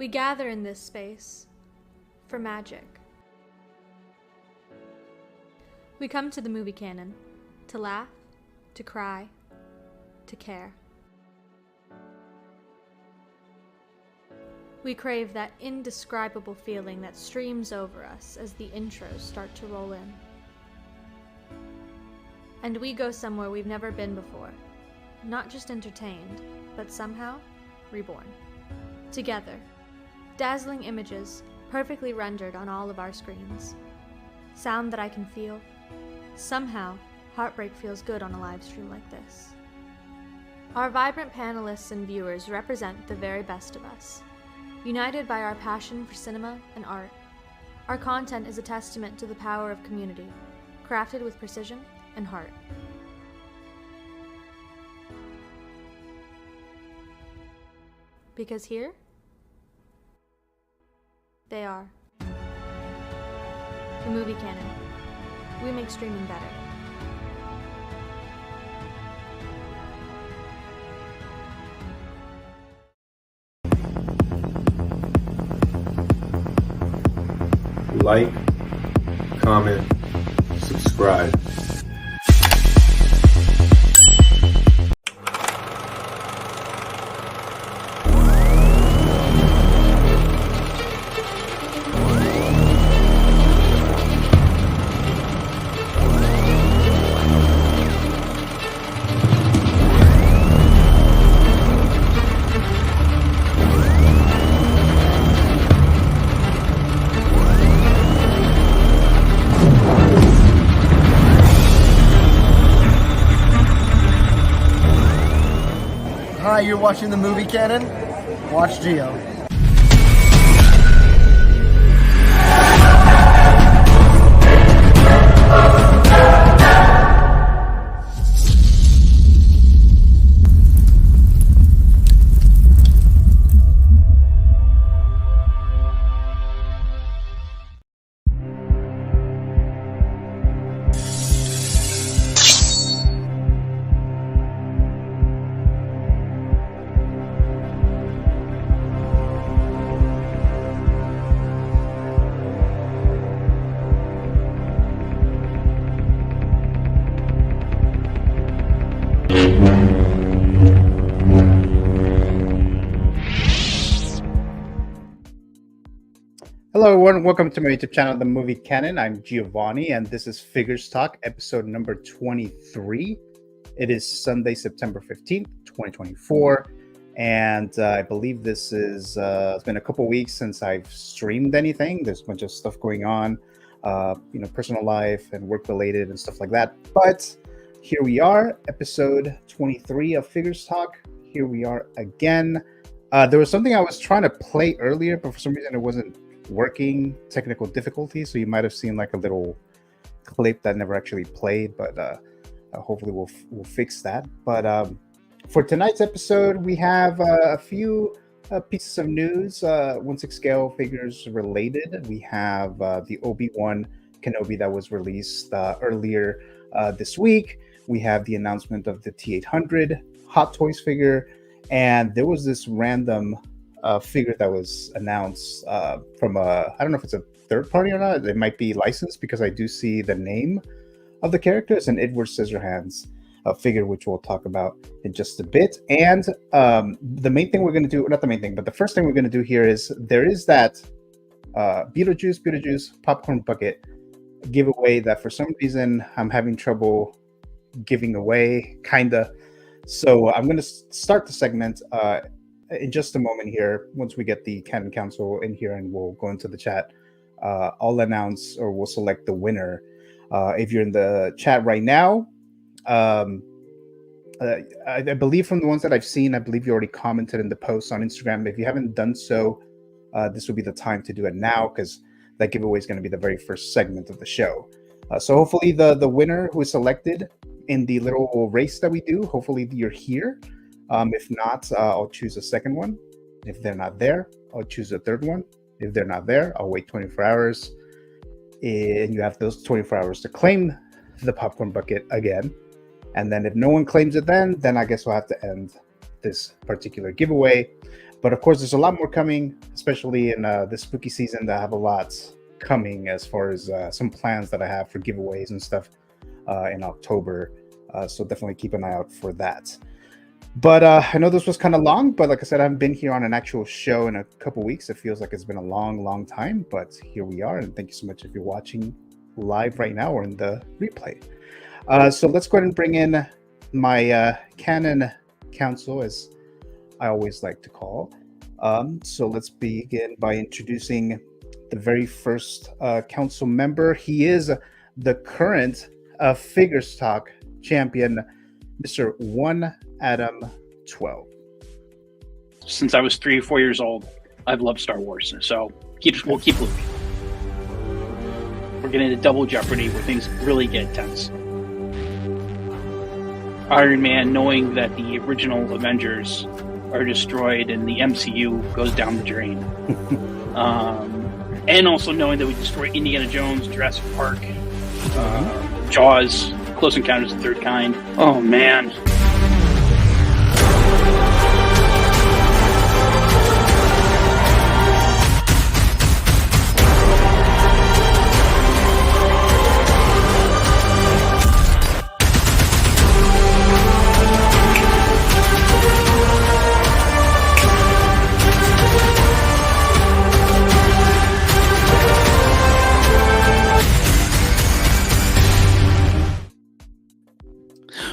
We gather in this space for magic. We come to the movie canon to laugh, to cry, to care. We crave that indescribable feeling that streams over us as the intros start to roll in. And we go somewhere we've never been before, not just entertained, but somehow reborn. Together. Dazzling images, perfectly rendered on all of our screens. Sound that I can feel. Somehow, heartbreak feels good on a live stream like this. Our vibrant panelists and viewers represent the very best of us. United by our passion for cinema and art, our content is a testament to the power of community, crafted with precision and heart. Because here, they are. The Movie Canon. We make streaming better. Like, comment, subscribe. Hi, you're watching the Movie Canon? Watch Gio. Hello, everyone. Welcome to my YouTube channel, The Movie Canon. I'm Giovanni, and this is Figures Talk, episode number 23. It is Sunday, September 15th, 2024. And I believe this is, it's been a couple weeks since I've streamed anything. There's a bunch of stuff going on, personal life and work related and stuff like that. But here we are, episode 23 of Figures Talk. Here we are again. There was something I was trying to play earlier, but for some reason it wasn't working, technical difficulties, so you might have seen like a little clip that never actually played, but hopefully we'll fix that. But for tonight's episode, we have a few pieces of news, 1/6 scale figures related. We have the Obi-Wan Kenobi that was released earlier this week. We have the announcement of the T-800 Hot Toys figure, and there was this random figure that was announced from I don't know if it's a third party or not. It might be licensed because I do see the name of the character. It's an Edward Scissorhands figure, which we'll talk about in just a bit. And the main thing we're going to do, not the main thing, but the first thing we're going to do here is there is that Beetlejuice popcorn bucket giveaway that for some reason I'm having trouble giving away, kinda. So I'm going to start the segment in just a moment here. Once we get the Canon Council in here and we'll go into the chat, I'll announce or we'll select the winner. If you're in the chat right now, I believe from the ones that I've seen, I believe you already commented in the post on Instagram. If you haven't done so, this will be the time to do it now, because that giveaway is going to be the very first segment of the show. So hopefully the winner who is selected in the little race that we do, hopefully you're here. If not, I'll choose a second one. If they're not there, I'll choose a third one. If they're not there, I'll wait 24 hours. And you have those 24 hours to claim the popcorn bucket again. And then if no one claims it then I guess we'll have to end this particular giveaway. But of course, there's a lot more coming, especially in this spooky season. I have a lot coming as far as some plans that I have for giveaways and stuff in October. So definitely keep an eye out for that. But I know this was kind of long, but like I said, I haven't been here on an actual show in a couple weeks. It feels like it's been a long time, but here we are. And thank you so much if you're watching live right now or in the replay. So let's go ahead and bring in my Canon Council, as I always like to call. So let's begin by introducing the very first council member. He is the current Figures Talk champion, Mr. 1 Adam 12. Since I was 3 or 4 years old, I've loved Star Wars. So we'll keep looking. We're getting into Double Jeopardy where things really get tense. Iron Man, knowing that the original Avengers are destroyed and the MCU goes down the drain. And also knowing that we destroy Indiana Jones, Jurassic Park, Jaws, Close Encounters of the Third Kind. Oh, man.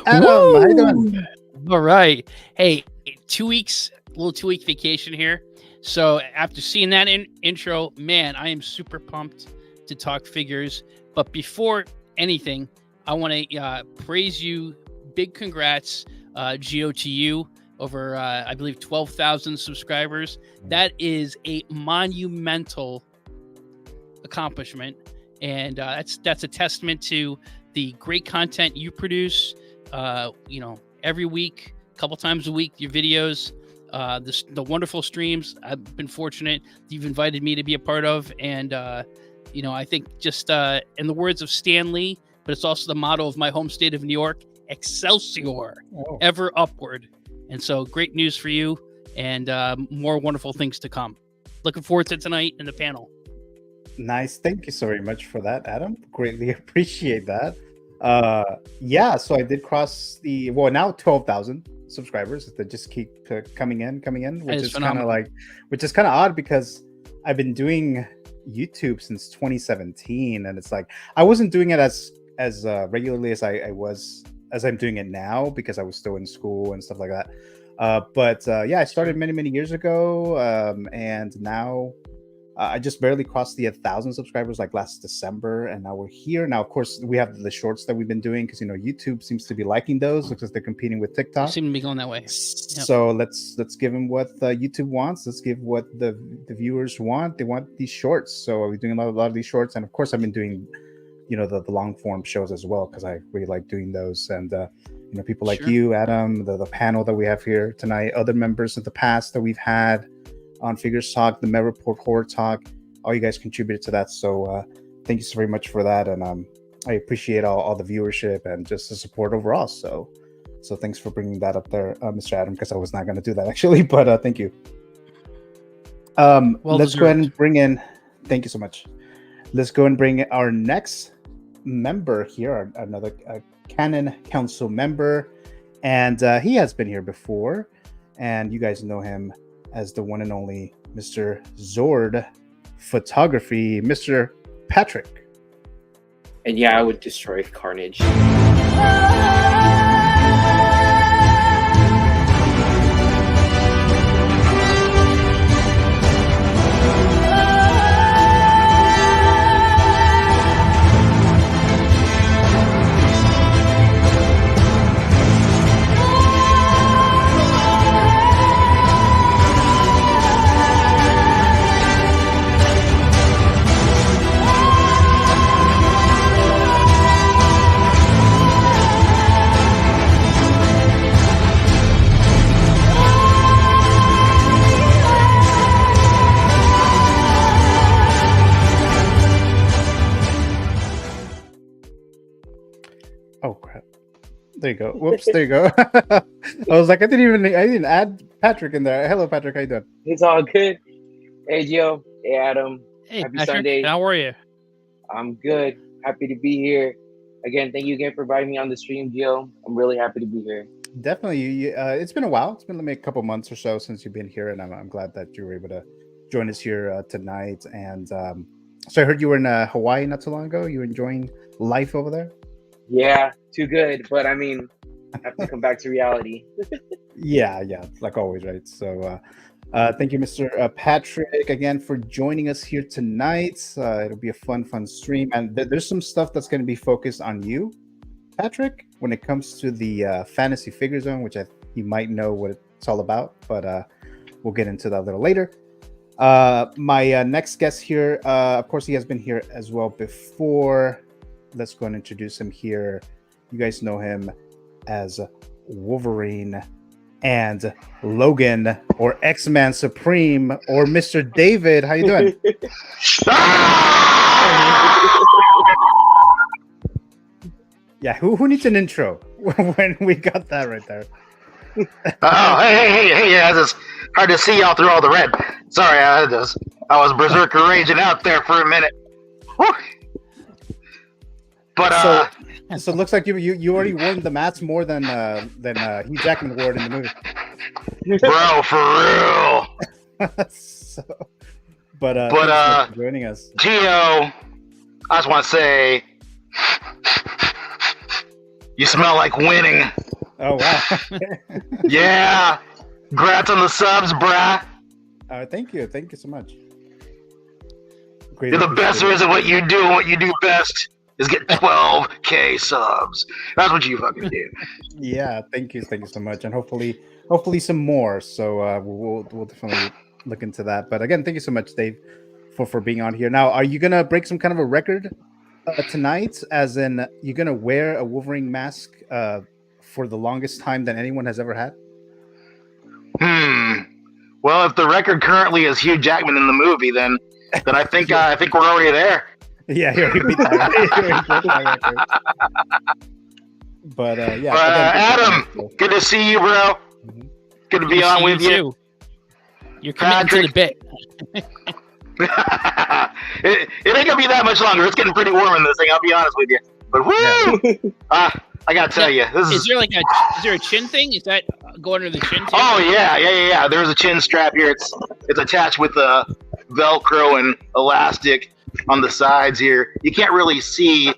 Adam, how you doing? All right. Hey, 2 weeks, little 2-week vacation here. So after seeing that intro, man, I am super pumped to talk figures. But before anything, I want to praise you. Big congrats, Gio, to you, over, I believe, 12,000 subscribers. That is a monumental accomplishment. And that's a testament to the great content you produce. Every week, a couple times a week, your videos, the wonderful streams I've been fortunate you've invited me to be a part of. And, I think just in the words of Stan Lee, but it's also the motto of my home state of New York, Excelsior, ever upward. And so great news for you and more wonderful things to come. Looking forward to tonight in the panel. Nice. Thank you so very much for that, Adam. Greatly appreciate that. So I did cross now 12,000 subscribers that just keep coming in, which is kind of odd because I've been doing YouTube since 2017, and it's like I wasn't doing it as regularly as I'm doing it now because I was still in school and stuff like that. But I started many years ago, and now I just barely crossed the 1,000 subscribers like last December, and now we're here. Now, of course, we have the shorts that we've been doing because YouTube seems to be liking those because they're competing with TikTok. Seem to be going that way. Yep. So let's give them what YouTube wants. Let's give what the viewers want. They want these shorts. So we're doing a lot of these shorts, and of course, I've been doing the long form shows as well because I really like doing those. And people like you, Adam, the panel that we have here tonight, other members of the past that we've had on Figures Talk, the Met Report Horror Talk, all you guys contributed to that. So thank you so very much for that, and I appreciate all the viewership and just the support overall. So thanks for bringing that up there, Mr. Adam, because I was not going to do that actually, but thank you. Let's go ahead and bring in. Thank you so much. Let's go and bring our next member here, another Canon Council member, and he has been here before, and you guys know him as the one and only Mr. Zord Photography, Mr. Patrick. And yeah, I would destroy Carnage. Oh crap! There you go. Whoops! There you go. I was like, I didn't add Patrick in there. Hello, Patrick. How you doing? It's all good. Hey, Gio. Hey, Adam. Hey, Happy Patrick. Sunday. How are you? I'm good. Happy to be here. Again, thank you again for inviting me on the stream, Gio. I'm really happy to be here. Definitely. It's been a while. It's been maybe a couple months or so since you've been here, and I'm glad that you were able to join us here tonight. And so I heard you were in Hawaii not too long ago. You were enjoying life over there? Yeah, too good. But I mean, I have to come back to reality. Yeah, like always, right? So thank you, Mr. Patrick, again for joining us here tonight. It'll be a fun stream, and there's some stuff that's going to be focused on you, Patrick, when it comes to the Fantasy Figure Zone, which you might know what it's all about, but we'll get into that a little later. My next guest here, of course, he has been here as well before. Let's go and introduce him here. You guys know him as Wolverine and Logan, or X-Man Supreme, or Mr. David. How you doing? Yeah, who needs an intro when we got that right there? Oh, hey, yeah, it's hard to see y'all through all the red. Sorry, I was berserker raging out there for a minute. Whew. But so it looks like you already won the match more than Hugh Jackman wore in the movie. Bro, for real. But joining us, Gio, I just want to say, you smell like winning. Oh wow! Yeah, congrats on the subs, brah. Thank you so much. Great. You're the best there is at what you do, and what you do best is get 12K subs. That's what you fucking do. Yeah, thank you so much, and hopefully some more. So we'll definitely look into that. But again, thank you so much, Dave, for being on here. Now, are you gonna break some kind of a record tonight? As in, you're gonna wear a Wolverine mask for the longest time than anyone has ever had? Well, if the record currently is Hugh Jackman in the movie, then I think we're already there. Yeah, he already beat that. But yeah. Adam, good to see you, bro. Mm-hmm. Good to be on with you. You're committing to the bit. It ain't gonna be that much longer. It's getting pretty warm in this thing. I'll be honest with you. But woo! I gotta tell you, is there a chin thing? Is that go under the chin? Oh yeah. There's a chin strap here. It's attached with Velcro and elastic on the sides here. You can't really see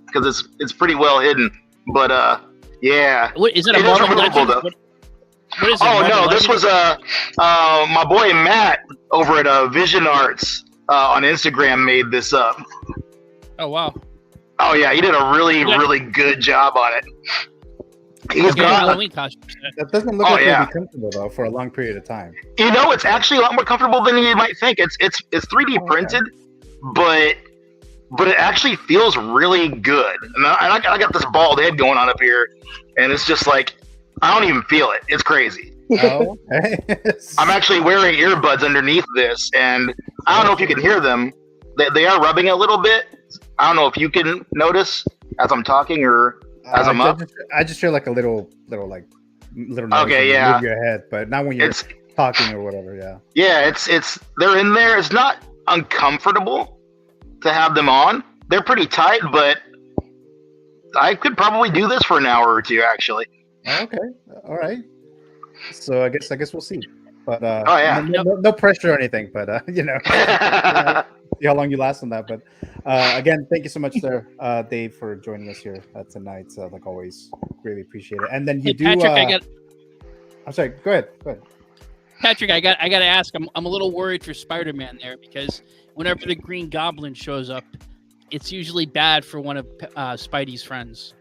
because it's pretty well hidden. But yeah. What is it? A It is Marvel removable, Legends? though. What is it? Oh Marvel no, this Legends? was my boy Matt over at Vision Arts on Instagram made this up. Oh wow. Oh yeah, he did a really good job on it. He's Yeah, got, Halloween costumes. That doesn't look Oh, like yeah. it'll be comfortable though for a long period of time. you know, it's actually a lot more comfortable than you might think. It's 3D Oh, okay. printed, but it actually feels really good. And I got this bald head going on up here, and it's just like I don't even feel it. It's crazy. Oh, okay. I'm actually wearing earbuds underneath this, and I don't know if you can hear them. They are rubbing a little bit. I don't know if you can notice as I'm talking or as I'm up. I just hear like a little noise Okay, when you yeah. move your head, but not when you're It's talking or whatever. Yeah. yeah, it's they're in there. It's not uncomfortable to have them on. They're pretty tight, but I could probably do this for an hour or two actually. Okay. All right. So I guess we'll see. But Oh, yeah. no pressure or anything. But you know, see how long you last on that. But again, thank you so much, there, Dave, for joining us here tonight. Like always, really appreciate it. And then you Hey, do. Patrick, I'm sorry. Go ahead. Patrick, I got to ask. I'm a little worried for Spider-Man there because whenever the Green Goblin shows up, it's usually bad for one of Spidey's friends.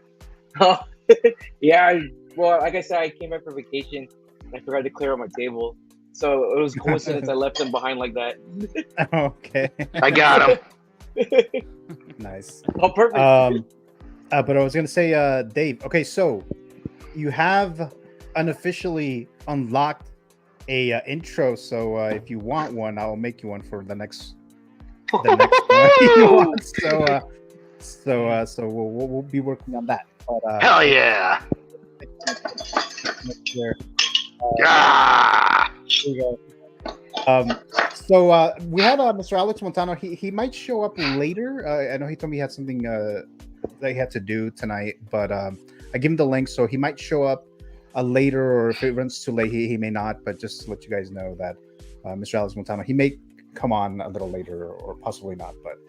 Yeah, well, like I said, I came back for vacation and I forgot to clear out my table. So it was a coincidence I left them behind like that. Okay. I got him. Nice. Oh, perfect. But I was gonna say, Dave. Okay, so you have unofficially unlocked a intro. So if you want one, I'll make you one for the next one you want. So we'll be working on that. But, Hell yeah. there. Ah! There you go. So we have Mr. Alex Montano. He might show up later. I know he told me he had something that he had to do tonight, but I gave him the link, so he might show up later, or if it runs too late, he may not. But just to let you guys know that Mr. Alex Montano, he may come on a little later, or possibly not. But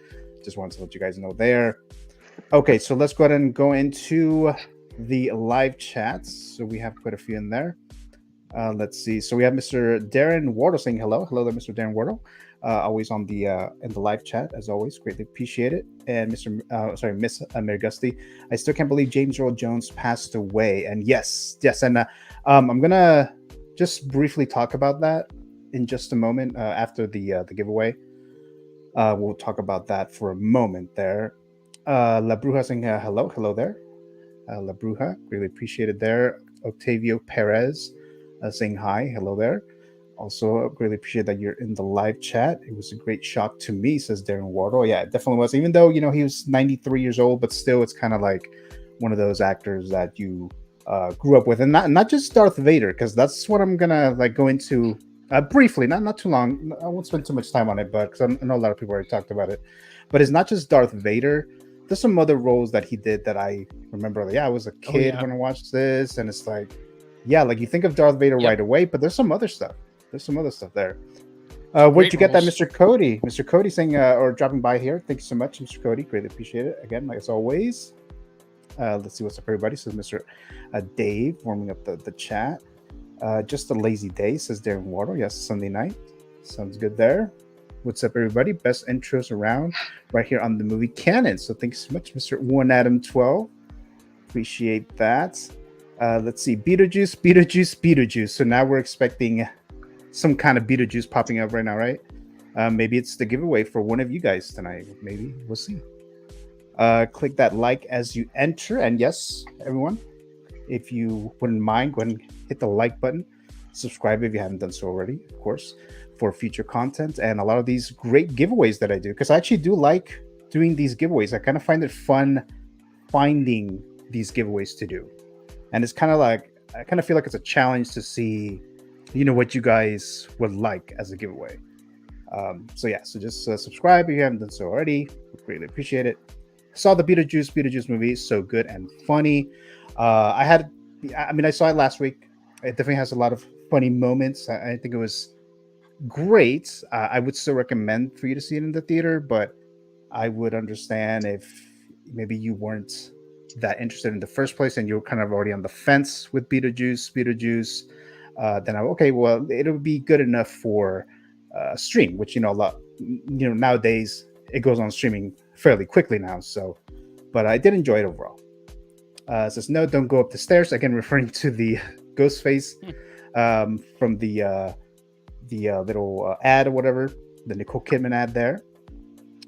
just wanted to let you guys know there. Okay, so let's go ahead and go into the live chats. So we have quite a few in there. Let's see. So we have Mr. Darren Wardle saying hello. Hello there, Mr. Darren Wardle. Always on the in the live chat, as always. Greatly appreciate it. And Miss Mergusti, I still can't believe James Earl Jones passed away. And yes. And I'm gonna just briefly talk about that in just a moment after the giveaway. We'll talk about that for a moment there. La Bruja saying hello there. La Bruja, really appreciate it there. Octavio Perez saying hi, hello there. Also, really appreciate that you're in the live chat. It was a great shock to me, says Darren Wardle. Yeah, it definitely was. Even though, you know, he was 93 years old, but still, it's kind of like one of those actors that you grew up with, and not just Darth Vader, because that's what I'm gonna like go into briefly, not too long. I won't spend too much time on it, but because I know a lot of people already talked about it. But it's not just Darth Vader. There's some other roles that he did that I remember. Like, yeah, I was a kid when I watched this, and it's like, yeah, like you think of Darth Vader right away, but there's some other stuff. There's some other stuff there. Where'd you get that, Mr. Cody? Mr. Cody saying or dropping by here. Thank you so much, Mr. Cody. Greatly appreciate it. Again, like as always. Let's see what's up, everybody. Says Mr. Dave warming up the chat. Just a lazy day, says Darren Wardle. Yes, Sunday night. Sounds good there. What's up, everybody? Best intros around right here on the movie canon. So thanks so much, Mr. One Adam 12. Appreciate that. Let's see. Beetlejuice. So now we're expecting some kind of Beetlejuice popping up right now, right? Maybe it's the giveaway for one of you guys tonight. Maybe we'll see. Click that like as you enter. And yes, everyone, if you wouldn't mind, go ahead and hit the like button. Subscribe if you haven't done so already, of course, for future content and a lot of these great giveaways that I do, because I actually do like doing these giveaways. I kind of find it fun finding these giveaways to do, and it's kind of like I kind of feel like it's a challenge to see, you know, what you guys would like as a giveaway. So yeah, so just subscribe if you haven't done so already. Greatly appreciate it. Saw the Beetlejuice movie, so good and funny. I saw it last week. It definitely has a lot of funny moments. I think it was great. I would still recommend for you to see it in the theater, but I would understand if maybe you weren't that interested in the first place and you were kind of already on the fence with Beetlejuice. Then okay, well, it'll be good enough for stream, which a lot. Nowadays it goes on streaming fairly quickly now. So, but I did enjoy it overall. It says no, don't go up the stairs. Again, referring to the ghost face from the little ad or whatever, the Nicole Kidman ad there.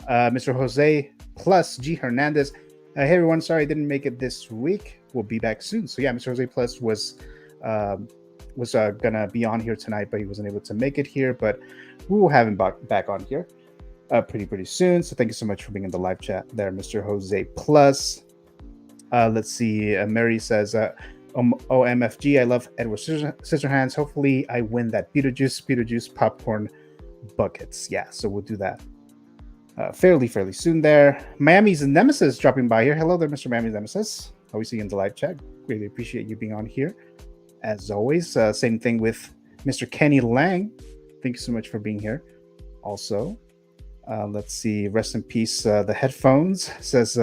Mr. Jose Plus G Hernandez. Hey everyone, sorry I didn't make it this week. We'll be back soon. So yeah, Mr. Jose Plus was gonna be on here tonight, but he wasn't able to make it here. But we will have him back on here pretty soon. So thank you so much for being in the live chat there, Mr. Jose Plus. Let's see. Mary says, OMFG, I love Edward Scissorhands. Hopefully I win that Beetlejuice popcorn buckets. Yeah, so we'll do that fairly soon there. Miami's Nemesis dropping by here. Hello there, Mr. Miami's Nemesis. Always see you in the live chat. Really appreciate you being on here. As always, same thing with Mr. Kenny Lang. Thank you so much for being here. Also, let's see. Rest in peace, the headphones, says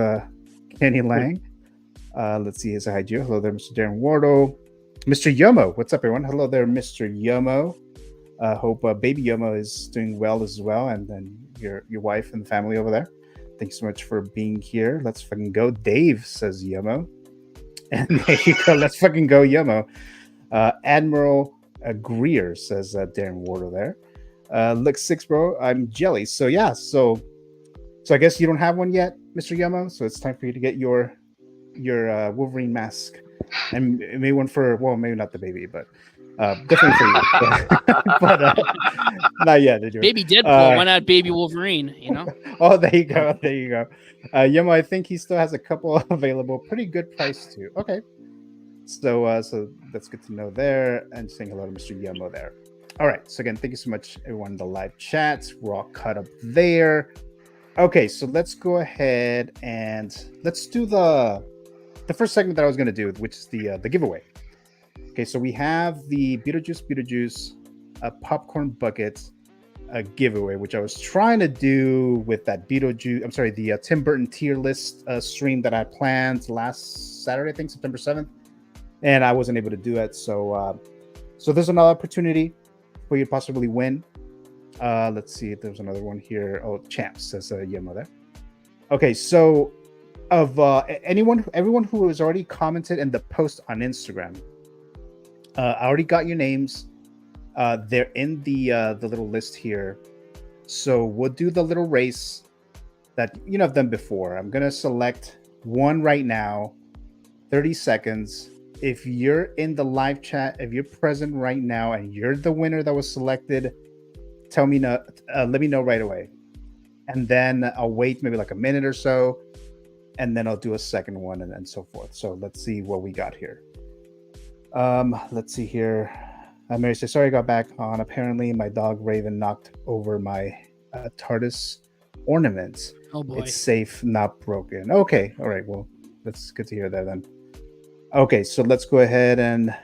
Kenny Lang. Let's see. Here's a hi, Gio. Hello there, Mr. Darren Wardle. Mr. Yomo. What's up, everyone? Hello there, Mr. Yomo. Hope baby Yomo is doing well as well. And then your wife and family over there. Thanks so much for being here. Let's fucking go. Dave, says Yomo. And there you go. Let's fucking go, Yomo. Admiral Greer, says Darren Wardle there. Look, 6, bro. I'm jelly. So yeah. So I guess you don't have one yet, Mr. Yomo. So it's time for you to get your Wolverine mask, and maybe one for, well, maybe not the baby, but definitely for you. But not yet. Did you? Baby Deadpool, why not Baby Wolverine? Oh, there you go. Yomo, I think he still has a couple available. Pretty good price too. Okay, so that's good to know there. And saying hello to Mr. Yomo there. All right. So again, thank you so much, everyone in the live chat. We're all caught up there. Okay, so let's go ahead and let's do the first segment that I was going to do, which is the giveaway. Okay, so we have the Beetlejuice popcorn bucket giveaway, which I was trying to do with that the Tim Burton tier list stream that I planned last Saturday, I think September 7th, and I wasn't able to do it. So there's another opportunity for you to possibly win. Let's see if there's another one here. Oh, Champs, says Yemo there. Okay, so of everyone who has already commented in the post on Instagram, I already got your names. They're in the little list here. So we'll do the little race that I've done before. I'm gonna select one right now, 30 seconds. If you're in the live chat, if you're present right now and you're the winner that was selected, let me know right away. And then I'll wait maybe like a minute or so, and then I'll do a second one and so forth. So let's see what we got here. Let's see here. Mary says, sorry I got back on. Apparently my dog Raven knocked over my TARDIS ornaments. Oh boy. It's safe, not broken. Okay. All right. Well, that's good to hear that then. Okay. So let's go ahead and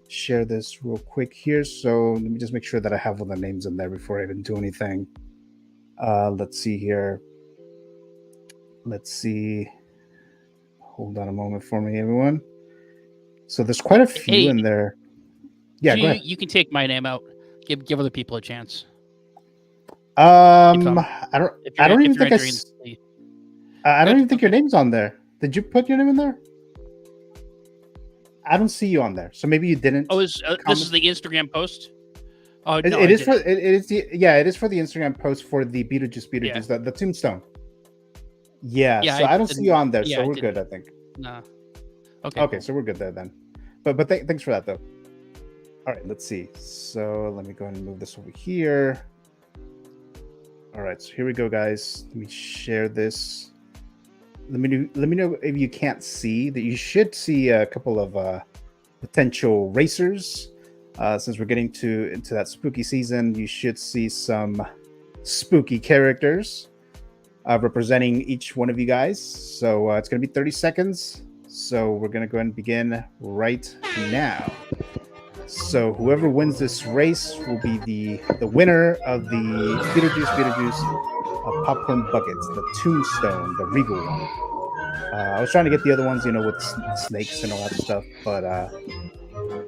share this real quick here. So let me just make sure that I have all the names in there before I even do anything. Let's see here. Let's see. Hold on a moment for me, everyone. So there's quite a few in there. Yeah, go ahead. You can take my name out. Give other people a chance. I don't even think your name's on there. Did you put your name in there? I don't see you on there. So maybe you didn't. Oh, this is the Instagram post. Oh, no, it is for the Instagram post for the Beetlejuice, the tombstone. Yeah, so I don't see you on there, so we're good, I think. No. Okay, so we're good there then. But thanks for that though. All right, let's see. So let me go ahead and move this over here. All right, so here we go, guys. Let me share this. Let me know if you can't see that. You should see a couple of potential racers. Since we're getting into that spooky season, you should see some spooky characters representing each one of you guys. So it's going to be 30 seconds. So we're going to go ahead and begin right now. So whoever wins this race will be the winner of the Beetlejuice popcorn buckets, the Tombstone, the Regal one. I was trying to get the other ones, with snakes and all that stuff, but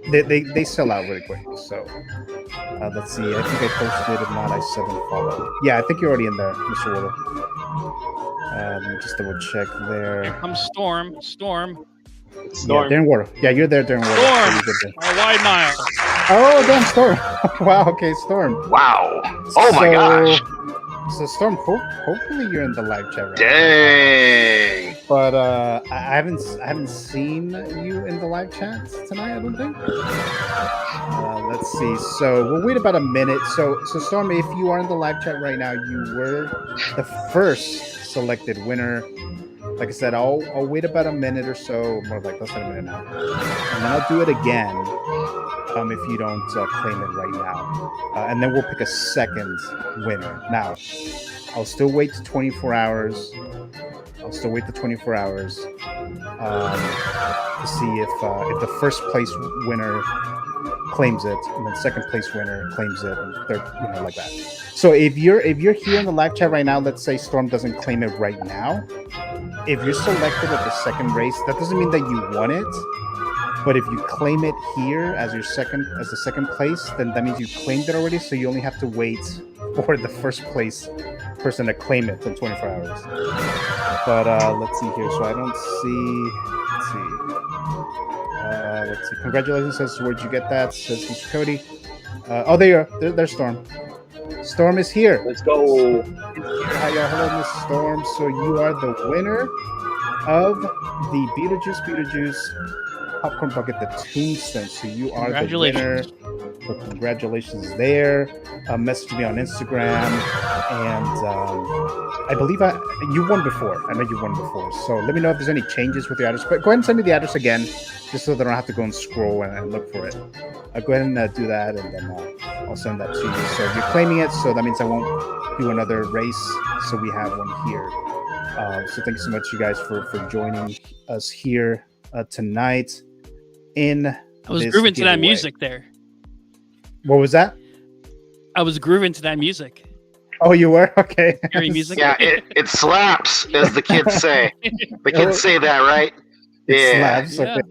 they sell out really quick. So let's see. I think I posted. If not, I 7-follow. Yeah, I think you're already in there, Mr. Water. Let me just double check there. Here comes Storm. Yeah, Darren Water. Yeah, you're there, Darren Water. Storm. My wide mile. Oh, damn, Storm. Wow. Okay, Storm. Wow. Oh my gosh. So Storm, hopefully you're in the live chat right Dang. now. But I haven't seen you in the live chat tonight, I don't think. Let's see. So we'll wait about a minute. So Storm, if you are in the live chat right now, you were the first selected winner. Like I said, I'll wait about a minute or so, more like less than a minute now, and then I'll do it again if you don't claim it right now, and then we'll pick a second winner. Now, I'll still wait 24 hours. To see if the first place winner claims it, and then second place winner claims it, and third, like that. So if you're here in the live chat right now, let's say Storm doesn't claim it right now. If you're selected at the second race, that doesn't mean that you won it. But if you claim it here as the second place, then that means you claimed it already. So you only have to wait for the first place person to claim it in 24 hours. But let's see here. So I don't see. Let's see. Congratulations. Says, where'd you get that? Says Mr. Cody. Oh, there you are. There's Storm. Storm is here. Let's go. Hi, y'all. Hello, Miss Storm. So you are the winner of the Beetlejuice popcorn bucket, the Tombstone. So you are the winner. So congratulations there. Message me on Instagram, and I believe you won before. I know you won before. So let me know if there's any changes with your address. But go ahead and send me the address again, just so that I don't have to go and scroll and look for it. Go ahead and do that, and then I'll send that to you. So if you're claiming it, so that means I won't do another race. So we have one here. So thank you so much, you guys, for joining us here tonight. I was grooving to that music there. What was that? I was grooving to that music. Oh, you were? Okay. Hearing music? Yeah, it slaps, as the kids say. The kids say that, right? It slaps. Yeah. Okay.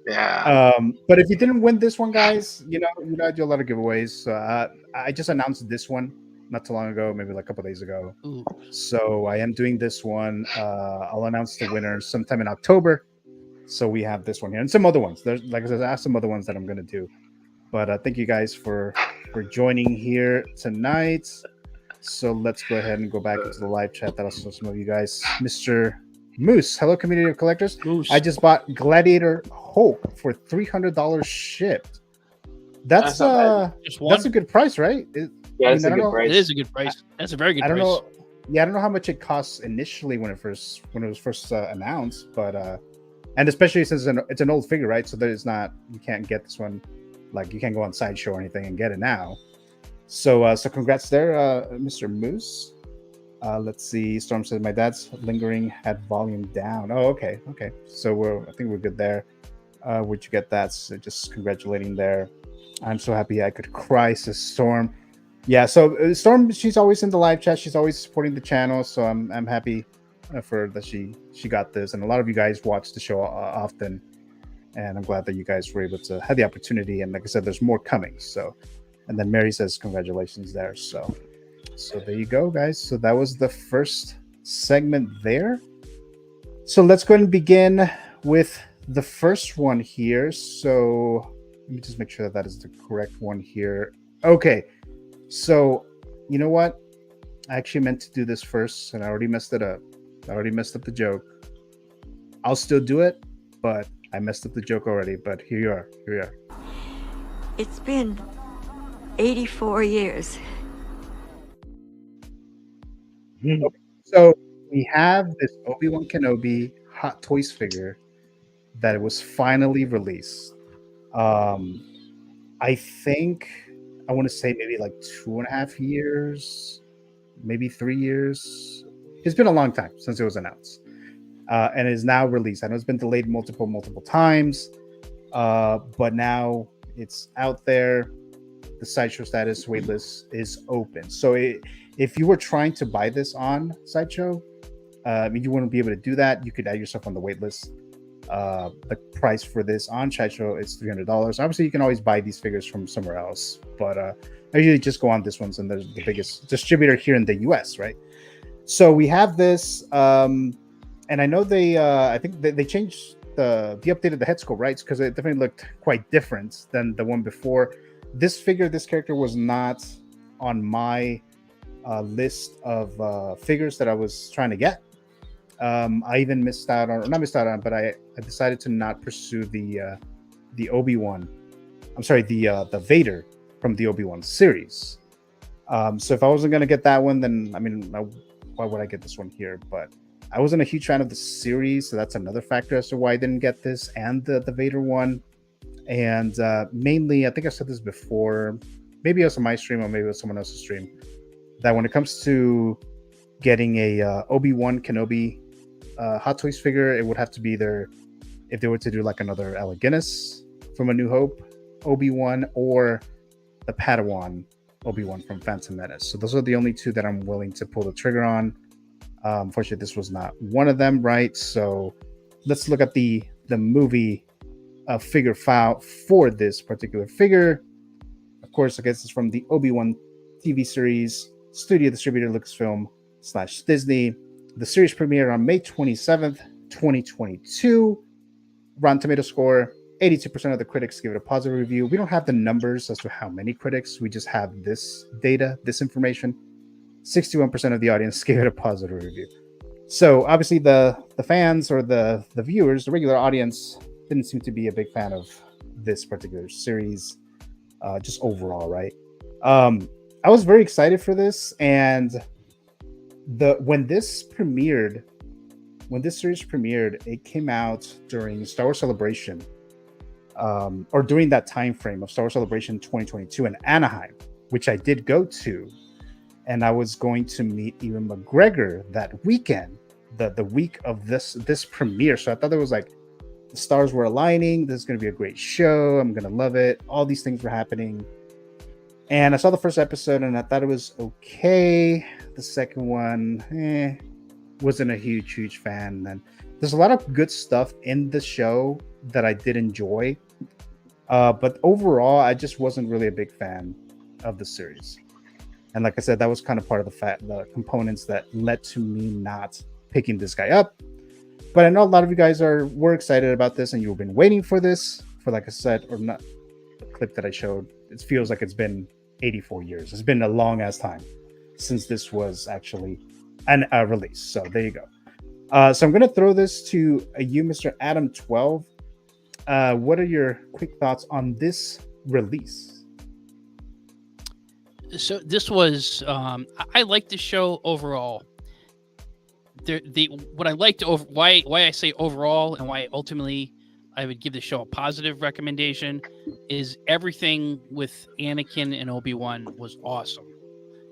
Yeah. But if you didn't win this one, guys, I do a lot of giveaways. I just announced this one not too long ago, maybe like a couple days ago. Ooh. So I am doing this one. I'll announce the winner sometime in October. So we have this one here and some other ones. There's, like I said, I have some other ones that I'm going to do. But thank you guys for joining here tonight. So let's go ahead and go back into the live chat. That'll show some of you guys. Mr. Moose, hello, community of collectors. Moose. I just bought Gladiator Hulk for $300 shipped. That's a good price, right? Yeah, that's a good price. It is a good price. That's a very good price. I don't know. Yeah, I don't know how much it costs initially when it was first announced, but and especially since it's an old figure, right? So there's not, you can't get this one, like you can't go on Sideshow or anything and get it now. So congrats there, Mr. Moose. Let's see. Storm says my dad's lingering had volume down. Oh, okay. So I think we're good there. Where'd you get that? So just congratulating there. I'm so happy I could cry, says Storm. Yeah. So Storm, she's always in the live chat. She's always supporting the channel. So I'm happy for that she got this, and a lot of you guys watch the show often, and I'm glad that you guys were able to have the opportunity. And like I said, there's more coming. So, and then Mary says congratulations there. So there you go, guys. So that was the first segment there. So let's go ahead and begin with the first one here. So let me just make sure that is the correct one here. Okay. So you know what? I actually meant to do this first, and I already messed it up. I already messed up the joke. I'll still do it, but I messed up the joke already. But here you are. Here we are. It's been 84 years. So we have this Obi-Wan Kenobi Hot Toys figure that was finally released. I think I want to say maybe like 2.5 years, maybe 3 years. It's been a long time since it was announced, and it is now released. I know it's been delayed multiple times, but now It's out there. The Sideshow status waitlist is open. So if you were trying to buy this on Sideshow, you wouldn't be able to do that. You could add yourself on the waitlist. The price for this on Sideshow is $300. Obviously, you can always buy these figures from somewhere else, but I usually just go on this one, and there's the biggest distributor here in the US, right? So we have this, and I know I think they changed the updated the head sculpt, right? Because it definitely looked quite different than the one before. This character was not on my list of figures that I was trying to get. I even but I decided to not pursue the Obi-Wan. I'm sorry, the Vader from the Obi-Wan series. So if I wasn't gonna get that one, then why would I get this one here? But I wasn't a huge fan of the series, so that's another factor as to why I didn't get this and the Vader one. And mainly, I think I said this before, maybe it was on my stream or maybe it was someone else's stream, that when it comes to getting a Obi-Wan Kenobi Hot Toys figure, it would have to be either, if they were to do like another Alec Guinness from A New Hope Obi-Wan, or the Padawan Obi-Wan from Phantom Menace. So those are the only two that I'm willing to pull the trigger on. Unfortunately, this was not one of them, right? So let's look at the movie figure file for this particular figure. Of course, I guess it's from the Obi-Wan TV series, studio distributor Lucasfilm / Disney. The series premiered on May 27th, 2022. Rotten Tomato score, 82% of the critics give it a positive review. We don't have the numbers as to how many critics. We just have this data, this information. 61% of the audience gave it a positive review. So obviously the fans or the viewers, the regular audience, didn't seem to be a big fan of this particular series, just overall, right? I was very excited for this, and when this series premiered, it came out during Star Wars Celebration, or during that time frame of Star Wars Celebration 2022 in Anaheim, which I did go to, and I was going to meet Ewan McGregor that weekend, the week of this premiere. So I thought there was like, the stars were aligning. This is going to be a great show. I'm going to love it. All these things were happening. And I saw the first episode and I thought it was okay. The second one, wasn't a huge fan. And there's a lot of good stuff in the show that I did enjoy. But overall, I just wasn't really a big fan of the series. And like I said, that was kind of part of the components that led to me not picking this guy up. But I know a lot of you guys were excited about this, and you've been waiting for this for, like I said, or not, the clip that I showed. It feels like it's been 84 years. It's been a long ass time since this was actually a release. So there you go. So I'm going to throw this to you, Mr. Adam 12. What are your quick thoughts on this release? So this was, I liked the show overall. What I liked why I say overall and why ultimately I would give the show a positive recommendation is everything with Anakin and Obi-Wan was awesome,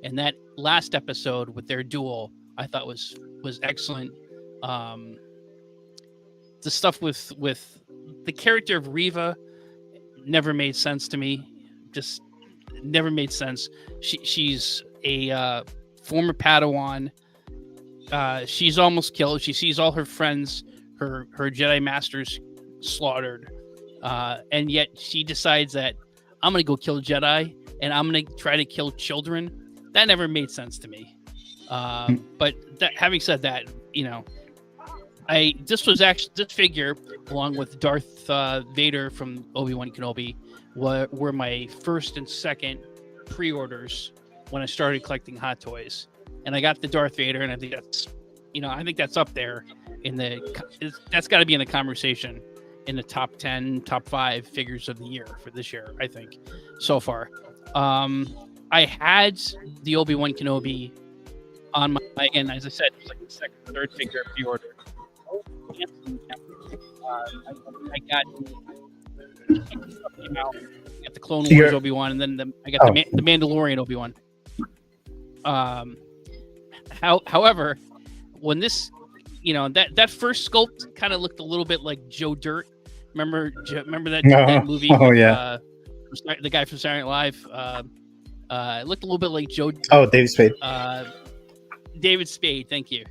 and that last episode with their duel I thought was excellent. The stuff with the character of Reva never made sense to me. Just never made sense. She's a former Padawan. She's almost killed. She sees all her friends, her Jedi Masters slaughtered, and yet she decides that I'm gonna go kill Jedi and I'm gonna try to kill children. That never made sense to me. But having said that, this figure, along with Darth Vader from Obi-Wan Kenobi, were my first and second pre-orders when I started collecting Hot Toys. And I got the Darth Vader, and I think that's up there that's got to be in the conversation in the top 10, top 5 figures of the year for this year, I think, so far. I had the Obi-Wan Kenobi on my, again, as I said, it was like the second, third figure pre-order. I got the Clone Wars Obi-Wan, and then I got the Mandalorian Obi-Wan. However, when this, that first sculpt kind of looked a little bit like Joe Dirt. Remember that movie? Oh, yeah. the guy from Saturday Night Live. It looked a little bit like Joe. Oh, David Spade. David Spade, thank you.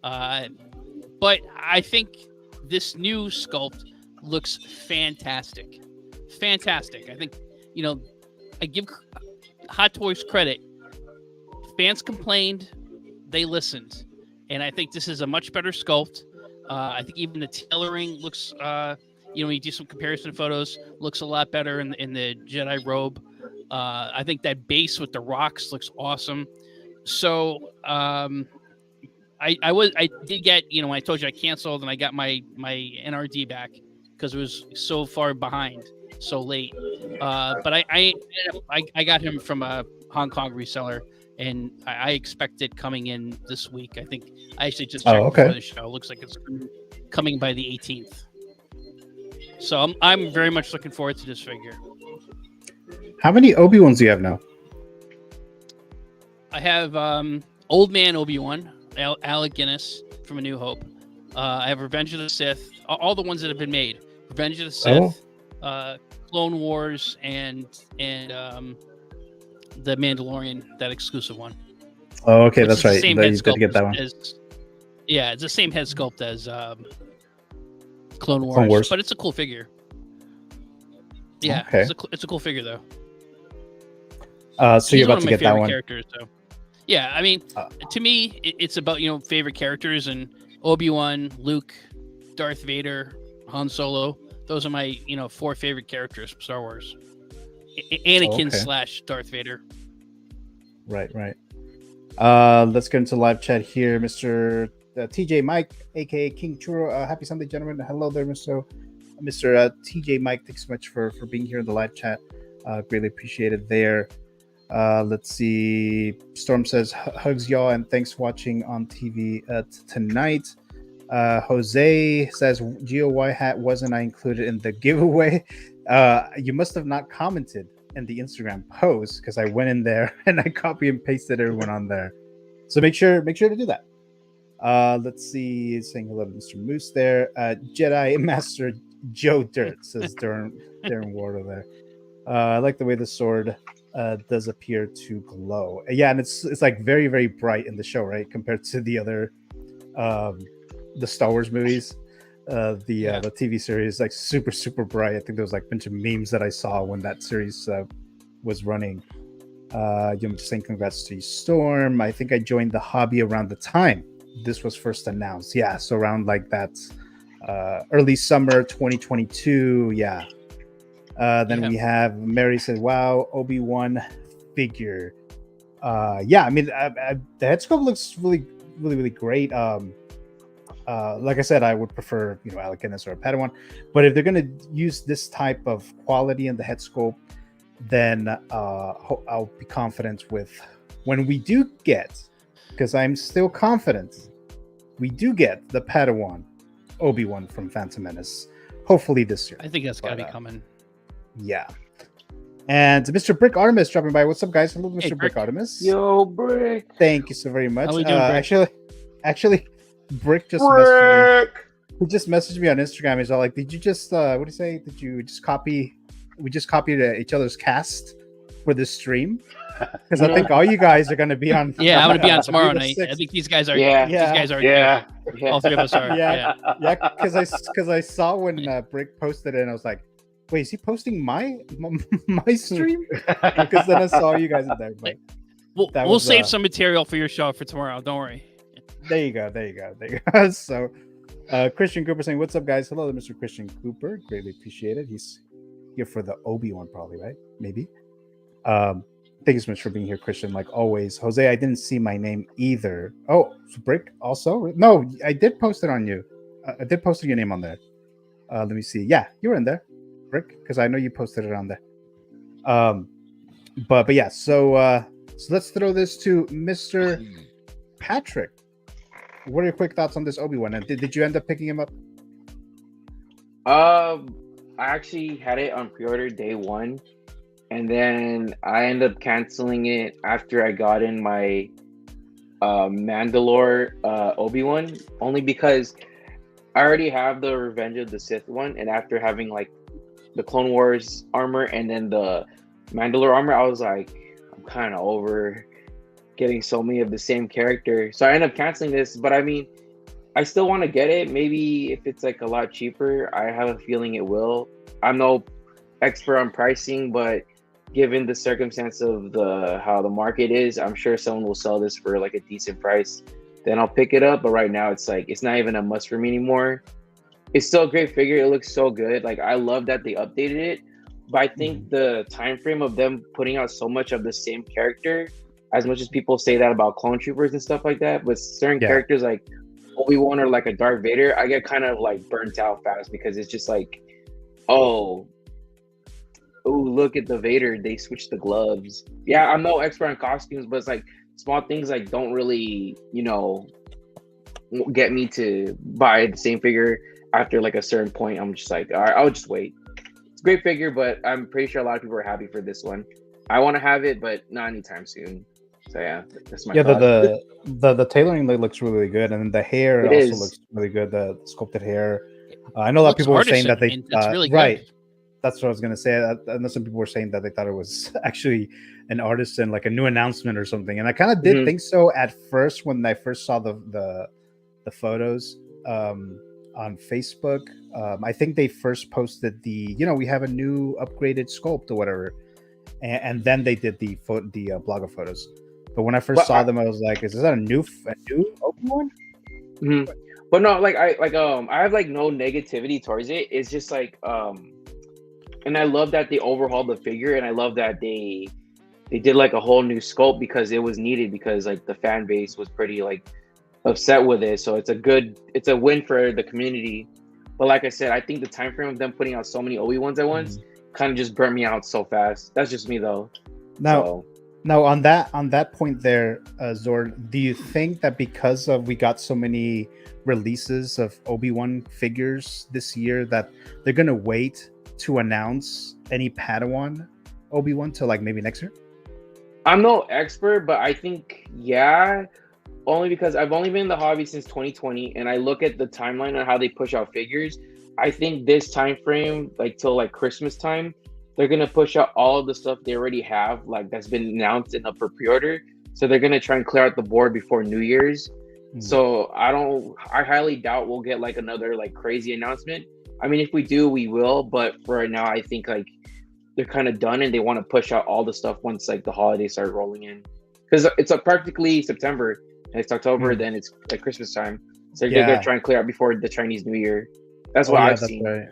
But I think this new sculpt looks fantastic. Fantastic. I think, I give Hot Toys credit. Fans complained, they listened. And I think this is a much better sculpt. I think even the tailoring looks, you do some comparison photos, looks a lot better in the Jedi robe. I think that base with the rocks looks awesome. So I did get, I told you I canceled and I got my NRD back because it was so far behind, so late. But I got him from a Hong Kong reseller, and I expect it coming in this week. I think I actually just checked before the show. It looks like it's coming by the 18th. So I'm very much looking forward to this figure. How many Obi-Wans do you have now? I have Old Man Obi-Wan, Alec Guinness from A New Hope. I have Revenge of the Sith, all the ones that have been made. Revenge of the Sith, Clone Wars, and the Mandalorian, that exclusive one. Oh, okay, that's right. Same you head did get that one. it's the same head sculpt as Clone Wars, but it's a cool figure. Yeah, okay. It's a cool figure though. So you're about to get that one. Characters, so. Yeah, I mean, to me, it's about favorite characters, and Obi-Wan, Luke, Darth Vader, Han Solo. Those are my 4 favorite characters from Star Wars. Anakin / Darth Vader. Right. Let's get into live chat here, Mr. TJ Mike, aka King Churro. Happy Sunday, gentlemen. Hello there, Mr. TJ Mike. Thanks so much for being here in the live chat. Greatly appreciated there. Let's see. Storm says hugs y'all and thanks for watching on TV tonight. Jose says Gio, why hat wasn't I included in the giveaway? You must have not commented in the Instagram post because I went in there and I copy and pasted everyone on there. So make sure to do that. Let's see. Saying hello to Mr. Moose there. Jedi Master Joe Dirt says Darren Wardo there. I like the way the sword does appear to glow. Yeah, and it's like very, very bright in the show, right? Compared to the other the Star Wars movies. The TV series, like super, super bright. I think there was like a bunch of memes that I saw when that series was running. I'm just saying congrats to you, Storm. I think I joined the hobby around the time this was first announced. Yeah, so around like that early summer 2022. Yeah. Then we have Mary said, "Wow, Obi-Wan figure." Yeah, I mean, the head sculpt looks really, really, really great. Like I said, I would prefer, Alec Guinness or a Padawan. But if they're going to use this type of quality in the head sculpt, then I'll be confident with when we do get, because I'm still confident, we do get the Padawan Obi-Wan from Phantom Menace, hopefully this year. I think that's got to be coming. Yeah. And Mr. Brick Artemis dropping by. What's up, guys? Hello, Mr. Brick Artemis. Yo, Brick. Thank you so very much. How we doing, Brick? Actually, Brick just messaged me. He just messaged me on Instagram. He's all like, "Did you just what do you say? Did you just copy? We just copied each other's cast for this stream." Because I think all you guys are going to be on. Yeah, I'm going to be on tomorrow night. I think these guys are. Yeah. These guys are. Yeah. All 3 of us are. Yeah. Because I saw when Brick posted it, and I was like, "Wait, is he posting my stream?" Because then I saw you guys in there. But we'll save some material for your show for tomorrow. Don't worry. There you go. So, Christian Cooper saying, "What's up, guys?" Hello, Mr. Christian Cooper. Greatly appreciated. He's here for the Obi-Wan, probably, right? Maybe. Thank you so much for being here, Christian. Like always, Jose. I didn't see my name either. Oh, Brick also. No, I did post it on you. I did post your name on there. Let me see. Yeah, you were in there, Brick, because I know you posted it on there. But yeah. So let's throw this to Mr. Patrick. What are your quick thoughts on this Obi-Wan? And did you end up picking him up? I actually had it on pre-order day 1, and then I ended up canceling it after I got in my Mandalore Obi-Wan, only because I already have the Revenge of the Sith one, and after having like the Clone Wars armor and then the Mandalore armor, I was like, I'm kind of over getting so many of the same character. So I ended up canceling this, but I mean, I still want to get it. Maybe if it's like a lot cheaper, I have a feeling it will. I'm no expert on pricing, but given the circumstance of how the market is, I'm sure someone will sell this for like a decent price. Then I'll pick it up. But right now, it's like it's not even a must for me anymore. It's still a great figure. It looks so good. Like I love that they updated it. But I think the time frame of them putting out so much of the same character, as much as people say that about clone troopers and stuff like that, but certain characters like Obi-Wan or like a Darth Vader, I get kind of like burnt out fast because it's just like, oh, look at the Vader, they switched the gloves. Yeah, I'm no expert on costumes, but it's like small things like don't really, you know, get me to buy the same figure after like a certain point. I'm just like, all right, I'll just wait. It's a great figure, but I'm pretty sure a lot of people are happy for this one. I want to have it, but not anytime soon. So yeah, that's my thought. the tailoring looks really good, and the hair also looks really good. The sculpted hair. I know a lot of people were saying that they really right. good. That's what I was gonna say. I know some people were saying that they thought it was actually an artisan, like a new announcement or something. And I kind of did think so at first when I first saw the photos on Facebook. I think they first posted we have a new upgraded sculpt or whatever, and then they did the blog of photos. But when I first saw them, I was like, "Is that a new Obi-Wan?" But no, like I have like no negativity towards it. It's just like and I love that they overhauled the figure, and I love that they did like a whole new sculpt because it was needed, because like the fan base was pretty like upset with it. So it's a win for the community. But like I said, I think the time frame of them putting out so many Obi-Wans at once kind of just burnt me out so fast. That's just me though. Now on that point there, Zord, do you think that because we got so many releases of Obi-Wan figures this year that they're gonna wait to announce any Padawan Obi-Wan till like maybe next year? I'm no expert, but I think only because I've only been in the hobby since 2020, and I look at the timeline on how they push out figures. I think this time frame, like till like Christmas time, they're gonna push out all of the stuff they already have, like that's been announced and up for pre-order. So they're gonna try and clear out the board before New Year's. So I highly doubt we'll get like another like crazy announcement. I mean, if we do, we will. But for right now, I think like they're kind of done, and they want to push out all the stuff once like the holidays start rolling in, because it's practically September and it's October, then it's like Christmas time. So they're gonna try and clear out before the Chinese New Year. That's what I've seen. Right.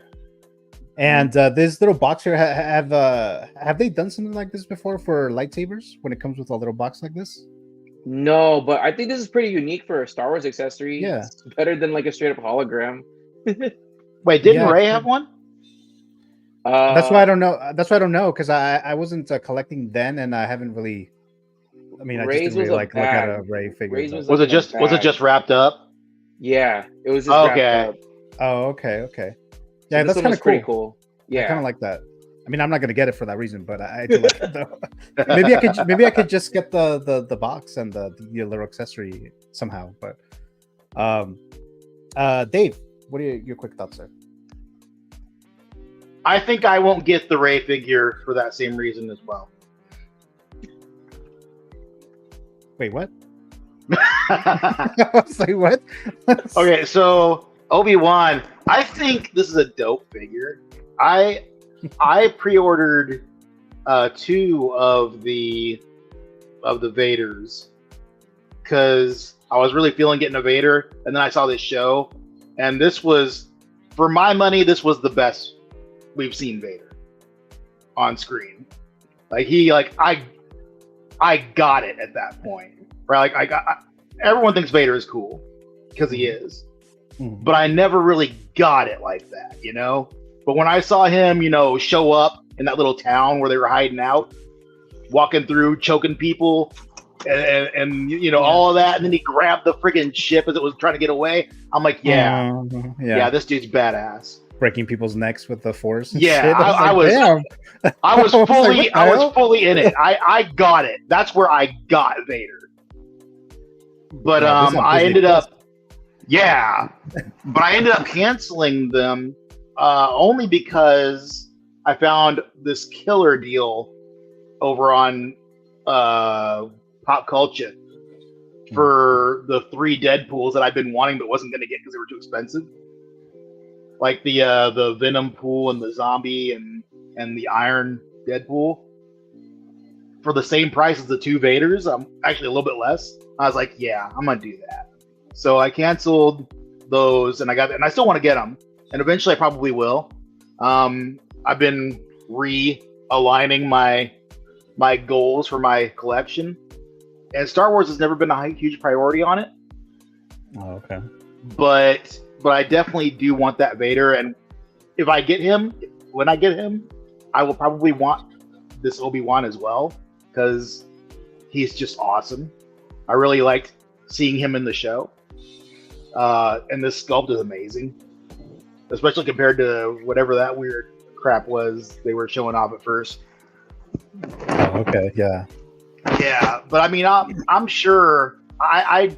And this little box here, have they done something like this before for lightsabers when it comes with a little box like this? No, but I think this is pretty unique for a Star Wars accessory. Yeah, it's better than like a straight up hologram. Wait, didn't Rey have one? That's why I don't know. That's why I don't know, because I wasn't collecting then, and I haven't really. I mean, Rey's I just didn't really look at a Rey figure. Was it just wrapped up? Yeah, it was just wrapped up. Oh, okay. Yeah, So that's kind of pretty cool. Yeah, I kind of like that. I mean, I'm not gonna get it for that reason, but I do like it though. maybe I could just get the box and the little accessory somehow. But Dave, what are your quick thoughts there? I think I won't get the Rey figure for that same reason as well. Wait, what? I was like, what? Okay, so Obi-Wan, I think this is a dope figure. I pre-ordered 2 of the Vaders because I was really feeling getting a Vader, and then I saw this show, and this was, for my money, this was the best we've seen Vader on screen. Like I got it at that point. Right? Like everyone thinks Vader is cool because he is, but I never really got it like that, you know. But when I saw him, show up in that little town where they were hiding out, walking through, choking people, and all of that, and then he grabbed the friggin' ship as it was trying to get away. I'm like, yeah, this dude's badass. Breaking people's necks with the Force. Yeah, I was fully in it. I got it. That's where I got Vader. But I ended up canceling them only because I found this killer deal over on Pop Culture for the 3 Deadpools that I've been wanting but wasn't going to get because they were too expensive. Like the Venom pool and the zombie and the Iron Deadpool for the same price as the 2 Vaders. Actually a little bit less. I was like, yeah, I'm gonna do that. So I canceled those, and I still want to get them, and eventually I probably will. I've been realigning my goals for my collection, and Star Wars has never been a huge priority on it. Oh, okay. But I definitely do want that Vader, and if I get him, when I get him, I will probably want this Obi-Wan as well, because he's just awesome. I really liked seeing him in the show. And this sculpt is amazing, especially compared to whatever that weird crap was they were showing off at first. Oh, okay, yeah. Yeah, but I mean, I'm sure. I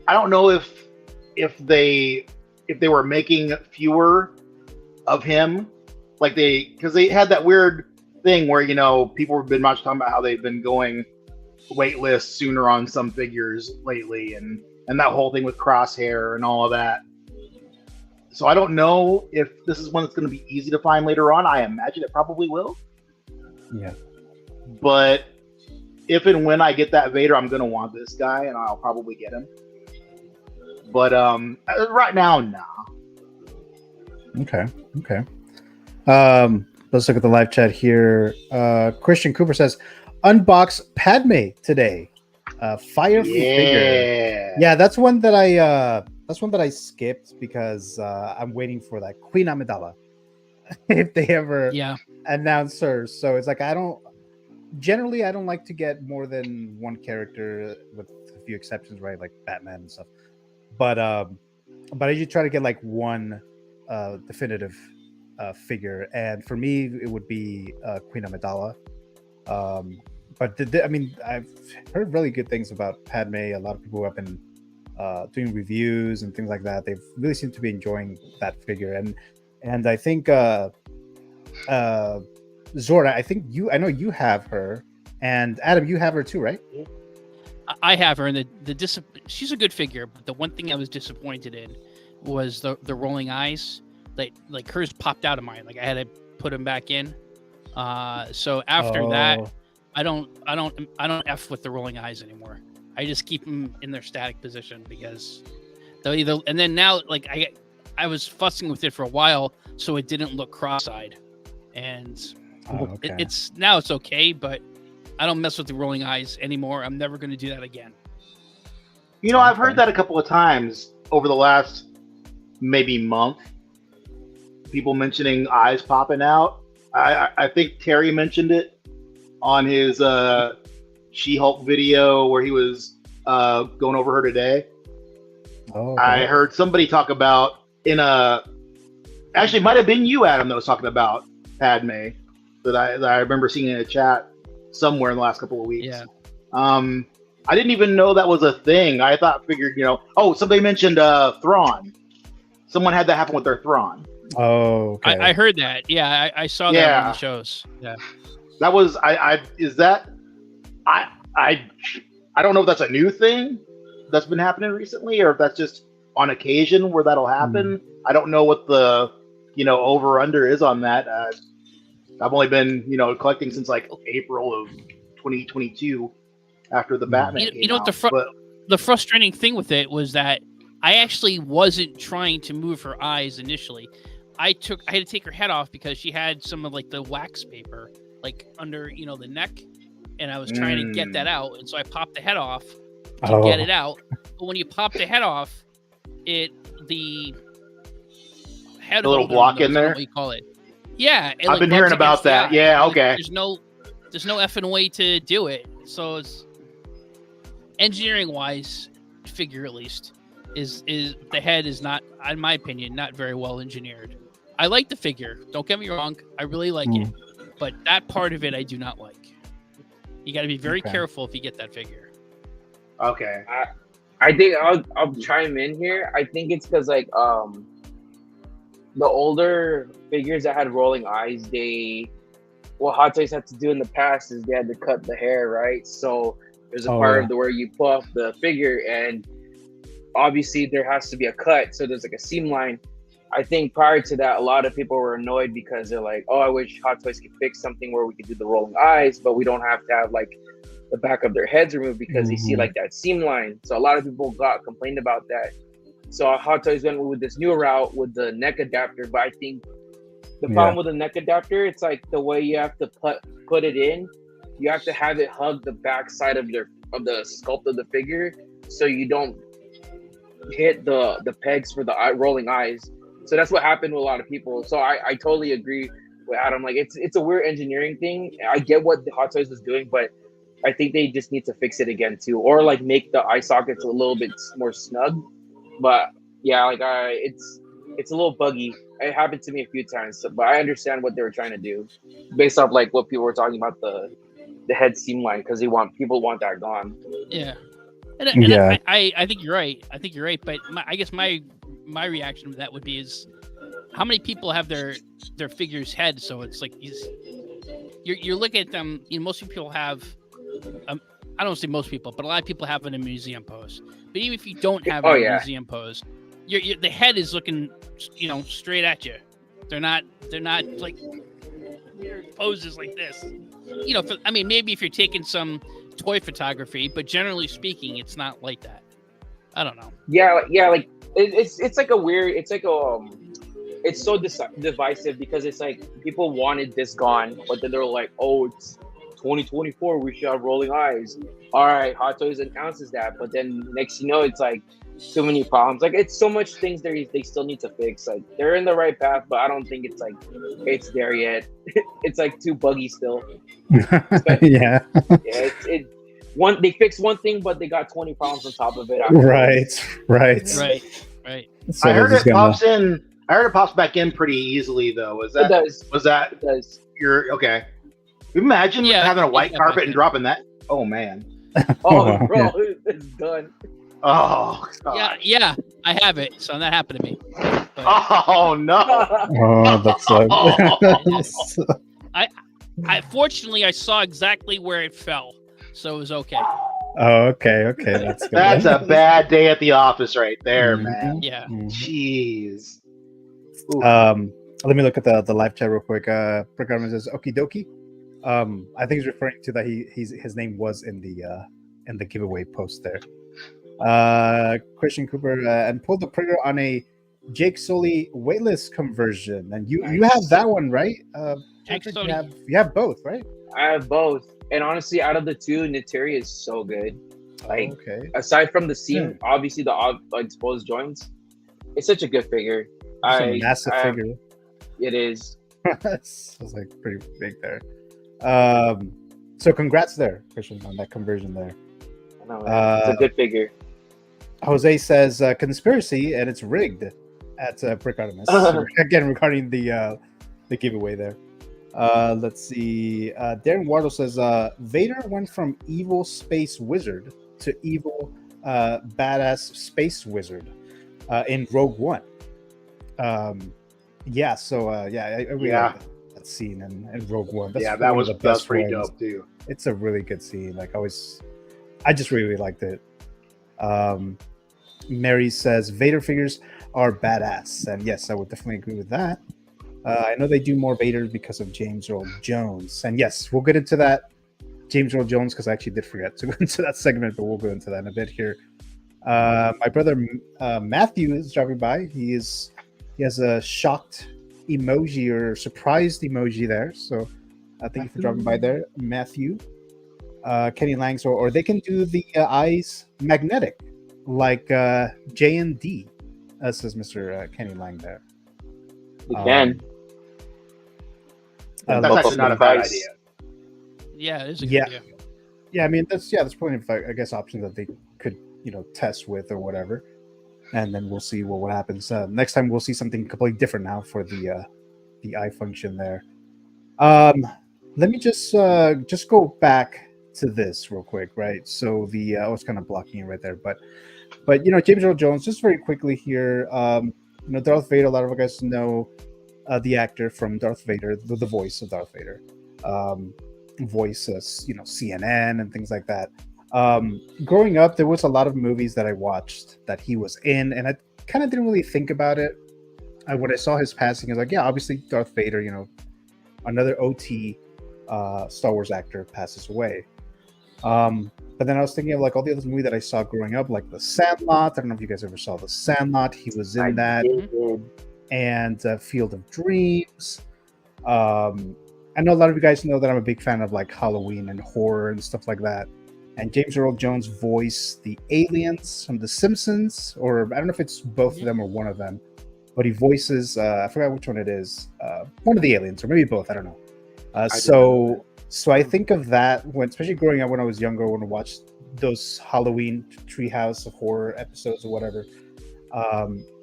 don't know if they were making fewer of him, like because they had that weird thing where people have been much talking about how they've been going waitlist sooner on some figures lately, and that whole thing with Crosshair and all of that. So I don't know if this is one that's going to be easy to find later on. I imagine it probably will. Yeah. But if and when I get that Vader, I'm going to want this guy, and I'll probably get him. But right now, nah. Okay. Let's look at the live chat here. Christian Cooper says, unbox Padme today. Fire figure. Yeah, that's one that I skipped because I'm waiting for that Queen Amidala if they ever announce her. So it's like I don't like to get more than one character, with a few exceptions, right? Like Batman and stuff. But I usually try to get like one definitive figure, and for me it would be Queen Amidala. But I mean, I've heard really good things about Padme. A lot of people have been doing reviews and things like that. They really seem to be enjoying that figure, and I think Zora, I know you have her, and Adam, you have her too, right? I have her, and she's a good figure. But the one thing I was disappointed in was the rolling eyes. Like hers popped out of mine. Like I had to put them back in. So after that, I don't F with the rolling eyes anymore. I just keep them in their static position because they'll either. And then now, like I was fussing with it for a while, so it didn't look cross-eyed, and it's okay, but I don't mess with the rolling eyes anymore. I'm never going to do that again. I've heard that a couple of times over the last maybe month. People mentioning eyes popping out. I think Terry mentioned it on his She-Hulk video where he was going over her today. Oh, okay. I heard somebody talk about actually it might have been you, Adam, that was talking about Padme that I remember seeing in a chat somewhere in the last couple of weeks. Yeah. I didn't even know that was a thing. I figured, somebody mentioned Thrawn. Someone had that happen with their Thrawn. Oh, okay. I heard that. Yeah, I saw that on the shows. Yeah. That was I don't know if that's a new thing that's been happening recently or if that's just on occasion where that'll happen. I don't know what the over under is on that. I've only been collecting since like April of 2022 after the Batman came out. The frustrating thing with it was that I actually wasn't trying to move her eyes initially. I had to take her head off because she had some of like the wax paper like under the neck, and I was trying to get that out, and so I popped the head off to get it out. But when you pop the head off, the head, a little block in there. What you call it? Yeah, I've been hearing about that. Yeah, okay. There's no effing way to do it. So it's engineering wise, figure at least is the head is not, in my opinion, not very well engineered. I like the figure. Don't get me wrong. I really like it, but that part of it I do not like. You got to be very careful if you get that figure. Okay. I think I'll chime in here. I think it's because like the older figures that had rolling eyes, what Hot Toys had to do in the past is they had to cut the hair, right? So there's a part of where you pull off the figure, and obviously there has to be a cut, so there's like a seam line. I think prior to that, a lot of people were annoyed because they're like, oh, I wish Hot Toys could fix something where we could do the rolling eyes, but we don't have to have like the back of their heads removed because they see like that seam line. So a lot of people complained about that. So Hot Toys went with this new route with the neck adapter, but I think the problem with the neck adapter, it's like the way you have to put it in, you have to have it hug the back side of the sculpt of the figure, so you don't hit the pegs for the rolling eyes. So that's what happened with a lot of people. So I totally agree with Adam. Like it's a weird engineering thing. I get what the Hot Toys was doing, but I think they just need to fix it again too, or like make the eye sockets a little bit more snug. But yeah, like it's a little buggy. It happened to me a few times, but I understand what they were trying to do, based off like what people were talking about the head seam line, because people want that gone. Yeah, and I think you're right. I think you're right. But I guess my reaction to that would be is how many people have their figures head? So it's like you're looking at them. You know, most people have. I don't say most people, but a lot of people have it in a museum pose. But even if you don't have it in a museum pose, the head is looking, straight at you. They're not like weird poses like this. Maybe if you're taking some toy photography, but generally speaking, it's not like that. I don't know. Yeah, like it's like a weird. It's like it's so divisive because it's like people wanted this gone, but then they're like, oh, it's 2024, we should have rolling eyes. All right, Hot Toys announces that, but then next it's like too many problems. Like it's so much things they still need to fix. Like they're in the right path, but I don't think it's like it's there yet. It's like too buggy still. Yeah. They fixed one thing, but they got 20 problems on top of it. Right. So I heard it pops in. I heard it pops back in pretty easily though. It does. It does. You're okay. Imagine having a white carpet and dropping that. Oh man. Oh, bro, it's done. Oh God. Yeah, I have it. So that happened to me. But, oh no. Oh, that's like. I fortunately I saw exactly where it fell, so it was okay. Oh, okay, that's good. That's a bad day at the office right there, man. Yeah. Jeez. Let me look at the live chat real quick. Programmer says okie dokie. I think he's referring to that his name was in the giveaway post there. Christian Cooper and pulled the trigger on a Jake Sully waitlist conversion, and you have that one, right? Patrick, you have both, right? I have both, and honestly, out of the two, Neteri is so good. Like, aside from the seam, obviously the exposed joints, it's such a good figure. It's a massive figure. It is. It's like pretty big there. So congrats there, Christian, on that conversion there. I know, it's a good figure. Jose says conspiracy and it's rigged at Brick Artemis. Again, regarding the giveaway there. Let's see. Darren Wardle says Vader went from evil space wizard to evil badass space wizard in Rogue One. I really like that scene in Rogue One. That's pretty dope too. It's a really good scene. I just really liked it. Mary says Vader figures are badass, and yes, I would definitely agree with that. I know they do more Vader because of James Earl Jones, and yes, we'll get into that James Earl Jones because I actually did forget to go into that segment, but we'll go into that in a bit here. My brother Matthew is driving by. He has a shocked emoji or surprised emoji there, so thank you for dropping by there, Matthew. Kenny Langs, or they can do the eyes magnetic like J&D, says Mr. Kenny Lang there. You can. That's actually not a bad idea. Yeah, it is a good idea. Yeah, I mean there's plenty of options that they could test with or whatever, and then we'll see what happens. Next time we'll see something completely different now for the eye function there. Let me just go back to this real quick, right? So I was kind of blocking it right there, but James Earl Jones, just very quickly here. Darth Vader. A lot of you guys know the actor from Darth Vader, the voice of Darth Vader, voices, CNN and things like that. Growing up, there was a lot of movies that I watched that he was in, and I kind of didn't really think about it. When I saw his passing, I was like, yeah, obviously Darth Vader, another OT Star Wars actor passes away. But then I was thinking of like all the other movies that I saw growing up, like The Sandlot. I don't know if you guys ever saw The Sandlot. He was in that. And Field of Dreams. I know a lot of you guys know that I'm a big fan of like Halloween and horror and stuff like that. And James Earl Jones voiced the aliens from The Simpsons, or I don't know if it's both of them or one of them, but he voices, I forgot which one it is, one of the aliens, or maybe both, I don't know. So I think of that when, especially growing up when I was younger, when I watched those Halloween Treehouse of Horror episodes or whatever.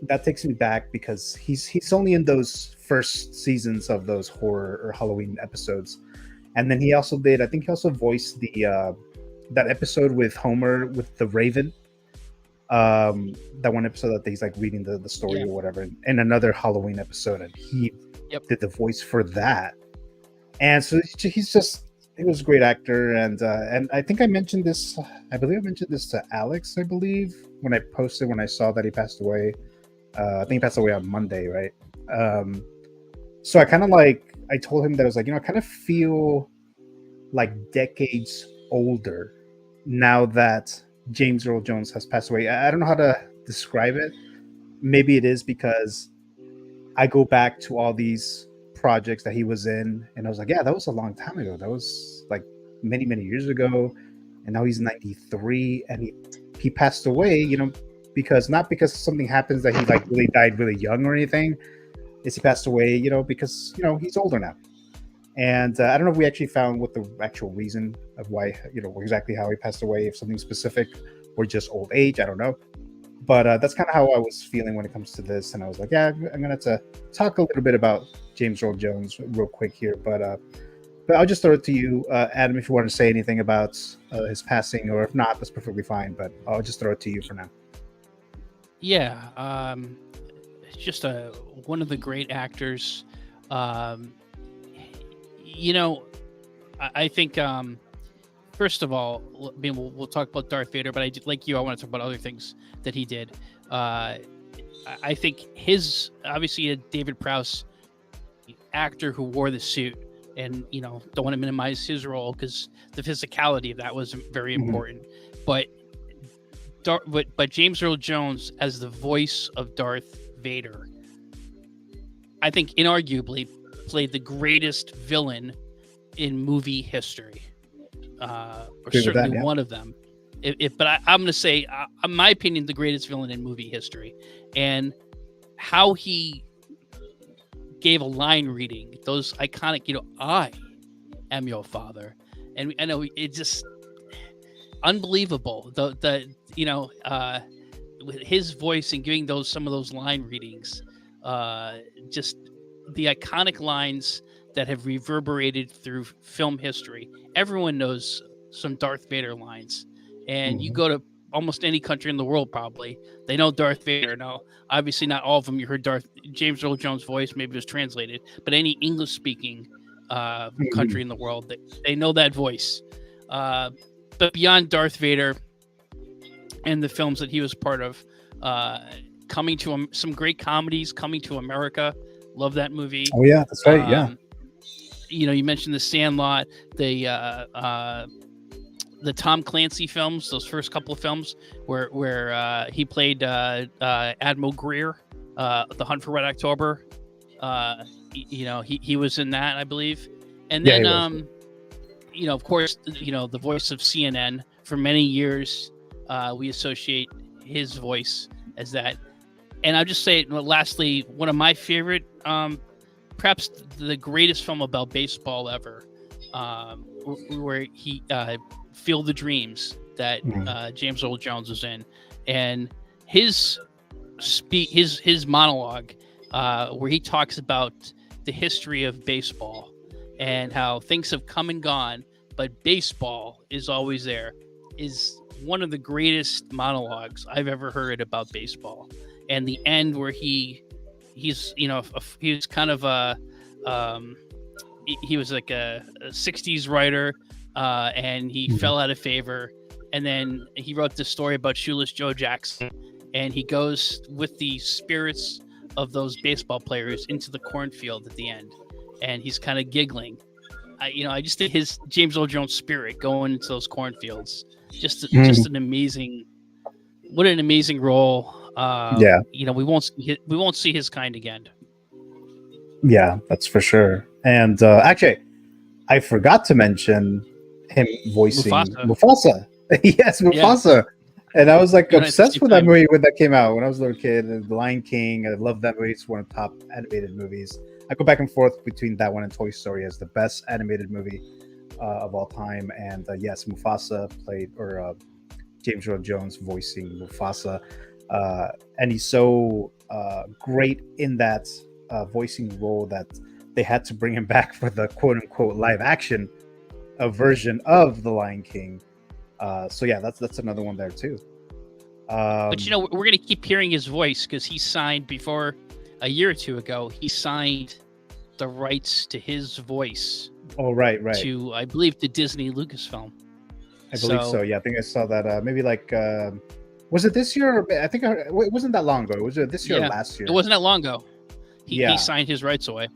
That takes me back because he's only in those first seasons of those horror or Halloween episodes, and then he also voiced the that episode with Homer with the Raven. That one episode that he's like reading the story or whatever, in another Halloween episode, and he did the voice for that. And so he was a great actor, and I think I mentioned this. I believe I mentioned this to Alex. I believe when I saw that he passed away. I think he passed away on Monday, right? So I kind of I told him that I was like, I kind of feel like decades older now that James Earl Jones has passed away. I don't know how to describe it. Maybe it is because I go back to all these projects that he was in, and I was like, yeah, that was a long time ago. That was like many, many years ago, and now he's 93, and he passed away, because not because something happens that he like really died really young or anything. He passed away, because he's older now, and I don't know if we actually found what the actual reason of why, exactly how he passed away, if something specific or just old age. I don't know. But that's kind of how I was feeling when it comes to this. And I was like, yeah, I'm going to talk a little bit about James Earl Jones real quick here. But I'll just throw it to you, Adam, if you want to say anything about his passing, or if not, that's perfectly fine. But I'll just throw it to you for now. Yeah. Just one of the great actors. I think, first of all, we'll talk about Darth Vader, but I want to talk about other things that he did. I think obviously David Prowse, actor who wore the suit, and don't want to minimize his role because the physicality of that was very important. But James Earl Jones as the voice of Darth Vader, I think inarguably played the greatest villain in movie history. Or certainly one of them. But I'm going to say, in my opinion, the greatest villain in movie history. And how he gave a line reading, those iconic, I am your father. And I know it's just unbelievable. With his voice and giving some of those line readings, just the iconic lines that have reverberated through film history. Everyone knows some Darth Vader lines, and you go to almost any country in the world, probably they know Darth Vader. Now, obviously not all of them. You heard James Earl Jones' voice, maybe it was translated, but any English-speaking country in the world, they know that voice. But beyond Darth Vader and the films that he was part of, coming to some great comedies, Coming to America, love that movie. Oh yeah, that's right. Yeah. You mentioned The Sandlot, the Tom Clancy films, those first couple of films where he played Admiral Greer, The Hunt for Red October. He was in that, I believe. And then, of course, the voice of CNN for many years, we associate his voice as that. And I'll just say, lastly, one of my favorite, perhaps the greatest film about baseball ever, where he Field of Dreams, that James Earl Jones was in, and his monologue, where he talks about the history of baseball and how things have come and gone, but baseball is always there, is one of the greatest monologues I've ever heard about baseball. And the end where he he's he was kind of a he was like a 60s writer, and he fell out of favor, and then he wrote this story about Shoeless Joe Jackson, and he goes with the spirits of those baseball players into the cornfield at the end, and he's kind of giggling. I just think his James Earl Jones spirit going into those cornfields, just an amazing, what an amazing role. We won't see his kind again. Yeah, that's for sure. And actually, I forgot to mention him voicing Mufasa. Yes, Mufasa. Yeah. And I was like obsessed with that movie when that came out. When I was a little kid, The Lion King, I loved that movie. It's one of the top animated movies. I go back and forth between that one and Toy Story as the best animated movie of all time. And yes, Mufasa James Earl Jones voicing Mufasa. And he's so great in that voicing role that they had to bring him back for the quote-unquote live action version of The Lion King. So yeah, that's another one there too. But we're going to keep hearing his voice because he signed before a year or two ago. He signed the rights to his voice. Oh, right. To, I believe, the Disney Lucasfilm. I believe so. Yeah, I think I saw that. Maybe like, was it this year? I think it wasn't that long ago. Was it this year or last year? It wasn't that long ago. He signed his rights away.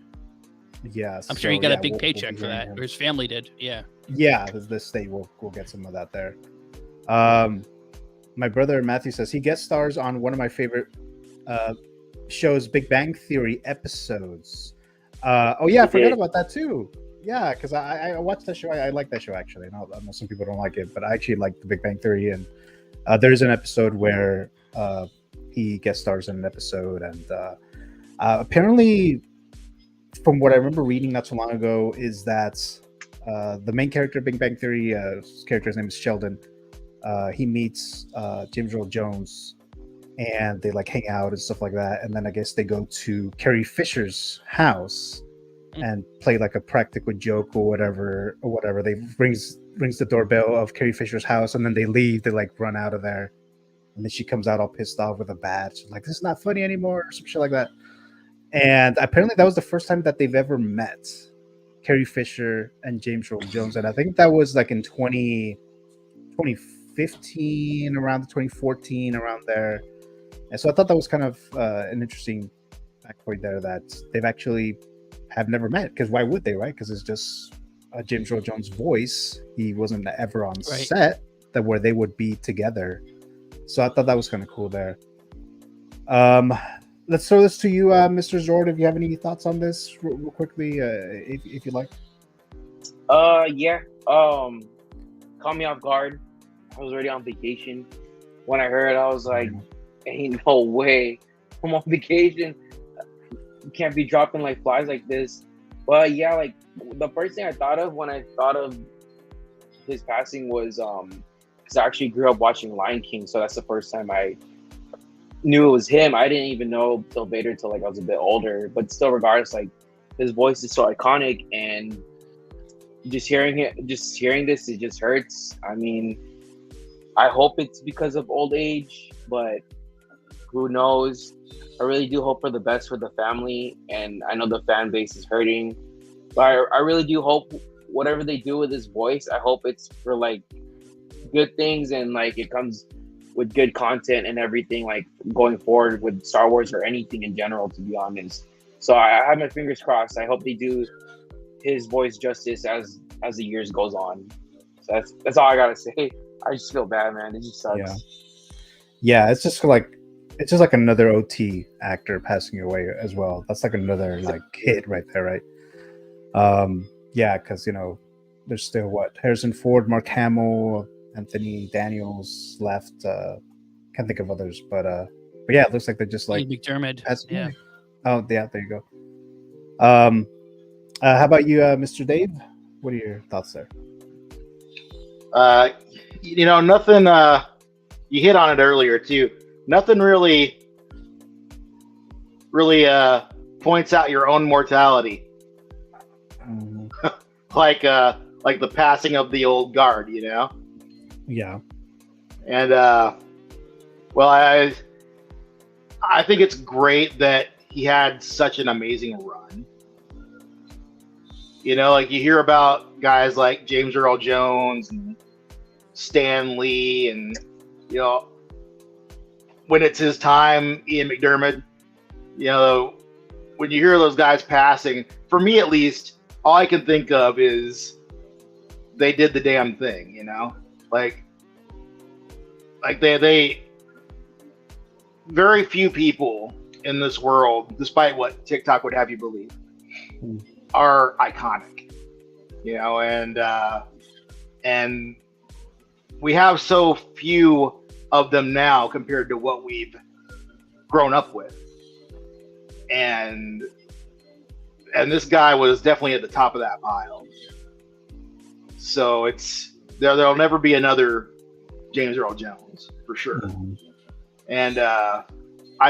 Yeah, I'm sure he got a big paycheck for that, or his family did. Yeah. Yeah, this state will get some of that there. My brother Matthew says he guest stars on one of my favorite shows, Big Bang Theory episodes. I forgot about that too. Yeah, because I watched that show. I like that show actually. I know some people don't like it, but I actually like the Big Bang Theory. And there's an episode where he guest stars in an episode, and apparently, from what I remember reading not too long ago, is that the main character of Big Bang Theory, his character's name is Sheldon. He meets James Earl Jones, and they like hang out and stuff like that. And then I guess they go to Carrie Fisher's house and play like a practical joke or whatever. They rings the doorbell of Carrie Fisher's house, and then they leave. They like run out of there, and then she comes out all pissed off with a bat. She's like, "This is not funny anymore," or some shit like that. And apparently that was the first time that they've ever met, Carrie Fisher and James Earl Jones. And I think that was like in 2015, around 2014, around there. And so I thought that was kind of an interesting factoid there, that they've actually have never met, because why would they, right? Because it's just James Earl Jones' voice. He wasn't ever on set where they would be together. So I thought that was kind of cool there. Let's throw this to you, Mr. Zord, if you have any thoughts on this real quickly, if you like. Yeah. Caught me off guard. I was already on vacation. When I heard, I was like, ain't no way. I'm on vacation. You can't be dropping like flies like this. But yeah, like the first thing I thought of when I thought of his passing was because I actually grew up watching Lion King, so that's the first time I knew it was him. I didn't even know till Vader till like I was a bit older, but still, regardless, like his voice is so iconic, and just hearing this, it just hurts. I mean, I hope it's because of old age, but who knows? I really do hope for the best for the family, and I know the fan base is hurting, but I really do hope whatever they do with his voice, I hope it's for like good things, and like it comes with good content and everything, like going forward with Star Wars or anything in general, to be honest. So I have my fingers crossed. I hope they do his voice justice as the years goes on. So that's all I gotta say. I just feel bad, man. It just sucks. Yeah, it's just like another OT actor passing away as well. That's like another like hit right there, right? Yeah, because there's still Harrison Ford, Mark Hamill, Anthony Daniels left. Can't think of others, but yeah, it looks like they're just like McDermott. Yeah. Oh yeah, there you go. How about you, Mr. Dave? What are your thoughts there? Nothing. You hit on it earlier too. Nothing really points out your own mortality. Mm-hmm. like the passing of the old guard, Yeah. And well, I think it's great that he had such an amazing run. You know, like you hear about guys like James Earl Jones and Stan Lee, and you know, when it's his time, Ian McDermott. You know, when you hear those guys passing, for me at least, all I can think of is they did the damn thing. You know, like they very few people in this world, despite what TikTok would have you believe, are iconic, you know, and we have so few of them now compared to what we've grown up with, and this guy was definitely at the top of that pile. So it's there'll never be another James Earl Jones for sure. And I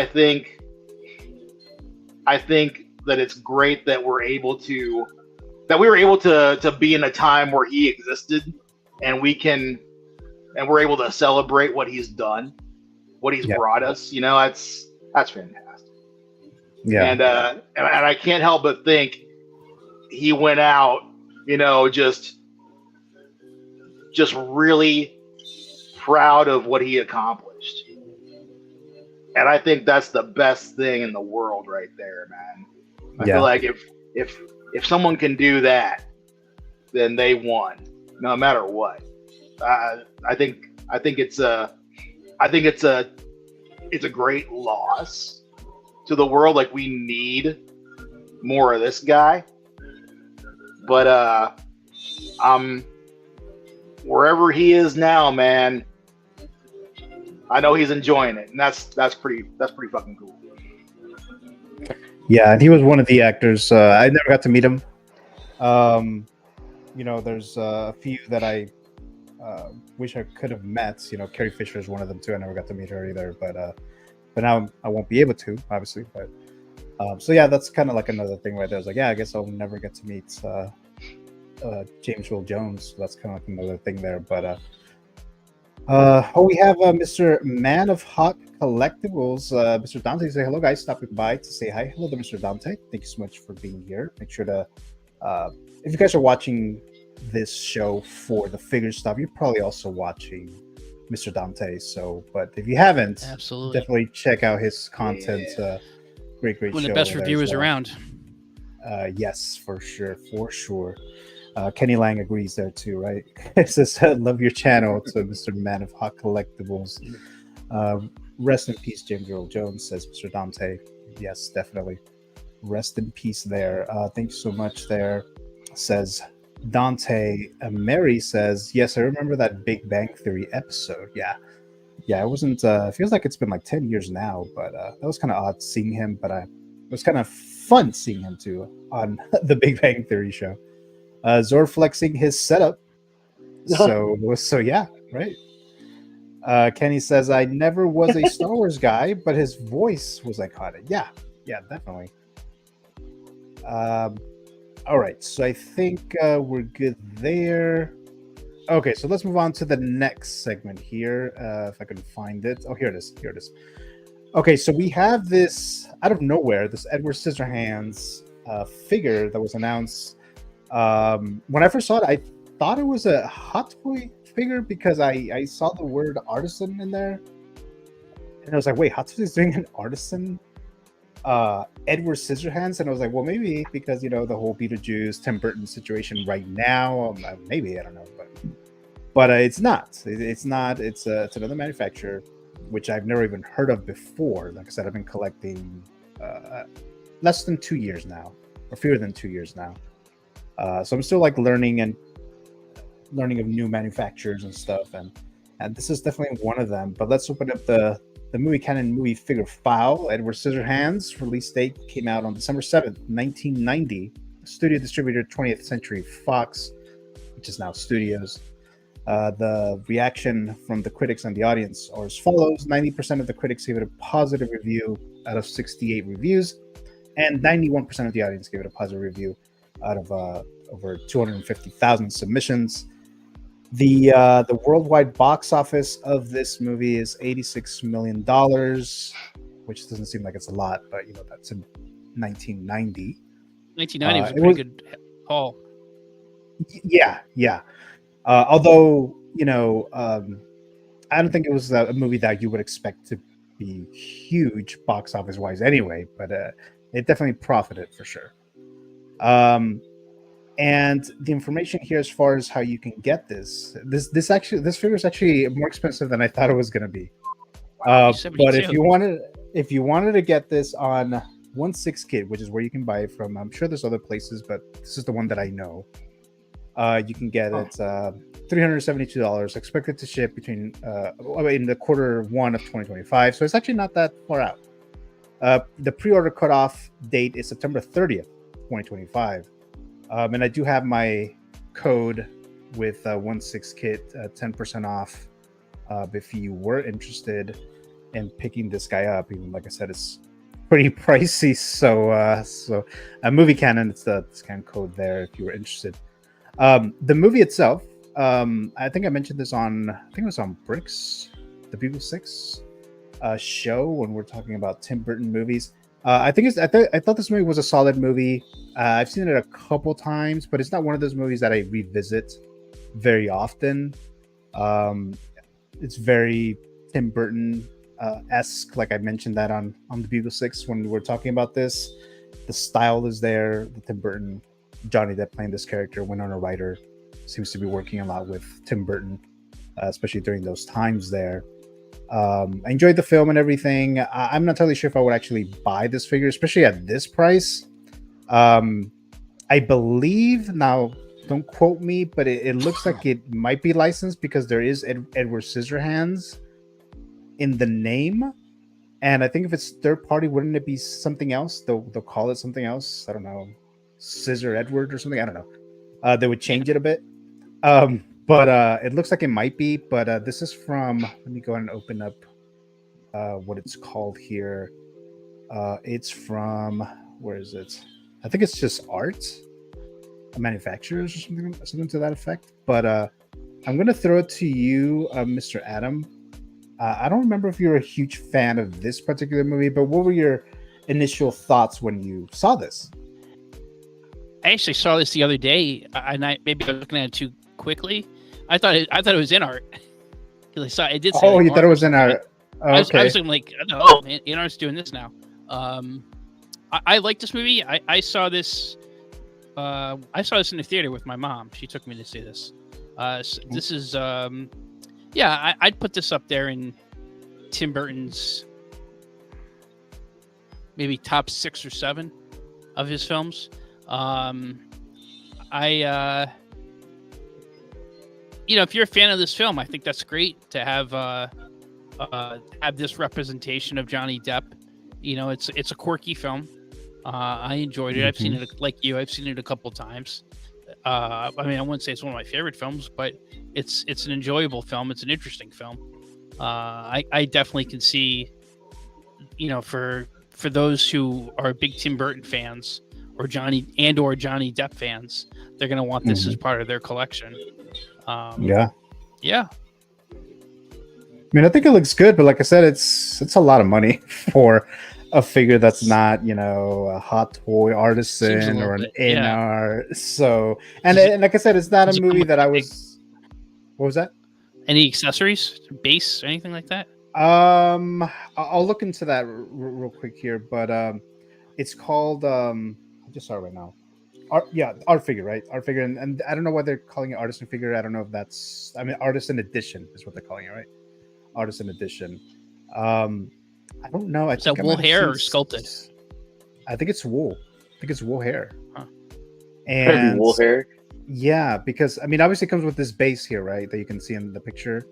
think that it's great that we were able to be in a time where he existed, and we're able to celebrate what he's done, what he's brought us. You know, that's fantastic. Yeah. And I can't help but think he went out, you know, just really proud of what he accomplished. And I think that's the best thing in the world right there, man. I feel like if someone can do that, then they won, no matter what. I think it's a great loss to the world. Like, we need more of this guy. But wherever he is now, man, I know he's enjoying it, and that's pretty fucking cool. Yeah, and he was one of the actors. I never got to meet him. You know, there's a few that I wish I could have met. You know, Carrie Fisher is one of them too. I never got to meet her either, but now I won't be able to, obviously. But so yeah, that's kind of like another thing right there. I was like, yeah, I guess I'll never get to meet James Earl Jones. So that's kind of like another thing there. But we have Mr. Man of Hot Collectibles, Mr. Dante. Say hello, guys. Stopping by to say hi. Hello to Mr. Dante. Thank you so much for being here. Make sure to, if you guys are watching this show for the figure stuff, you're probably also watching Mr. Dante. So, but if you haven't, absolutely, definitely check out his content. Great one of show. the best reviewers around. Yes, for sure. Kenny Lang agrees there too, right? It says, love your channel to Mr. Man of Hot Collectibles. Rest in peace, James Earl Jones, says Mr. Dante. Yes, definitely. Rest in peace there. Thank you so much there, says Dante. Mary says, yes, I remember that Big Bang Theory episode. Yeah, it wasn't, feels like it's been like 10 years now, but that was kind of odd seeing him, but it was kind of fun seeing him too on the Big Bang Theory show. Zor flexing his setup. So yeah, right. Kenny says, I never was a Star Wars guy, but his voice was iconic. Yeah, definitely. All right, so I think we're good there. Okay, so let's move on to the next segment here. If I can find it. Oh, here it is. Okay, so we have this out of nowhere, this Edward Scissorhands figure that was announced. When I first saw it, I thought it was a Hot Toy figure because I saw the word artisan in there, and I was like, wait, Hot Toy is doing an artisan Edward Scissorhands? And I was like, well, maybe because, you know, the whole Beetlejuice Tim Burton situation right now, maybe, I don't know, but it's not. It's another manufacturer, which I've never even heard of before. Like I said, I've been collecting less than 2 years now, or fewer than 2 years now. So I'm still like learning of new manufacturers and stuff, and this is definitely one of them. But let's open up the Movie Canon movie figure file. Edward Scissorhands, release date came out on December 7th, 1990. Studio distributor 20th Century Fox, which is now Studios. The reaction from the critics and the audience are as follows. 90% of the critics gave it a positive review out of 68 reviews, and 91% of the audience gave it a positive review out of over 250,000 submissions. The worldwide box office of this movie is $86 million. which doesn't seem like it's a lot, but that's in 1990. 1990 was a It pretty was- good haul. Yeah. Although I don't think it was a movie that you would expect to be huge box office wise anyway, but it definitely profited for sure. And the information here as far as how you can get this figure is actually more expensive than I thought it was going to be. But if you wanted to get this on 1/6 kit, which is where you can buy it from, I'm sure there's other places, but this is the one that I know. You can get it $372, expected to ship in the Q1 of 2025. So it's actually not that far out. The pre-order cutoff date is September 30th, 2025. And I do have my code with 1/6 kit, 10% off. If you were interested in picking this guy up, even like I said, it's pretty pricey. So a movie canon, it's the discount code there if you were interested. The movie itself, I think I mentioned this on, I think it was on Bricks, the Bugle 6 show when we're talking about Tim Burton movies. I thought this movie was a solid movie. I've seen it a couple times, but it's not one of those movies that I revisit very often. It's very Tim Burton esque, like I mentioned that on the Bugle 6 when we were talking about this. The style is there. The Tim Burton, Johnny Depp playing this character, Winona Ryder, seems to be working a lot with Tim Burton, especially during those times there. I enjoyed the film and everything. I'm not totally sure if I would actually buy this figure, especially at this price. I believe, now don't quote me, but it looks like it might be licensed because there is Edward Scissorhands in the name. And I think if it's third party, wouldn't it be something else? They'll call it something else. I don't know. Scissor Edward or something. I don't know. They would change it a bit. But it looks like it might be. But this is from, let me go ahead and open up what it's called here. It's from, where is it? I think it's just Art Manufacturers or something to that effect. But I'm going to throw it to you, Mr. Adam. I don't remember if you're a huge fan of this particular movie, but what were your initial thoughts when you saw this? I actually saw this the other day, and maybe I was looking at it too quickly. I thought it was in art because I saw it did say. Oh, you thought it was in art? Oh, okay. I was like, oh, man, in art's doing this now. I like this movie. I saw this. I saw this in the theater with my mom. She took me to see this. So this is, I'd put this up there in Tim Burton's maybe top 6 or 7 of his films. If you're a fan of this film, I think that's great to have this representation of Johnny Depp. It's a quirky film. I enjoyed it. I've seen it like you. I've seen it a couple times. I wouldn't say it's one of my favorite films, but it's an enjoyable film. It's an interesting film. I definitely can see, for those who are big Tim Burton fans or Johnny Depp fans, they're going to want this as part of their collection. Yeah. I think it looks good, but like I said, it's a lot of money for a figure that's not, a hot toy artisan or an in-art. So, and like I said, it's not a movie that I was. What was that? Any accessories, base, anything like that? I'll look into that real quick here, but it's called I just saw it right now. Art figure, right? Art figure, and I don't know why they're calling it artisan figure. I don't know if that's, artisan edition is what they're calling it, right? Artisan edition. I don't know. Is that wool hair or sculpted? I think it's wool. I think it's wool hair. Huh. And wool hair. Yeah, because obviously it comes with this base here, right? That you can see in the picture.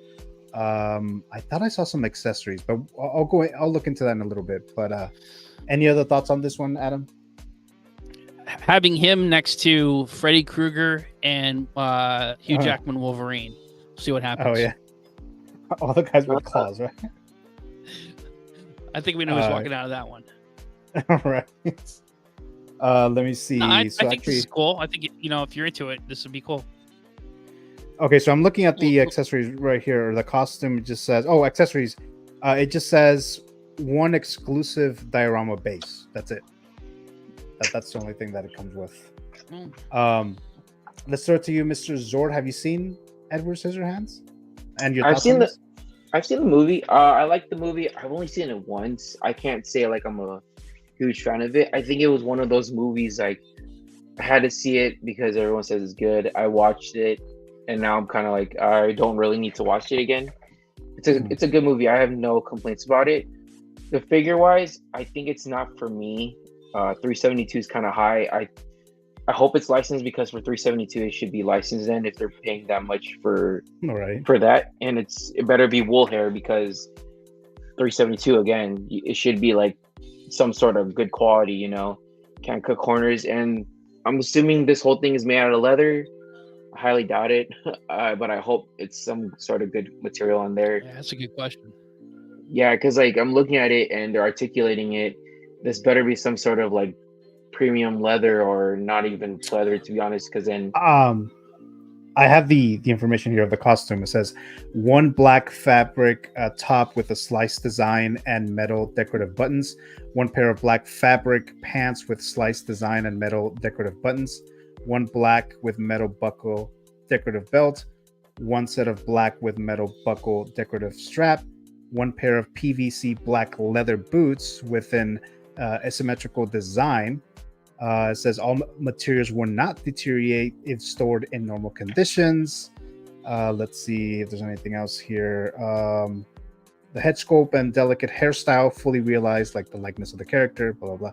I thought I saw some accessories, but I'll look into that in a little bit. But any other thoughts on this one, Adam? Having him next to Freddy Krueger and Hugh Jackman Wolverine. See what happens. Oh yeah, all the guys with claws, right? I think we know who's walking out of that one. All right. Let me see. No, I think this is cool. I think if you're into it, this would be cool. Okay, so I'm looking at the accessories right here, or the costume. It just says, accessories. It just says one exclusive diorama base. That's it. That's the only thing that it comes with. Let's throw it to you, Mr. Zord. Have you seen Edward Scissorhands? And your I've thoughts seen on the this? I've seen the movie. I like the movie. I've only seen it once. I can't say like I'm a huge fan of it. I think it was one of those movies like I had to see it because everyone says it's good. I watched it, and now I'm kind of like I don't really need to watch it again. It's a good movie. I have no complaints about it. The figure wise, I think it's not for me. 372 is kind of high. I hope it's licensed because for 372 it should be licensed then if they're paying that much for that, and it better be wool hair because 372 again it should be like some sort of good quality, you know, can't cut corners. And I'm assuming this whole thing is made out of leather. I highly doubt it, but I hope it's some sort of good material on there. Yeah, that's a good question. Yeah, because like I'm looking at it and they're articulating it. This better be some sort of like premium leather or not even leather, to be honest, because then I have the information here of the costume. It says one black fabric top with a slice design and metal decorative buttons, one pair of black fabric pants with slice design and metal decorative buttons, one black with metal buckle decorative belt, one set of black with metal buckle decorative strap, one pair of PVC black leather boots with an asymmetrical design. It says all materials will not deteriorate if stored in normal conditions. Let's see if there's anything else here. The head sculpt and delicate hairstyle fully realized like the likeness of the character, blah, blah, blah.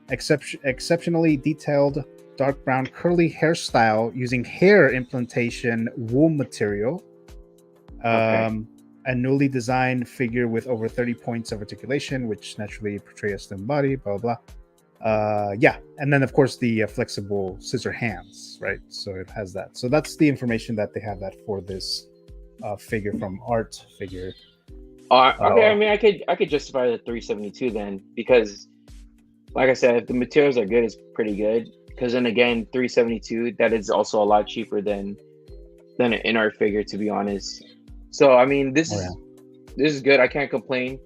Exceptionally detailed dark brown curly hairstyle using hair implantation wool material. A newly designed figure with over 30 points of articulation, which naturally portray a slim body, blah, blah, blah. Yeah, and then of course the flexible scissor hands, right? So it has that. So that's the information that they have that for this figure from Art Figure. Okay, I mean, I could justify the 372 then, because like I said, if the materials are good, it's pretty good. Because then again, 372, that is also a lot cheaper than an in-art figure, to be honest. So I mean, this is good. I can't complain.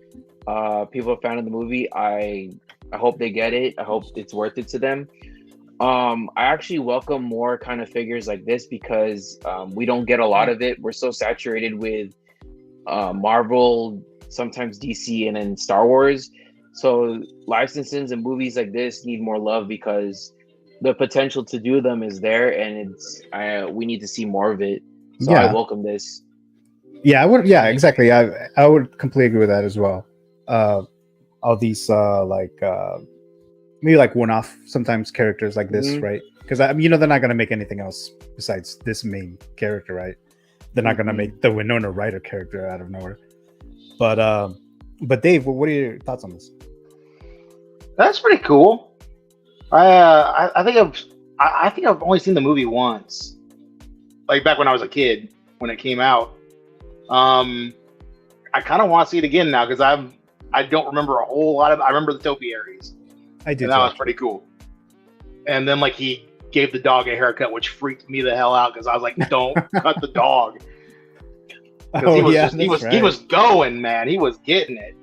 People are fan of the movie. I hope they get it. I hope it's worth it to them. I actually welcome more kind of figures like this because we don't get a lot of it. We're so saturated with Marvel, sometimes DC, and then Star Wars. So licensings and movies like this need more love because the potential to do them is there, and we need to see more of it. So I welcome this. Yeah, I would. Yeah, exactly. I would completely agree with that as well. All these maybe like one-off sometimes characters like this, right? Because they're not gonna make anything else besides this main character, right? They're not gonna make the Winona Ryder character out of nowhere. But Dave, what are your thoughts on this? That's pretty cool. I think I've only seen the movie once, like back when I was a kid when it came out. I kind of want to see it again now because I don't remember a whole lot of. I remember the topiaries. I did. And that was pretty cool. And then like he gave the dog a haircut, which freaked me the hell out because I was like, "Don't cut the dog." He was going, man. He was getting it.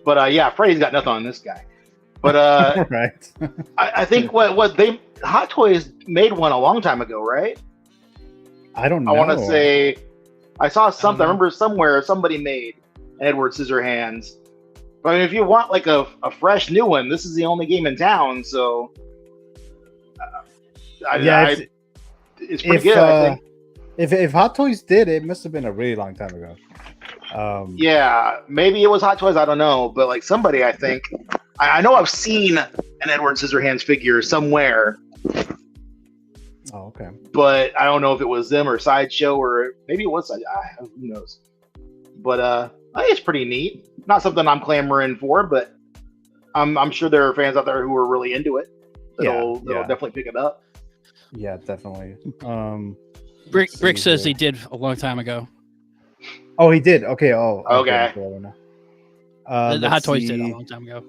But yeah, Freddy's got nothing on this guy. But right. I think what they Hot Toys made one a long time ago, right? I don't know. I want to say I saw something. I remember somewhere somebody made Edward Scissorhands. But I mean, if you want like a fresh new one, this is the only game in town. So it's pretty good. I think. If Hot Toys did, it must have been a really long time ago. Yeah, maybe it was Hot Toys. I don't know, but like somebody, I think I know I've seen an Edward Scissorhands figure somewhere. Oh, okay. But I don't know if it was them or Sideshow or maybe it was. Who knows? But I think it's pretty neat. Not something I'm clamoring for, but I'm sure there are fans out there who are really into it. That'll definitely pick it up. Yeah, definitely. Brick says they did a long time ago. Oh, he did. Okay. Oh, okay. The Hot Toys did a long time ago.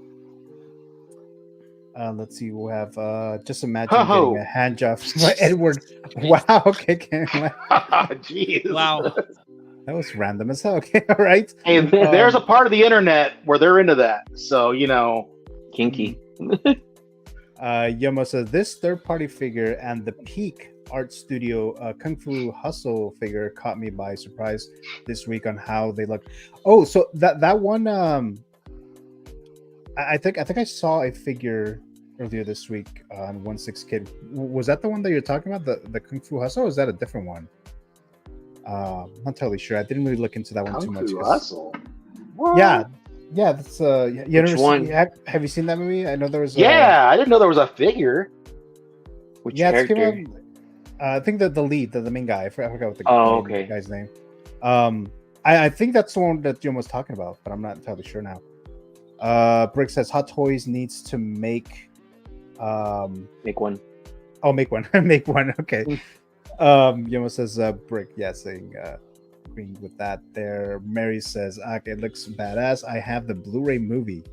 Let's see. We'll have just imagine getting a hand job by Edward. Wow. Okay. Jeez. Wow. That was random as hell. Okay, all right. Hey, there's a part of the internet where they're into that. So, Kinky. Yomo says this third-party figure and the Peak Art Studio Kung Fu Hustle figure caught me by surprise this week on how they look. Oh, so that one. I think I saw a figure earlier this week on 1/6 Kid. Was that the one that you're talking about? The Kung Fu Hustle? Or is that a different one? I'm not totally sure. I didn't really look into that one too much. Kung Fu Hustle. What? Yeah, that's you Which one? have you seen that movie? I know there was. Yeah, I didn't know there was a figure. Which Yeah, character? it came out. I think that the lead, the main guy. I forgot what the guy's name. I think that's the one that Jim was talking about, but I'm not entirely sure now. Brick says Hot Toys needs to make Make one. Oh, make one. Make one. Okay. Yomo says Brick, yeah, saying agreeing with that there. Mary says, okay, it looks badass. I have the Blu-ray movie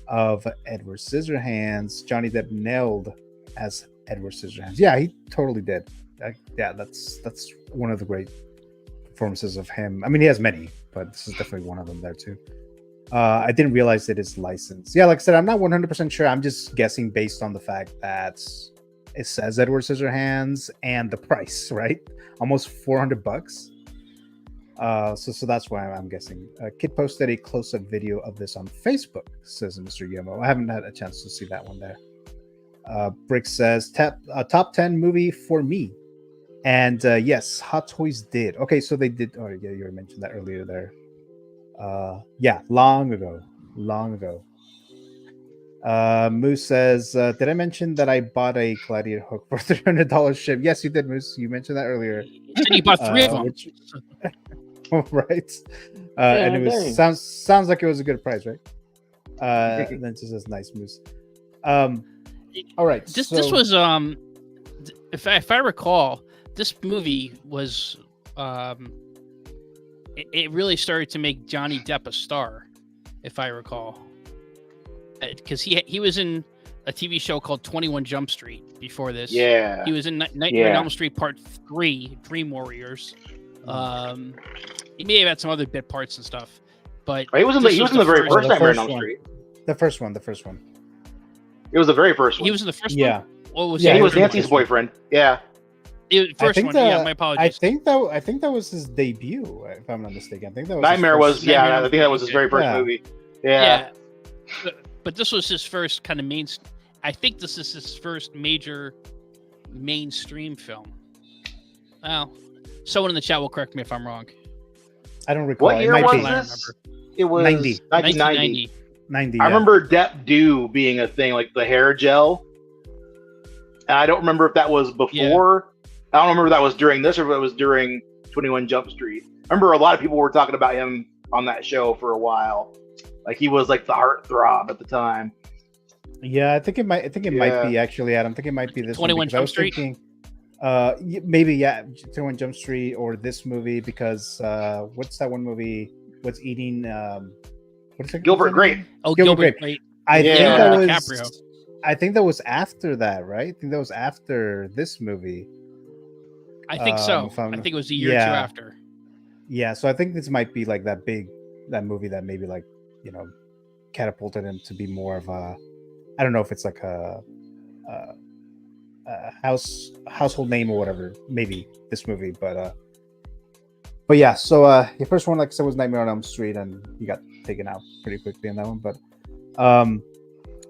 of Edward Scissorhands. Johnny Depp nailed as Edward Scissorhands. Yeah, he totally did. Yeah, that's one of the great performances of him. I mean, he has many, but this is definitely one of them there too. I didn't realize it is licensed. Yeah, like I said, I'm not 100% sure. I'm just guessing based on the fact that it says Edward Scissorhands and the price, right? Almost $400. So that's why I'm guessing. Kid posted a close-up video of this on Facebook, says Mr. Yomo. I haven't had a chance to see that one there. Brick says top 10 movie for me. And yes, Hot Toys did. Okay, so they did. Oh yeah, you already mentioned that earlier there. Yeah, long ago. Moose says, did I mention that I bought a Gladiator hook for $300 ship? Yes, you did, Moose. You mentioned that earlier. You bought 3 of them. Right. And it was sounds like it was a good price, right? And then it just says nice, Moose. All right. This was if I recall, this movie was it really started to make Johnny Depp a star, if I recall, because he was in a TV show called 21 Jump Street before this. Yeah, he was in Nightmare on Elm Street Part 3, Dream Warriors. He may have had some other bit parts and stuff, but he was in the very first Nightmare on Elm Street. The first one. It was the very first one. He was in the first one. What was he was Nancy's boyfriend. Yeah. First one. Yeah, my apologies. I think that was his debut, if I'm not mistaken. I think that was Nightmare was. Yeah, I think that was his very first movie. Yeah. But this was his first kind of I think this is his first major mainstream film. Well, someone in the chat will correct me if I'm wrong. I don't recall. What year was this? It was 1990. 90. I remember Depp Dew being a thing, like the hair gel. And I don't remember if that was before. Yeah. I don't remember if that was during this or if it was during 21 Jump Street. I remember a lot of people were talking about him on that show for a while. Like he was like the heartthrob at the time. Yeah, I think it might be actually, Adam. I think it might be this 21 Jump Street. Maybe 21 Jump Street or this movie because what's that one movie? What's eating? What is it? Gilbert Grape. Oh, Gilbert Grape. I think that was after that, right? I think that was after this movie. I think so. I think it was a year or two after. Yeah, so I think this might be like that movie that maybe like, catapulted him to be more of a, I don't know if it's like a household name or whatever, maybe this movie, but yeah, so your first one, like I said, was Nightmare on Elm Street, and he got taken out pretty quickly in that one. But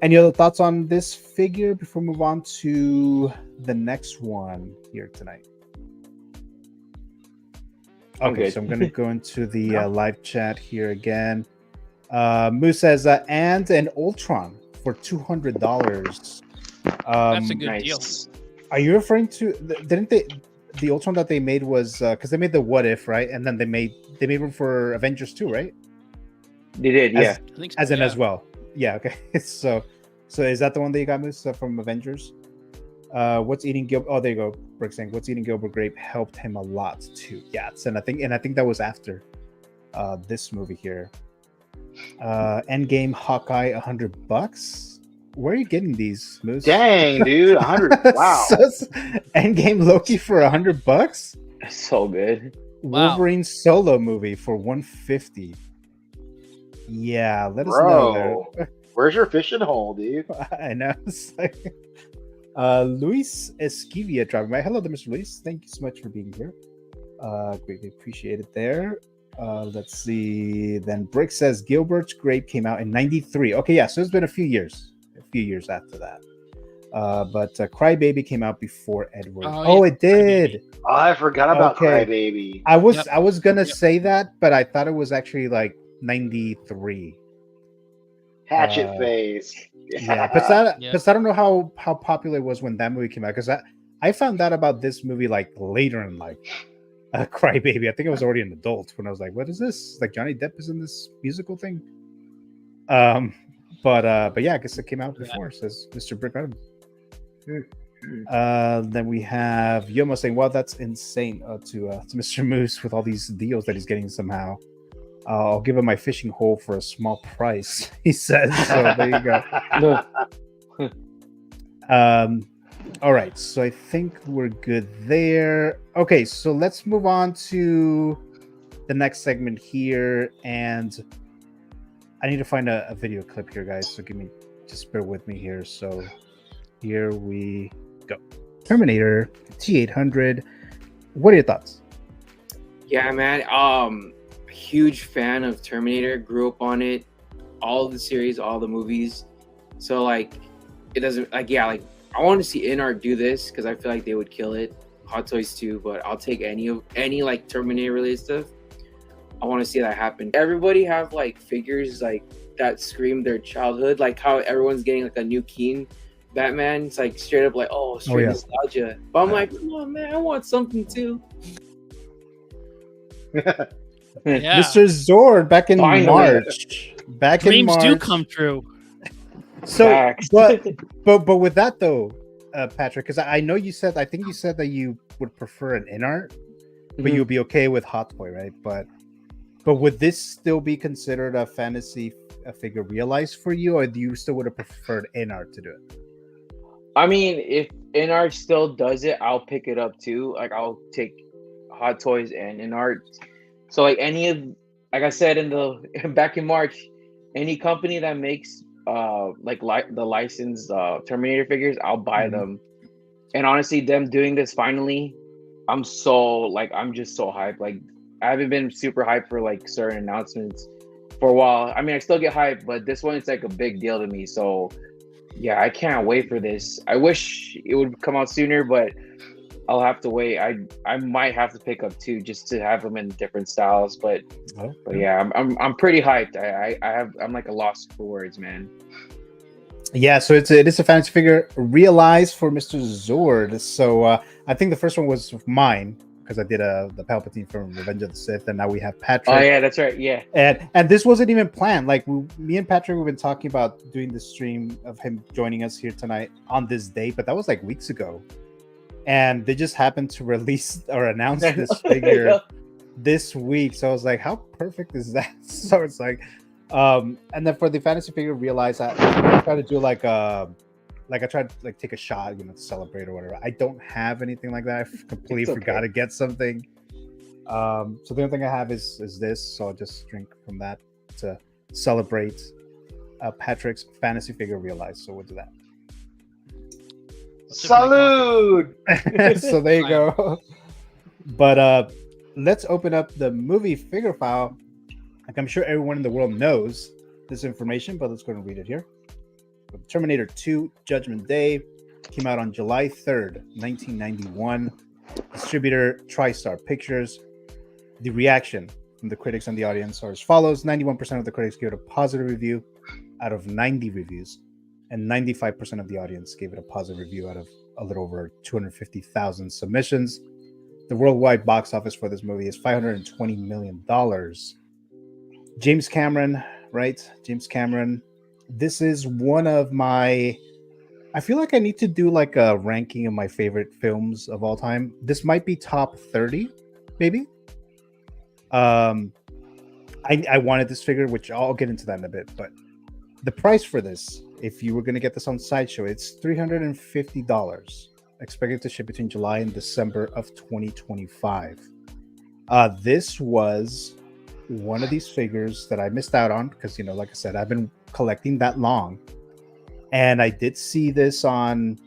any other thoughts on this figure before we move on to the next one here tonight? Okay, so I'm going to go into the live chat here again. Moose says, and an Ultron for $200. That's a good deal. Are you referring to, didn't they, the Ultron that they made was, because they made the What If, right? And then they made room for Avengers 2, right? They did, yeah. I think so, as well. Yeah, okay. So is that the one that you got, Moose, from Avengers? What's Eating Gilbert? Oh, there you go. Brick saying, What's Eating Gilbert Grape helped him a lot too. Yeah, and I think that was after this movie here. Endgame Hawkeye, $100. Where are you getting these, Moose? Dang, dude, 100. Wow. Endgame Loki for $100. That's so good. Wow. Wolverine solo movie for 150. Yeah, let us know Bro, there. where's your fishing hole, dude? I know. It's like, Luis Esquivia dropping by. Hello there, Mr. Luis. Thank you so much for being here. Greatly appreciated there. Let's see. Then Brick says Gilbert's Grape came out in 93. Okay, yeah, so it's been a few years after that. But Crybaby came out before Edward. Oh, yeah. It did. Oh, I forgot about Okay. Crybaby. I was Yep. gonna say that, but I thought it was actually like 93. Hatchet face. Yeah, but I Yeah. don't know how popular it was when that movie came out, because I found out about this movie like later in life. Crybaby. I think I was already an adult when I was like, "What is this? Like Johnny Depp is in this musical thing?" But yeah, I guess it came out before. Says Mr. Brick Adams. Then we have Yomo saying, "Wow, that's insane!" To Mr. Moose with all these deals that he's getting somehow. I'll give him my fishing hole for a small price, he says. So there you go. All right, so I think we're good there. Okay, so let's move on to the next segment here, and I need to find a video clip here, guys. So just bear with me here. So here we go. Terminator, T-800. What are your thoughts? Yeah, man. Huge fan of Terminator. Grew up on it. All of the series, all the movies. So like, it doesn't like I want to see InArt do this because I feel like they would kill it. Hot Toys too, but I'll take any like Terminator related stuff. I want to see that happen. Everybody have like figures like that scream their childhood, like how everyone's getting like a new Keen Batman. It's like straight up like, straight nostalgia. But I'm like, come on, man, I want something too. Yeah. Mr. Zord back in Finally. March. Back in Dreams March. do come true. So, Facts. but with that though, Patrick, because I know I think you said that you would prefer an InArt, but you'd be okay with Hot Toy, right? But would this still be considered a fantasy figure realized for you, or do you still would have preferred InArt to do it? I mean, if InArt still does it, I'll pick it up too. Like I'll take Hot Toys and InArt. So like like I said back in March, any company that makes the licensed Terminator figures, I'll buy them. And honestly, them doing this finally, I'm just so hyped. Like I haven't been super hyped for like certain announcements for a while. I mean, I still get hyped, but this one, it's like a big deal to me. So yeah, I can't wait for this. I wish it would come out sooner, but I'll have to wait. I might have to pick up two just to have them in different styles. But yeah, I'm pretty hyped. I'm like a lost for words, man. Yeah, so it is a fantasy figure realized for Mr. Zord. So I think the first one was mine because I did the Palpatine from Revenge of the Sith, and now we have Patrick. Oh yeah, that's right. Yeah, and this wasn't even planned. Like me and Patrick, we've been talking about doing the stream of him joining us here tonight on this day, but that was like weeks ago. And they just happened to release or announce this figure this week. So I was like, how perfect is that? So it's like, and then for the fantasy figure, realize I tried to do I tried to like take a shot, to celebrate or whatever. I don't have anything like that. I completely forgot to get something. So the only thing I have is this. So I'll just drink from that to celebrate Patrick's fantasy figure realize. So we'll do that. Salud! So there you go. But let's open up the movie figure file. Like I'm sure everyone in the world knows this information, but let's go and read it here. Terminator 2 Judgment Day came out on July 3rd, 1991. Distributor TriStar Pictures. The reaction from the critics and the audience are as follows. 91% of the critics gave it a positive review out of 90 reviews. And 95% of the audience gave it a positive review out of a little over 250,000 submissions. The worldwide box office for this movie is $520 million. James Cameron, right? James Cameron. This is one of my... I feel like I need to do like a ranking of my favorite films of all time. This might be top 30, maybe. I wanted this figure, which I'll get into that in a bit, but the price for this, if you were going to get this on Sideshow, it's $350. Expected to ship between July and December of 2025. This was one of these figures that I missed out on because, like I said, I've been collecting that long, and I did see this on,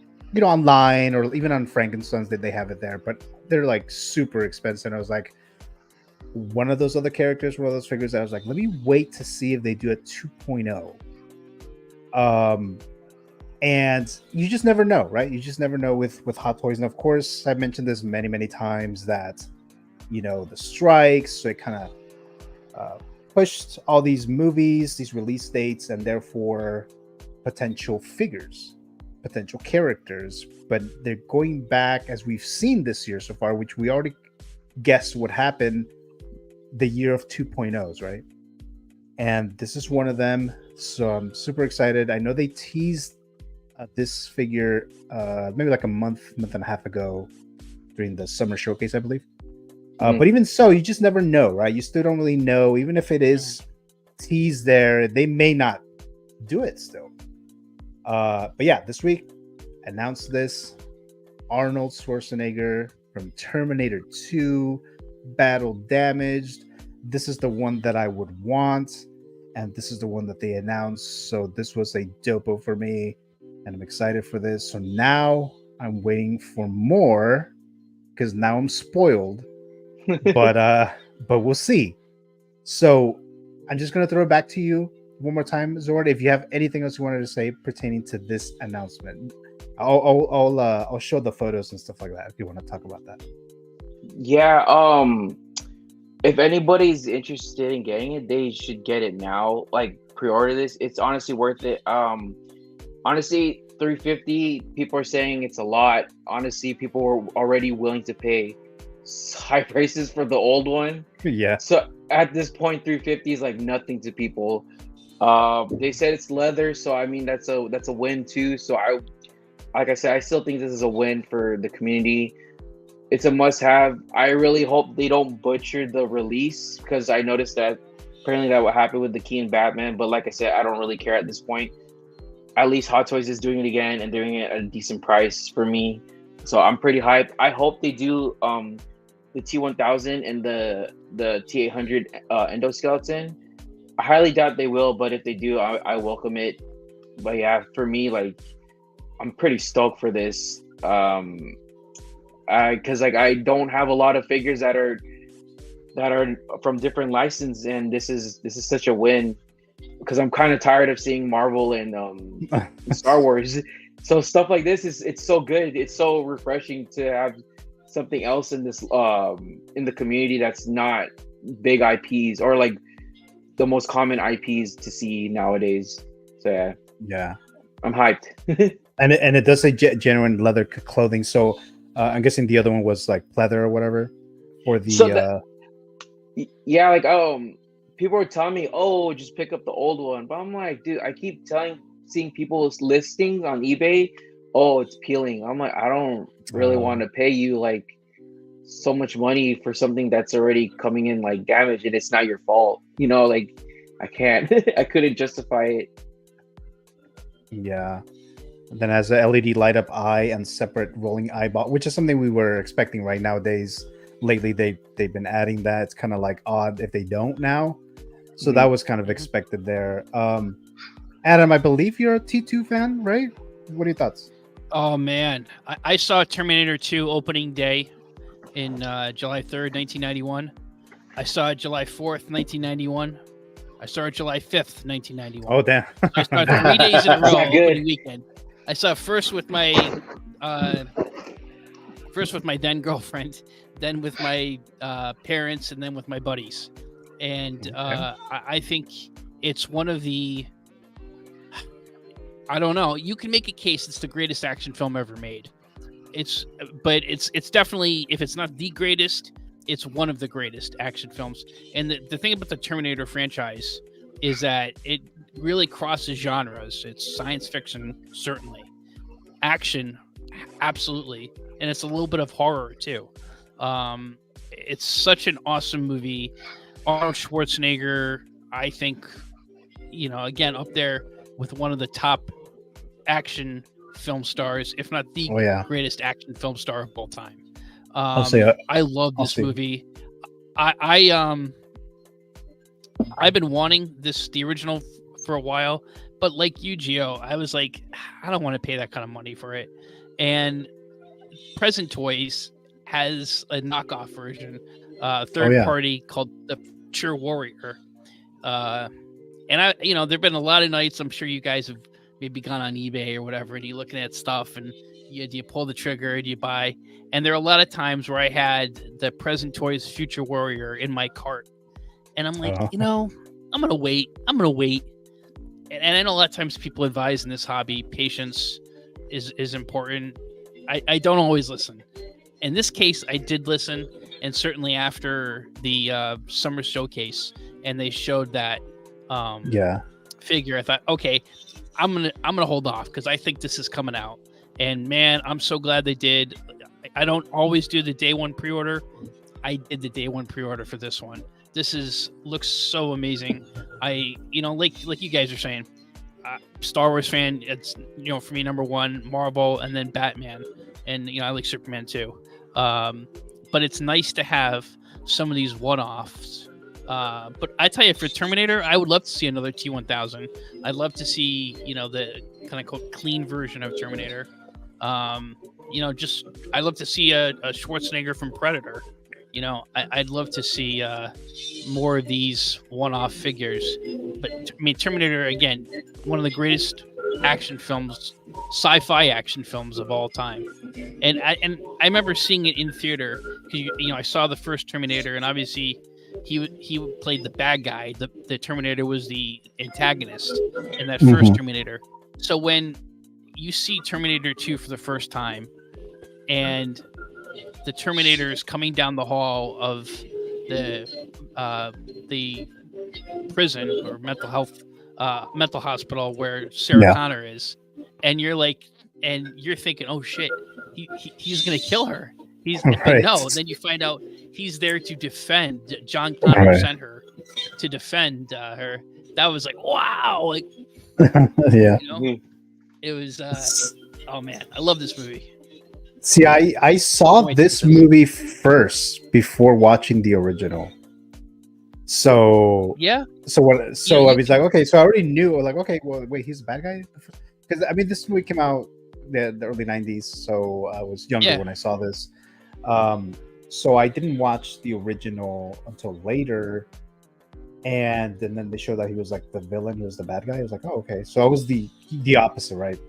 online or even on Frankenstein's that they have it there, but they're like super expensive. And I was like, one of those other characters, one of those figures, I was like, let me wait to see if they do a 2.0. And you just never know, right? You just never know with Hot Toys. And of course, I've mentioned this many, many times that, the strikes, so it kind of pushed all these movies, these release dates, and therefore potential figures, potential characters. But they're going back, as we've seen this year so far, which we already guessed would happen, the year of 2.0s, right? And this is one of them. So I'm super excited. I know they teased this figure maybe like a month and a half ago during the summer showcase, I believe. But even so, you just never know, right? You still don't really know. Even if it is teased there, they may not do it still. But yeah, this week announced this Arnold Schwarzenegger from Terminator 2, Battle Damaged. This is the one that I would want, and this is the one that they announced. So this was a dopo for me, and I'm excited for this. So now I'm waiting for more because now I'm spoiled. but we'll see. So I'm just gonna throw it back to you one more time, Zord. If you have anything else you wanted to say pertaining to this announcement, I'll show the photos and stuff like that if you want to talk about that. Yeah. If anybody's interested in getting it, they should get it now. Like, pre-order this. It's honestly worth it. Honestly, $350. People are saying it's a lot. Honestly, people were already willing to pay high prices for the old one. Yeah. So at this point, $350 is like nothing to people. They said it's leather, so I mean that's a win too. So like I said, I still think this is a win for the community. It's a must-have. I really hope they don't butcher the release because I noticed that apparently that would happen with the Keaton Batman. But like I said, I don't really care at this point. At least Hot Toys is doing it again and doing it at a decent price for me. So I'm pretty hyped. I hope they do the T-1000 and the T-800 endoskeleton. I highly doubt they will, but if they do, I welcome it. But yeah, for me, like, I'm pretty stoked for this. Because like I don't have a lot of figures that are from different licenses, and this is such a win because I'm kind of tired of seeing Marvel and Star Wars. So stuff like this it's so good. It's so refreshing to have something else in this in the community that's not big IPs or like the most common IPs to see nowadays. So yeah, I'm hyped. and it does say genuine leather clothing. So I'm guessing the other one was like leather or whatever, or the. So yeah, like people were telling me, oh, just pick up the old one, but I'm like, dude, I keep seeing people's listings on eBay. Oh, it's peeling. I'm like, I don't really want to pay you like so much money for something that's already coming in like damaged and it's not your fault. Like I can't. I couldn't justify it. Yeah. And then has a LED light up eye and separate rolling eyeball, which is something we were expecting right nowadays. Lately, they've been adding that. It's kind of like odd if they don't now. So that was kind of expected there. Adam, I believe you're a T2 fan, right? What are your thoughts? Oh man, I saw Terminator 2 opening day in July 3rd, 1991. I saw it July 4th, 1991. I saw it July 5th, 1991. Oh damn! I saw it 3 days in a row opening weekend. I saw it first with my then girlfriend, then with my parents, and then with my buddies. And I think it's one of the. I don't know. You can make a case it's the greatest action film ever made. It's definitely, if it's not the greatest, it's one of the greatest action films. And the thing about the Terminator franchise is that it really crosses genres. It's science fiction, certainly. Action, absolutely. And it's a little bit of horror, too. It's such an awesome movie. Arnold Schwarzenegger, I think, again, up there with one of the top action film stars, if not the greatest action film star of all time. I love this movie. I've been wanting the original for a while, but like you, Gio, I was like, I don't want to pay that kind of money for it. And Present Toys has a knockoff version, third party called the Future Warrior. And there've been a lot of nights. I'm sure you guys have maybe gone on eBay or whatever, and you're looking at stuff, and do you pull the trigger? Do you buy? And there are a lot of times where I had the Present Toys Future Warrior in my cart, and I'm like, I'm gonna wait. And I know a lot of times people advise in this hobby, patience is important. I don't always listen. In this case, I did listen, and certainly after the summer showcase, and they showed that figure, I thought, okay, I'm gonna hold off because I think this is coming out. And man, I'm so glad they did. I don't always do the day one pre-order. I did the day one pre-order for this one. This looks so amazing. Like you guys are saying, Star Wars fan. It's for me number one, Marvel, and then Batman, and I like Superman too. But it's nice to have some of these one-offs. But I tell you, for Terminator, I would love to see another T-1000. I'd love to see the kind of clean version of Terminator. I'd love to see a Schwarzenegger from Predator. I'd love to see more of these one-off figures. But I mean, Terminator, again, one of the greatest action films, sci-fi action films of all time. And I remember seeing it in theater because I saw the first Terminator, and obviously he played the bad guy. The Terminator was the antagonist in that first Terminator. So when you see Terminator 2 for the first time, and the Terminator is coming down the hall of the prison or mental hospital where Sarah Connor is, and you're thinking, oh shit, he's gonna kill her. But no, then you find out he's there to defend. John Connor sent her to defend her. That was like, wow, like it was. Oh man, I love this movie. See, I saw this movie first before watching the original. So I was like, okay, so I already knew, like, okay, well, wait, he's a bad guy? Because I mean, this movie came out the early 90s, so I was younger when I saw this. So I didn't watch the original until later, and then they showed that he was like the villain, he was the bad guy. I was like, oh, okay, so I was the opposite, right?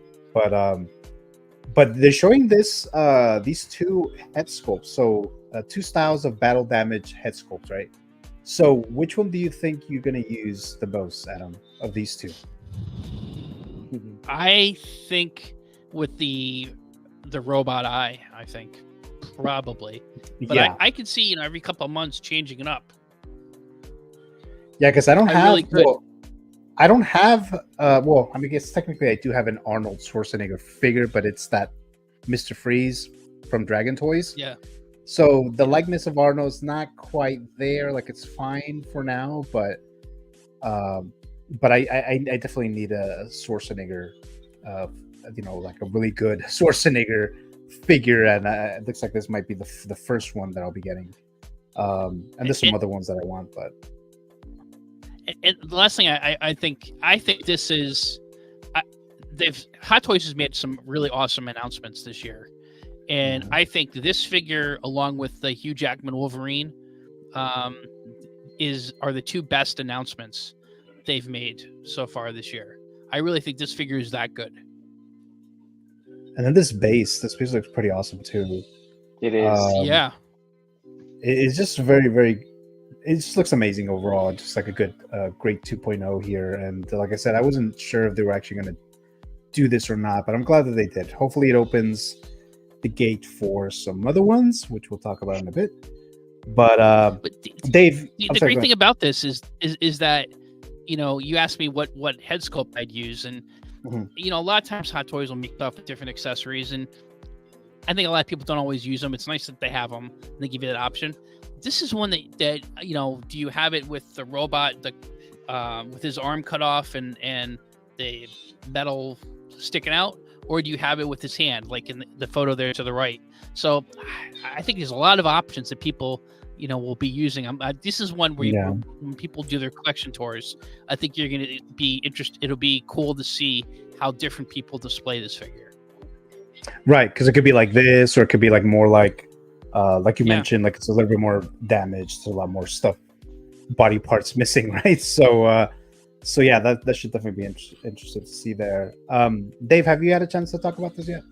But they're showing these two head sculpts, so two styles of battle damage head sculpts, right? So which one do you think you're going to use the most, Adam, of these two? I think with the robot eye, I think probably, but I could see every couple of months changing it up. Yeah, because I don't have. I don't have. Well, I mean, I guess technically I do have an Arnold Schwarzenegger figure, but it's that Mr. Freeze from Dragon Toys. Yeah. So the likeness of Arnold's not quite there. Like, it's fine for now, but I definitely need a Schwarzenegger, like a really good Schwarzenegger figure, and it looks like this might be the first one that I'll be getting. And there's some other ones that I want, but. And the last thing I think this is, Hot Toys has made some really awesome announcements this year, and I think this figure, along with the Hugh Jackman Wolverine, are the two best announcements they've made so far this year. I really think this figure is that good. And then this base looks pretty awesome too. It is, yeah. It's just very, very. It just looks amazing overall. Just like a good, great 2.0 here. And like I said, I wasn't sure if they were actually going to do this or not, but I'm glad that they did. Hopefully it opens the gate for some other ones, which we'll talk about in a bit. But Dave, the great thing about this is that, you asked me what head sculpt I'd use. And, a lot of times Hot Toys will make stuff with different accessories. And I think a lot of people don't always use them. It's nice that they have them and they give you that option. This is one that do you have it with the robot, with his arm cut off and the metal sticking out, or do you have it with his hand, like in the photo there to the right? So I think there's a lot of options that people will be using them. This is one where when people do their collection tours, I think you're going to be interested. It'll be cool to see how different people display this figure. Right, because it could be like this, or it could be like more like you mentioned, like it's a little bit more damaged, so a lot more stuff, body parts missing, right? So yeah, that should definitely be interesting to see there. Dave, have you had a chance to talk about this yet?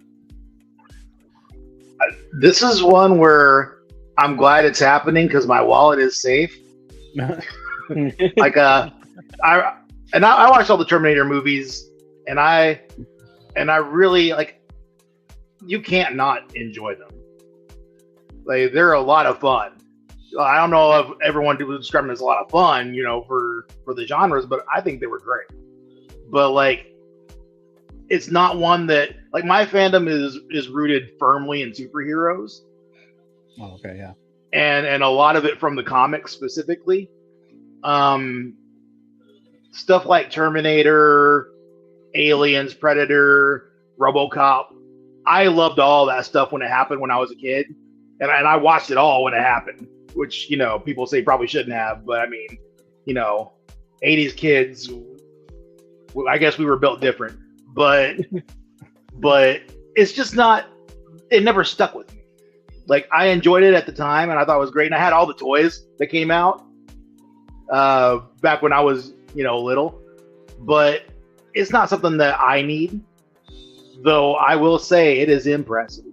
This is one where I'm glad it's happening because my wallet is safe. Like I watched all the Terminator movies, and I really like. You can't not enjoy them. Like they're a lot of fun. I don't know if everyone would describe them as a lot of fun, for the genres, but I think they were great. But like, it's not one that like my fandom is rooted firmly in superheroes. Oh, okay, yeah. And a lot of it from the comics specifically. Stuff like Terminator, Aliens, Predator, RoboCop. I loved all that stuff when it happened when I was a kid, and I watched it all when it happened, which people say probably shouldn't have, but I mean, 80s kids, I guess we were built different, but it's just not. It never stuck with me. Like I enjoyed it at the time, and I thought it was great, and I had all the toys that came out back when I was little, but it's not something that I need. Though I will say it is impressive.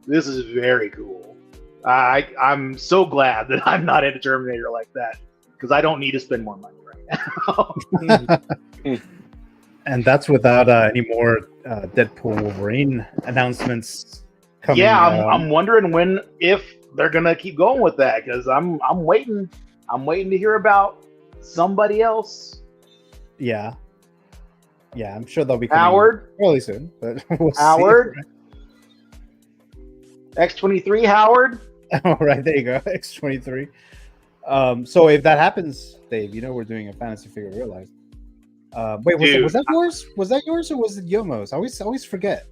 This is very cool. I'm so glad that I'm not into Terminator like that because I don't need to spend more money right now. And that's without any more Deadpool Wolverine announcements coming. Yeah, I'm wondering if they're gonna keep going with that because I'm waiting. I'm waiting to hear about somebody else. Yeah. Yeah, I'm sure they'll be coming Howard really soon, but we'll Howard see. X-23 Howard. All right, there you go, X-23. So if that happens, Dave, we're doing a fantasy figure realized. Wait, was that yours? Was that yours or was it Yomo's? I always forget.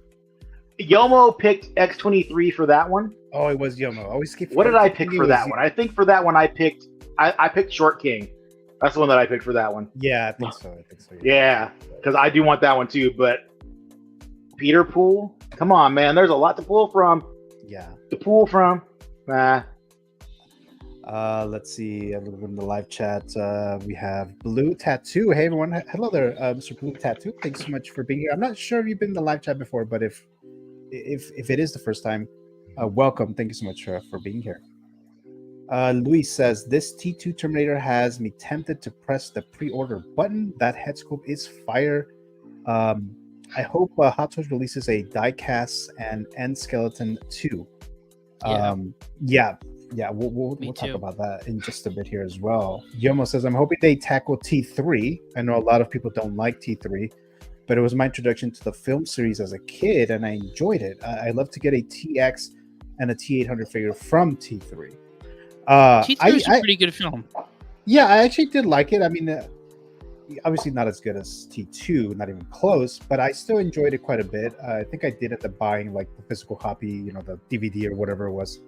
Yomo picked X-23 for that one. Oh, it was Yomo. I always keep. What did I pick for that one? I think for that one I picked Short King. That's the one that I picked for that one. Yeah, I think so. Yeah, because I do want that one too. But Peter Pool, come on, man. There's a lot to pull from. Yeah. To pull from. Nah. Let's see. A little bit in the live chat. We have Blue Tattoo. Hey everyone. Hello there, Mr. Blue Tattoo. Thanks so much for being here. I'm not sure if you've been in the live chat before, but if it is the first time, welcome. Thank you so much for being here. Luis says, this T2 Terminator has me tempted to press the pre-order button. That head sculpt is fire. I hope Hot Toys releases a die-cast and end skeleton too. Yeah, we'll talk about that in just a bit here as well. Yomo says, I'm hoping they tackle T3. I know a lot of people don't like T3, but it was my introduction to the film series as a kid, and I enjoyed it. I'd love to get a TX and a T-800 figure from T3. T3 is a pretty good film. Yeah, I actually did like it. I mean, obviously not as good as T2, not even close, but I still enjoyed it quite a bit. I think I did end up buying like the physical copy, the DVD or whatever it was.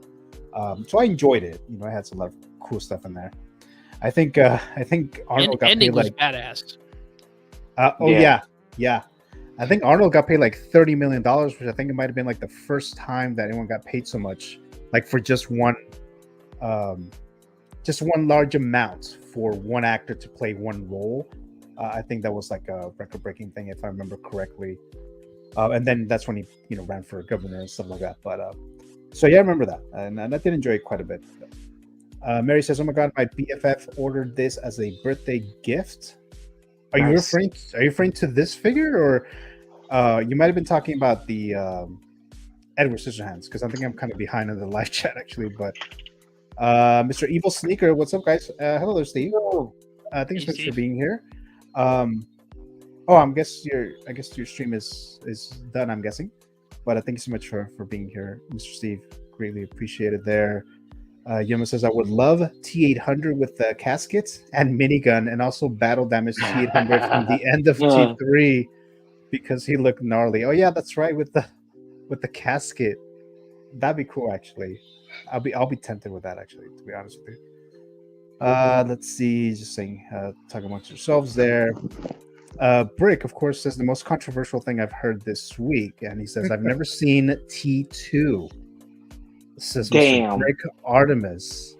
So I enjoyed it. I had some lot of cool stuff in there. I think Arnold got paid like badass. Yeah. I think Arnold got paid like $30 million, which I think it might have been like the first time that anyone got paid so much, like for just one large amount for one actor to play one role. I think that was like a record-breaking thing, if I remember correctly. And then that's when he, ran for governor and stuff like that. But so yeah, I remember that, and I did enjoy it quite a bit. Mary says, "Oh my God, my BFF ordered this as a birthday gift." Are you referring to this figure, or you might have been talking about the Edward Scissorhands? Because I think I'm kind of behind in the live chat actually, but. Mr. Evil Sneaker, what's up, guys? Hello there, Steve. Thanks so much for being here. I guess your stream is done, I'm guessing. But thank you so much for being here, Mr. Steve. Greatly appreciated there. Yuma says, I would love T-800 with the casket and minigun, and also battle damage T-800 from the end of T3 because he looked gnarly. Oh yeah, that's right, with the casket. That'd be cool, actually. I'll be tempted with that actually, to be honest with you. Let's see, just saying, talk amongst yourselves there. Brick, of course, says the most controversial thing I've heard this week, and he says I've never seen T2. Says Mr. Damn. Brick Artemis.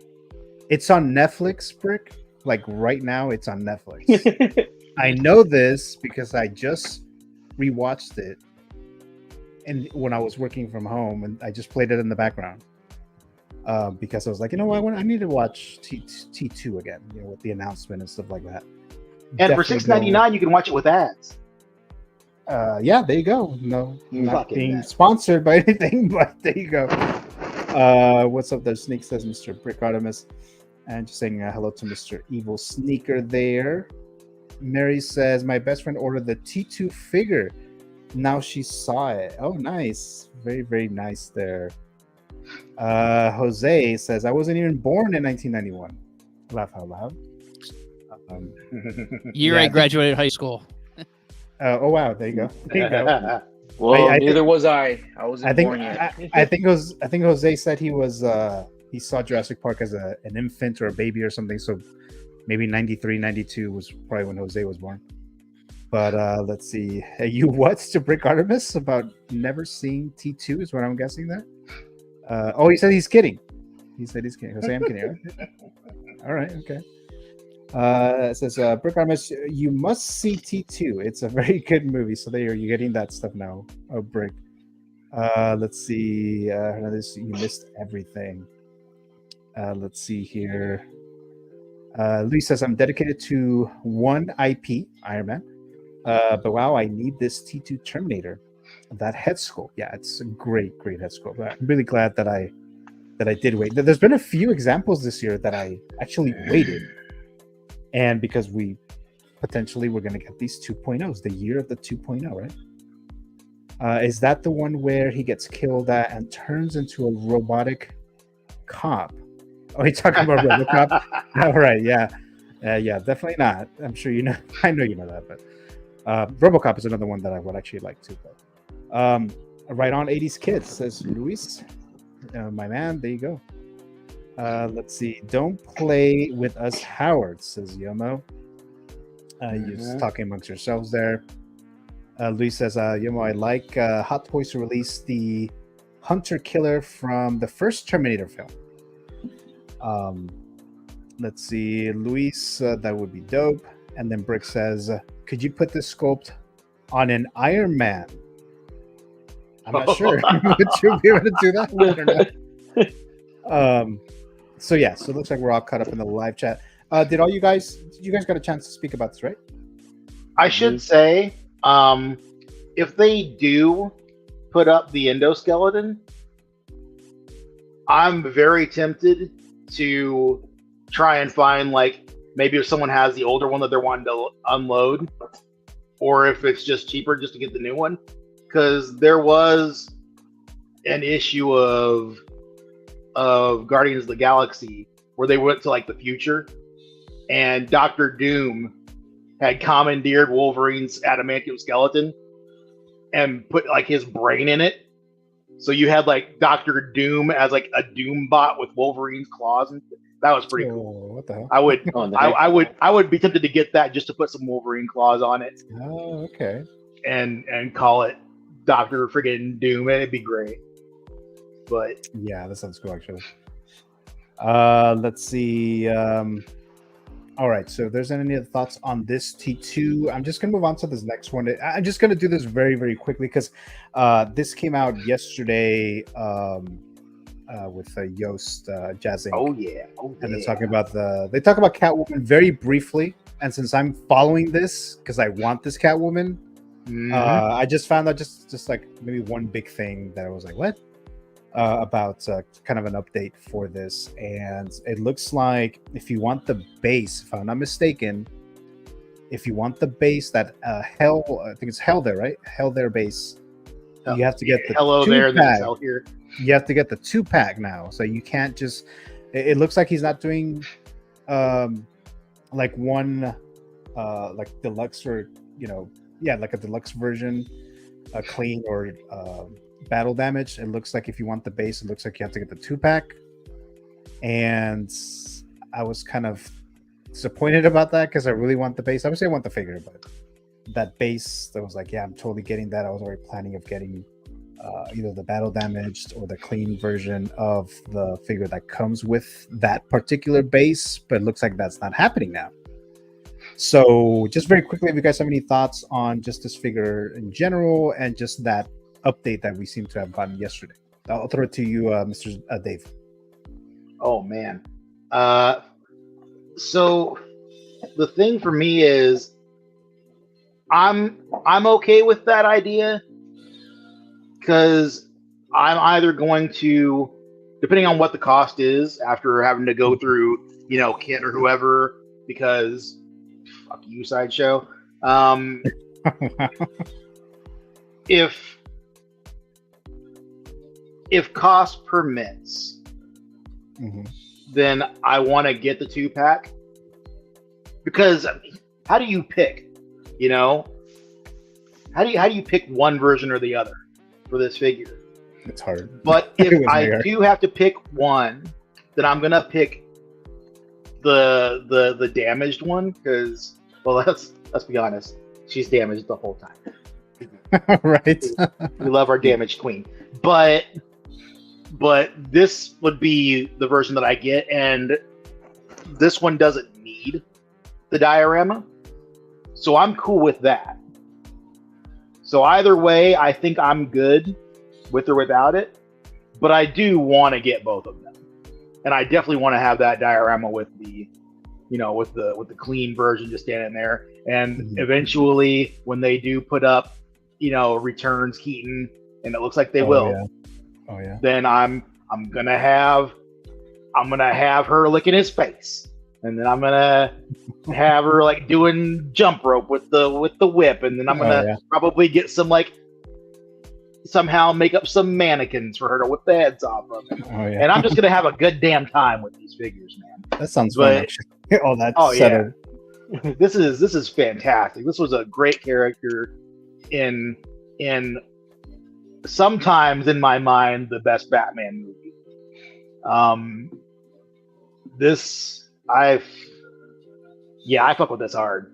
It's on Netflix, Brick. Like right now, it's on Netflix. I know this because I just rewatched it, and when I was working from home, and I just played it in the background because I was like, you know what, I need to watch T2 again, you know, with the announcement and stuff like that. And for $6.99, you can watch it with ads. Yeah, there you go. No, not Fucking being that. sponsored by anything, but there you go. What's up there? Sneak says Mr. Brick Artemis. And just saying hello to Mr. Evil Sneaker there. Mary says, my best friend ordered the T2 figure. Now she saw it. Oh, nice. Very, very nice there. Jose says, I wasn't even born in 1991. Laugh out loud. Year I graduated high school. Oh, wow. There you go. There you go. Well, I neither think, was I. I wasn't born yet. I think Jose said he was he saw Jurassic Park as an infant or a baby or something. So maybe 93, 92 was probably when Jose was born. But let's see. Hey, you what's to Brick Artemis about never seeing T2 is what I'm guessing there. Oh, he said he's kidding. He said he's kidding. Jose, I'm kidding. Right? All right, okay. It says Brick Artemis, you must see T2. It's a very good movie. So there you're getting that stuff now. Oh, Brick. Let's see. You missed everything. Let's see here. Luis says, I'm dedicated to one IP, Iron Man. But wow, I need this T2 Terminator. That head sculpt. Yeah, it's a great head sculpt. I'm really glad that I did wait. There's been a few examples this year that I actually waited. And because we potentially we're going to get these 2.0s, the year of the 2.0, right? Is that the one where he gets killed at and turns into a robotic cop? Oh, you're talking about RoboCop? All right, yeah. Yeah, definitely not. I'm sure you know. I know you know that, but RoboCop is another one that I would actually like to. But right on 80s Kids, says Luis. My man, there you go. Let's see. Don't play with us, Howard, says Yomo. You're just talking amongst yourselves there. Luis says, Yomo, I like Hot Toys to release the Hunter Killer from the first Terminator film. Let's see. Luis, that would be dope. And then Brick says, could you put this sculpt on an Iron Man? I'm not sure. Would you be able to do that? I don't know. So yeah, so it looks like we're all caught up in the live chat. Did you guys got a chance to speak about this, right? I should say, if they do put up the endoskeleton, I'm very tempted to try and find, like, maybe if someone has the older one that they're wanting to unload, or if it's just cheaper just to get the new one. Because there was an issue of Guardians of the Galaxy where they went to like the future, and Doctor Doom had commandeered Wolverine's adamantium skeleton and put like his brain in it. So you had like Doctor Doom as like a Doom bot with Wolverine's claws, and that was pretty cool. What the hell? I would be tempted to get that just to put some Wolverine claws on it. Oh, okay. And call it Doctor friggin' Doom, and it'd be great. But yeah, that sounds cool actually. Let's see. All right, so if there's any other thoughts on this T2, I'm just gonna move on to this next one. I'm just gonna do this very, very quickly because this came out yesterday with Yoast JAZZINC. Oh yeah. And they're talking about they talk about Catwoman very briefly. And since I'm following this because I want this Catwoman, I just found out just like maybe one big thing that I was like, what? About kind of an update for this, and it looks like if you want the base, if I'm not mistaken, if you want the base that Hell, I think it's Hell there, right? Hell there base. You have to get the Hello there, there's Hell here. You have to get the 2-pack now, so you can't just. It looks like he's not doing like one like deluxe or like a deluxe version, clean or battle damage. It looks like if you want the base, it looks like you have to get the 2-pack. And I was kind of disappointed about that because I really want the base. Obviously, I want the figure, but that base, that was like, yeah, I'm totally getting that. I was already planning of getting either the battle damaged or the clean version of the figure that comes with that particular base, but it looks like that's not happening now. So just very quickly, if you guys have any thoughts on just this figure in general and just that update that we seem to have gotten yesterday. I'll throw it to you, Mr. Dave. Oh man. So the thing for me is I'm okay with that idea, because I'm either going to, depending on what the cost is after having to go through, Kit or whoever, because fuck you, Sideshow. If cost permits, then I want to get the 2-pack, because how do you pick? How do you pick one version or the other for this figure? It's hard. But if I do have to pick one, then I'm gonna pick the damaged one, because, well, let's be honest, she's damaged the whole time. Right. We love our damaged queen, but this would be the version that I get, and this one doesn't need the diorama, so I'm cool with that. So either way, I think I'm good with or without it, but I do want to get both of them, and I definitely want to have that diorama with the, with the clean version just standing there. And eventually, when they do put up, returns Keaton, and it looks like they will. Yeah. Oh yeah. Then I'm gonna have her licking his face, and then I'm gonna have her like doing jump rope with the whip, and then I'm gonna probably get some, like, somehow make up some mannequins for her to whip the heads off of it. And I'm just gonna have a good damn time with these figures, man. That sounds fun, actually. Yeah. This is fantastic. This was a great character in sometimes, in my mind, the best Batman movie. I fuck with this hard.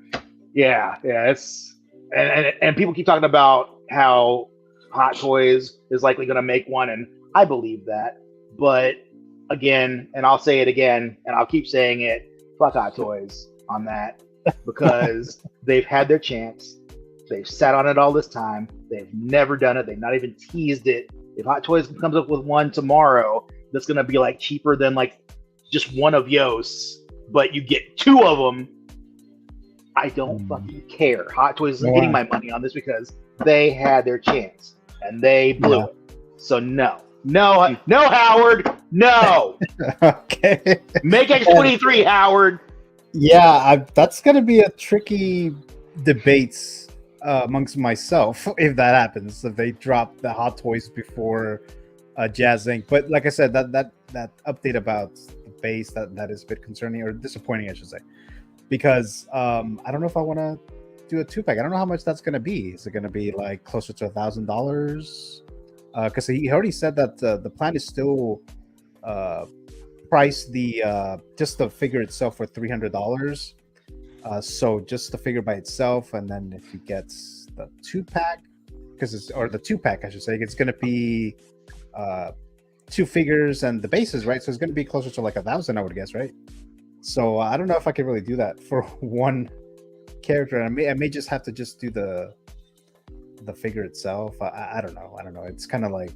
Yeah, it's and people keep talking about how Hot Toys is likely going to make one, and I believe that. But again, and I'll say it again, and I'll keep saying it, fuck Hot Toys on that, because they've had their chance. They've sat on it all this time. They've never done it. They've not even teased it. If Hot Toys comes up with one tomorrow that's going to be like cheaper than like just one of Yost, but you get two of them, I don't fucking care. Hot Toys isn't getting my money on this, because they had their chance and they blew it. So no, Howard, no. Okay. Make X-23, Howard. Yeah, that's going to be a tricky debate amongst myself if that happens, if they drop the Hot Toys before JAZZINC. But like I said, that update about the base, that is a bit concerning, or disappointing, I should say, because I don't know if I want to do a 2-pack. I don't know how much that's going to be. Is it going to be like closer to $1,000? Because he already said that the plan is still price the just the figure itself for $300. So just the figure by itself, and then if he gets the 2-pack, or the 2-pack, I should say, it's going to be 2 figures and the bases, right? So it's going to be closer to like $1,000, I would guess, right? So I don't know if I can really do that for one character. I may just have to just do the figure itself. I don't know. It's kind of like,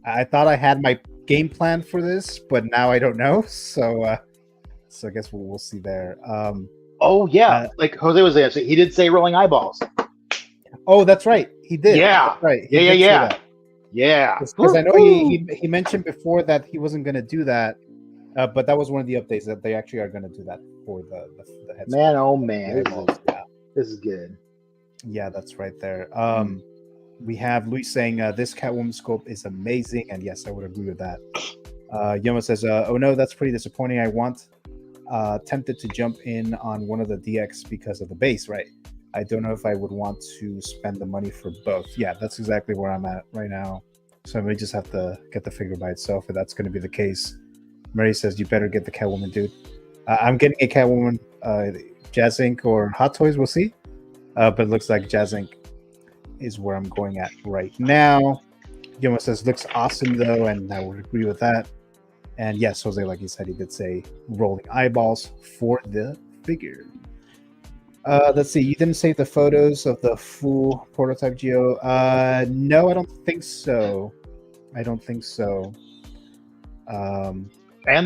I thought I had my game plan for this, but now I don't know. So I guess we'll see there. Oh yeah, like Jose was there. So he did say rolling eyeballs. Oh, that's right. He did. Yeah. That's right. Yeah. Because I know he mentioned before that he wasn't going to do that, but that was one of the updates, that they actually are going to do that for the headset. Man, oh man, this is good. Yeah, that's right there. We have Luis saying this Catwoman scope is amazing, and yes, I would agree with that. Yoma says, "Oh no, that's pretty disappointing. I want tempted to jump in on one of the DX because of the base, right? I don't know if I would want to spend the money for both." Yeah, that's exactly where I'm at right now. So I may just have to get the figure by itself if that's going to be the case. Mary says, you better get the Catwoman, dude. I'm getting a Catwoman, JAZZINC or Hot Toys, we'll see. But it looks like JAZZINC is where I'm going at right now. Yoma says, looks awesome though, and I would agree with that. And yes, Jose, like he said, he did say rolling eyeballs for the figure. Let's see, you didn't save the photos of the full prototype, Gio. No, I don't think so. I don't think so. And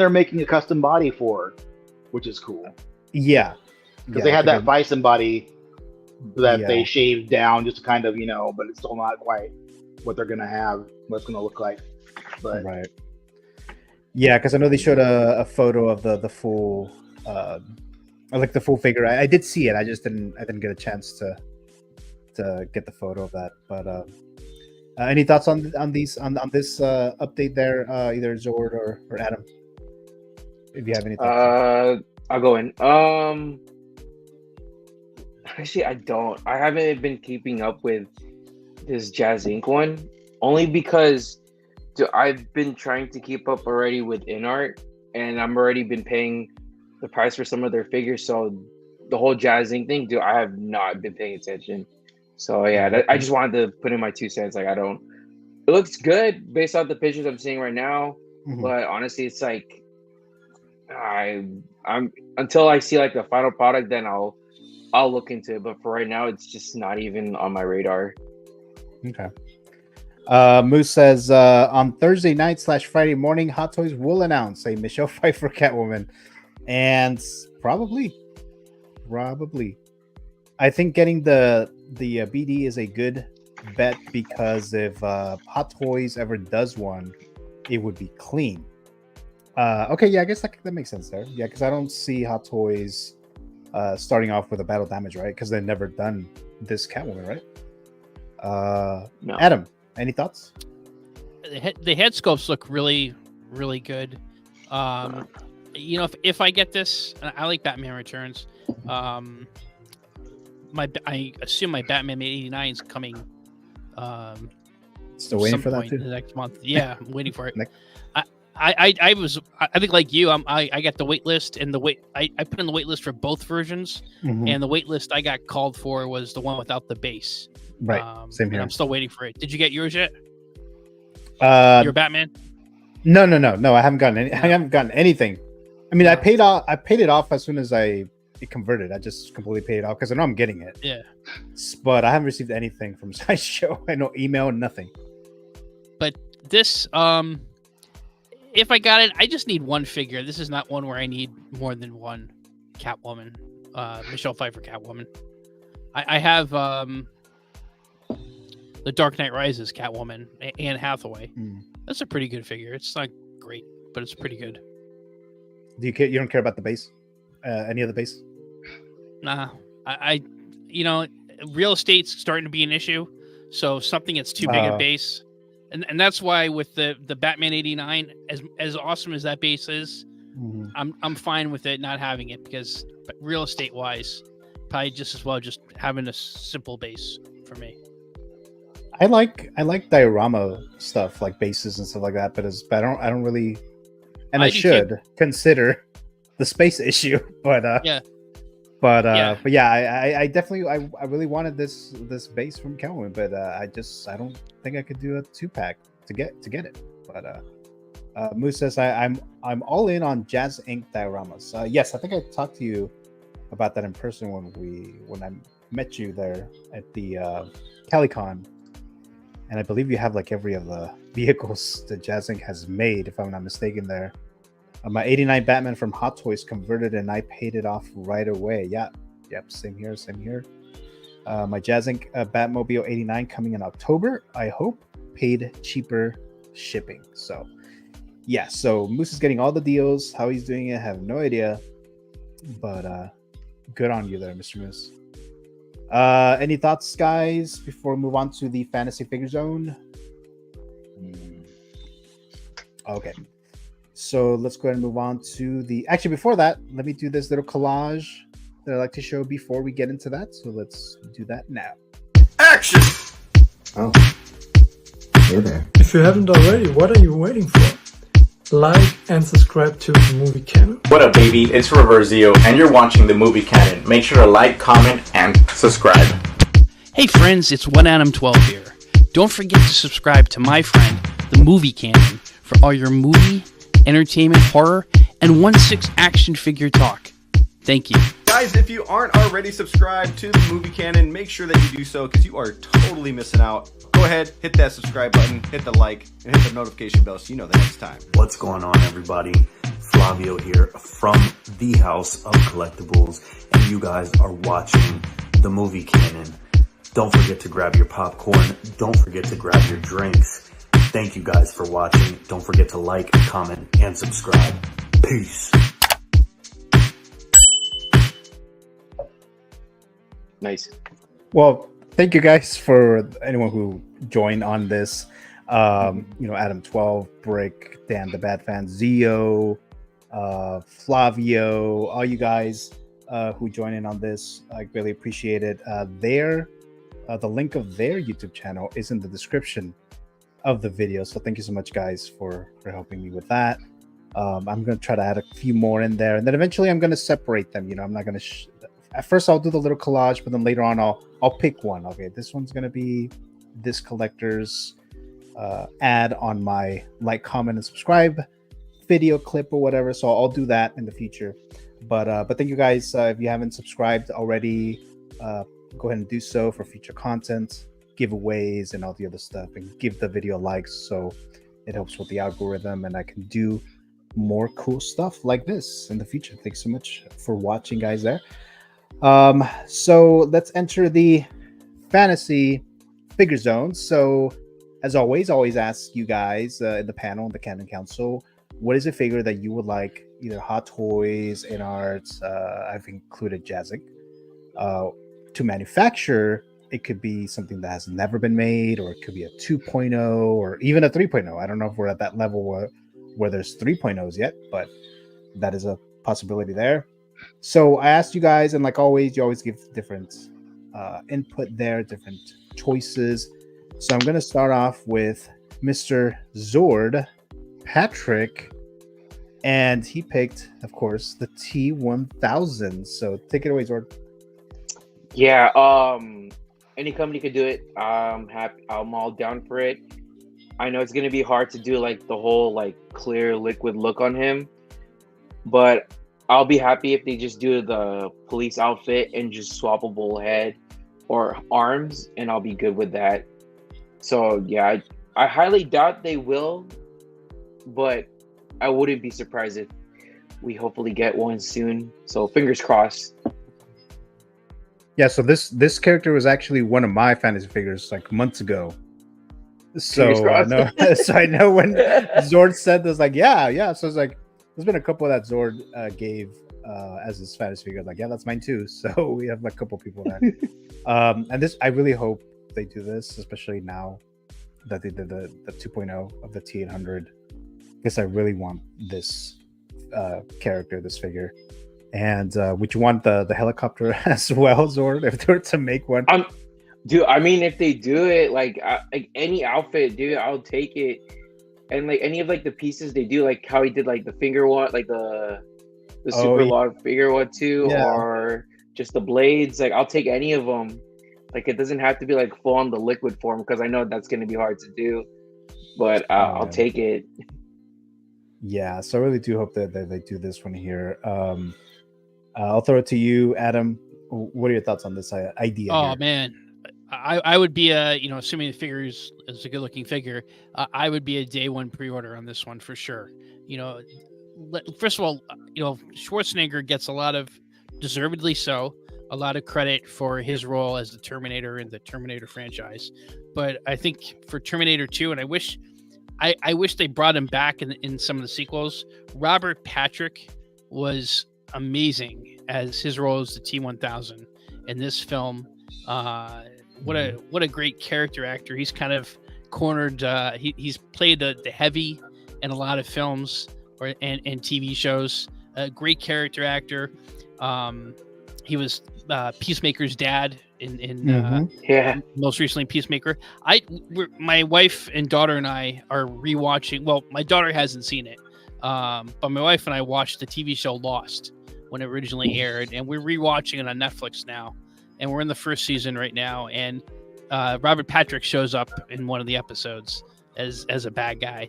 they're making a custom body for it, which is cool. Yeah. Because they had that bison body that they shaved down just to kind of, but it's still not quite what they're going to have, what it's going to look like. But right. Yeah, because I know they showed a photo of the full, like the full figure. I did see it. I didn't get a chance to get the photo of that. But any thoughts on this update there, either Zord or Adam? If you have any thoughts. I'll go in. Actually, I don't. I haven't been keeping up with this JAZZINC one, only because I've been trying to keep up already with InArt, and I'm already been paying the price for some of their figures. So the whole JAZZINC thing, I have not been paying attention. So yeah, I just wanted to put in my 2 cents. Like, it looks good based off the pictures I'm seeing right now, but honestly, it's like I'm until I see like the final product, then I'll look into it. But for right now, it's just not even on my radar. Okay. Moose says on Thursday night / Friday morning, Hot Toys will announce a Michelle Pfeiffer Catwoman, and probably, I think getting the BD is a good bet, because if Hot Toys ever does one, it would be clean. Okay, yeah, I guess that makes sense there. Yeah, because I don't see Hot Toys starting off with a battle damage, right? Because they've never done this Catwoman, right? No. Adam, any thoughts? The head sculpts look really, really good. If I get this, I like Batman Returns. I assume my Batman 89 is coming. Still waiting for that too? Next month. Yeah, I'm waiting for it. I think like you, I got the wait list, and I put in the wait list for both versions, and the wait list I got called for was the one without the base. Right. Same here. And I'm still waiting for it. Did you get yours yet? Your Batman? No. I haven't gotten any. I haven't gotten anything. I mean, I paid it off as soon as it converted. I just completely paid it off because I know I'm getting it. Yeah. But I haven't received anything from Sideshow. I no email, nothing. But this, if I got it, I just need one figure. This is not one where I need more than one Catwoman, Michelle Pfeiffer Catwoman. I have the Dark Knight Rises Catwoman, Anne Hathaway. That's a pretty good figure. It's not great, but it's pretty good. Do you care? You don't care about the base? Any of the base? Nah, real estate's starting to be an issue. So something that's too big a base, and that's why with the Batman 89, as awesome as that base is, I'm fine with it not having it, because real estate wise, probably just as well just having a simple base for me. I like diorama stuff, like bases and stuff like that, but I don't really, and I should consider the space issue, but I definitely I really wanted this base from Catwoman, but I don't think I could do a 2-pack to get it. But Moose says I'm all in on JAZZINC dioramas. Yes, I think I talked to you about that in person when I met you there at the CaliCon. And I believe you have like every of the vehicles that JAZZINC has made, if I'm not mistaken there. My 89 Batman from Hot Toys converted, and I paid it off right away. Yep, same here. My JAZZINC Batmobile 89 coming in October, I hope. Paid cheaper shipping. So, yeah, so Moose is getting all the deals. How he's doing it, I have no idea. But good on you there, Mr. Moose. Any thoughts, guys, before we move on to the fantasy figure zone? Okay, so let's go ahead and move on to actually, before that, let me do this little collage that I like to show before we get into that. So let's do that now. Action! Oh, hey there. If you haven't already, what are you waiting for? Like and subscribe to The Movie Canon. What up, baby? It's Reverzio, and you're watching The Movie Canon. Make sure to like, comment, and subscribe. Hey friends, it's 1Adam12 here. Don't forget to subscribe to my friend, The Movie Canon, for all your movie, entertainment, horror, and 1/6 action figure talk. Thank you. Guys, if you aren't already subscribed to The Movie Canon, make sure that you do so because you are totally missing out. Go ahead, hit that subscribe button, hit the like, and hit the notification bell so you know the next time. What's going on, everybody? Flavio here from the House of Collectibles, and you guys are watching The Movie Canon. Don't forget to grab your popcorn. Don't forget to grab your drinks. Thank you guys for watching. Don't forget to like, comment, and subscribe. Peace. Nice. Well, thank you guys for anyone who joined on this. Adam 12, Brick, Dan the Bad Fan, Zio, Flavio, all you guys who joined in on this. I really appreciate it. The link of their YouTube channel is in the description of the video. So thank you so much, guys, for helping me with that. I'm going to try to add a few more in there, and then eventually I'm going to separate them. I'm not going to at first I'll do the little collage, but then later on I'll pick one. Okay, this one's going to be this collector's ad on my like, comment, and subscribe video clip or whatever. So I'll do that in the future. But thank you guys. If you haven't subscribed already, go ahead and do so for future content, giveaways, and all the other stuff, and give the video likes so it helps with the algorithm and I can do more cool stuff like this in the future. Thanks so much for watching, guys, there. So let's enter the fantasy figure zone. So as always ask you guys in the panel, the Canon Council, what is a figure that you would like, either Hot Toys, in arts, I've included JAZZINC, to manufacture. It could be something that has never been made, or it could be a 2.0 or even a 3.0. I don't know if we're at that level where there's 3.0s yet, but that is a possibility there. So I asked you guys, and like always, you always give different input there, different choices. So I'm going to start off with Mr. Zord Patrick, and he picked, of course, the T-1000. So take it away, Zord. Yeah, any company could do it. I'm happy. I'm all down for it. I know it's going to be hard to do like the whole like clear liquid look on him, but I'll be happy if they just do the police outfit and just swappable head or arms, and I'll be good with that. So yeah, I highly doubt they will, but I wouldn't be surprised if we hopefully get one soon. So fingers crossed. Yeah, so this character was actually one of my fantasy figures like months ago. So I know, I know when Zord said this, like, yeah. So it's like, there's been a couple that Zord gave as his fantasy figure. Like, yeah, that's mine too. So we have like a couple people there. And this, I really hope they do this, especially now that they did the 2.0 of the T-800. Because I really want this character, this figure. And would you want the helicopter as well, Zord, if they were to make one? Dude, I mean, if they do it, like any outfit, dude, I'll take it. And like any of like the pieces they do, like how he did like the finger one, like the super long finger one too, or just the blades. Like I'll take any of them. Like it doesn't have to be like full on the liquid form, because I know that's going to be hard to do. But I'll take it. Yeah, so I really do hope that they do this one here. I'll throw it to you, Adam. What are your thoughts on this idea? Oh here? Man, I would be assuming the figure is a good looking figure, I would be a day one pre-order on this one for sure. First of all, Schwarzenegger gets a lot of, deservedly so, a lot of credit for his role as the Terminator in the Terminator franchise. But I think for Terminator 2, and I wish they brought him back in some of the sequels. Robert Patrick was amazing as his role as the T-1000 in this film. What a great character actor. He's kind of cornered. He's played the heavy in a lot of films and TV shows. A great character actor. He was Peacemaker's dad Yeah. most recently Peacemaker. My wife and daughter and I are rewatching. Well, my daughter hasn't seen it, but my wife and I watched the TV show Lost when it originally aired, and we're rewatching it on Netflix now, and we're in the first season right now. And Robert Patrick shows up in one of the episodes as a bad guy.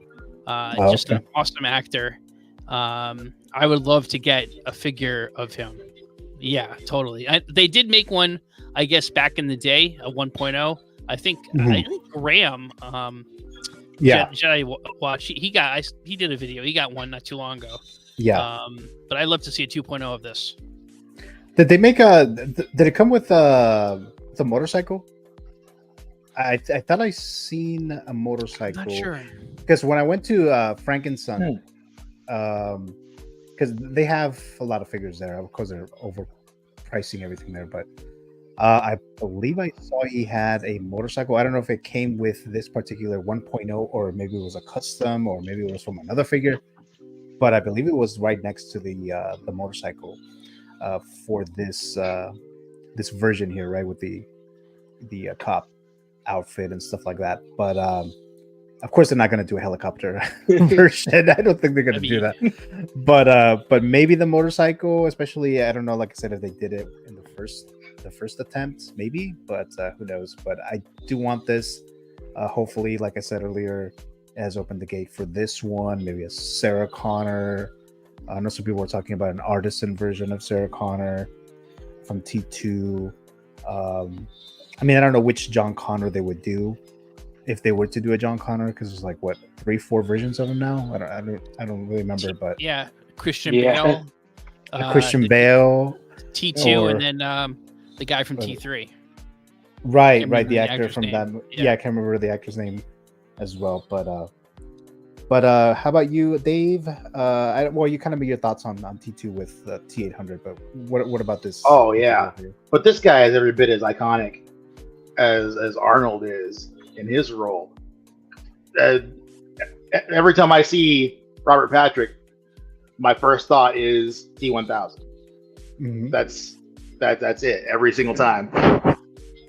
Just an awesome actor. I would love to get a figure of him. Yeah, totally. They did make one, I guess, back in the day, a 1.0. I think Graham, Jedi Watch, he did a video. He got one not too long ago. Yeah. But I'd love to see a 2.0 of this. Did they make did it come with the motorcycle? I thought I seen a motorcycle. Not sure. Because when I went to Frankenstein, because they have a lot of figures there. Of course, they're overpricing everything there, but I believe I saw he had a motorcycle. I don't know if it came with this particular 1.0 or maybe it was a custom or maybe it was from another figure, but I believe it was right next to the motorcycle for this this version here, right, with the cop outfit and stuff like that. But of course they're not going to do a helicopter version. I don't think they're going to do that. But maybe the motorcycle, especially, I don't know, like I said, if they did it in the first attempt, maybe, but who knows. But I do want this. Hopefully, like I said earlier, it has opened the gate for this one, maybe a Sarah Connor. I know some people were talking about an artisan version of Sarah Connor from T2. I mean, I don't know which John Connor they would do if they were to do a John Connor, because there's like what 3-4 versions of him now. I don't really remember, but yeah, Christian Bale, Christian Bale, T2, and then the guy from T3. Right, the actor from that. Yeah, I can't remember the actor's name as well, but how about you, Dave? Well, you kind of made your thoughts on T2 with T-800, but what about this? Oh yeah, but this guy is every bit as iconic as Arnold is in his role. Every time I see Robert Patrick, my first thought is T-1000. That's it every single time,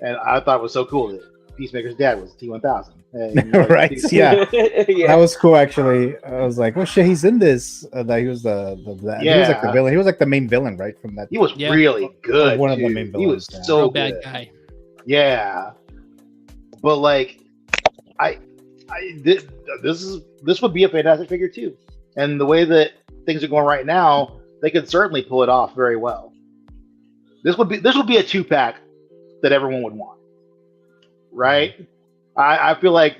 and I thought it was so cool that Peacemaker's dad was T-1000. Right? Yeah. That was cool. Actually, I was like, "Oh shit, he's in this." That he was he was like the villain. He was like the main villain, right? From that, he was really good. One of the main villains. He was so bad good. Guy. Yeah, but like, this would be a fantastic figure too, and the way that things are going right now, they could certainly pull it off very well. This would be a 2-pack that everyone would want, right? I feel like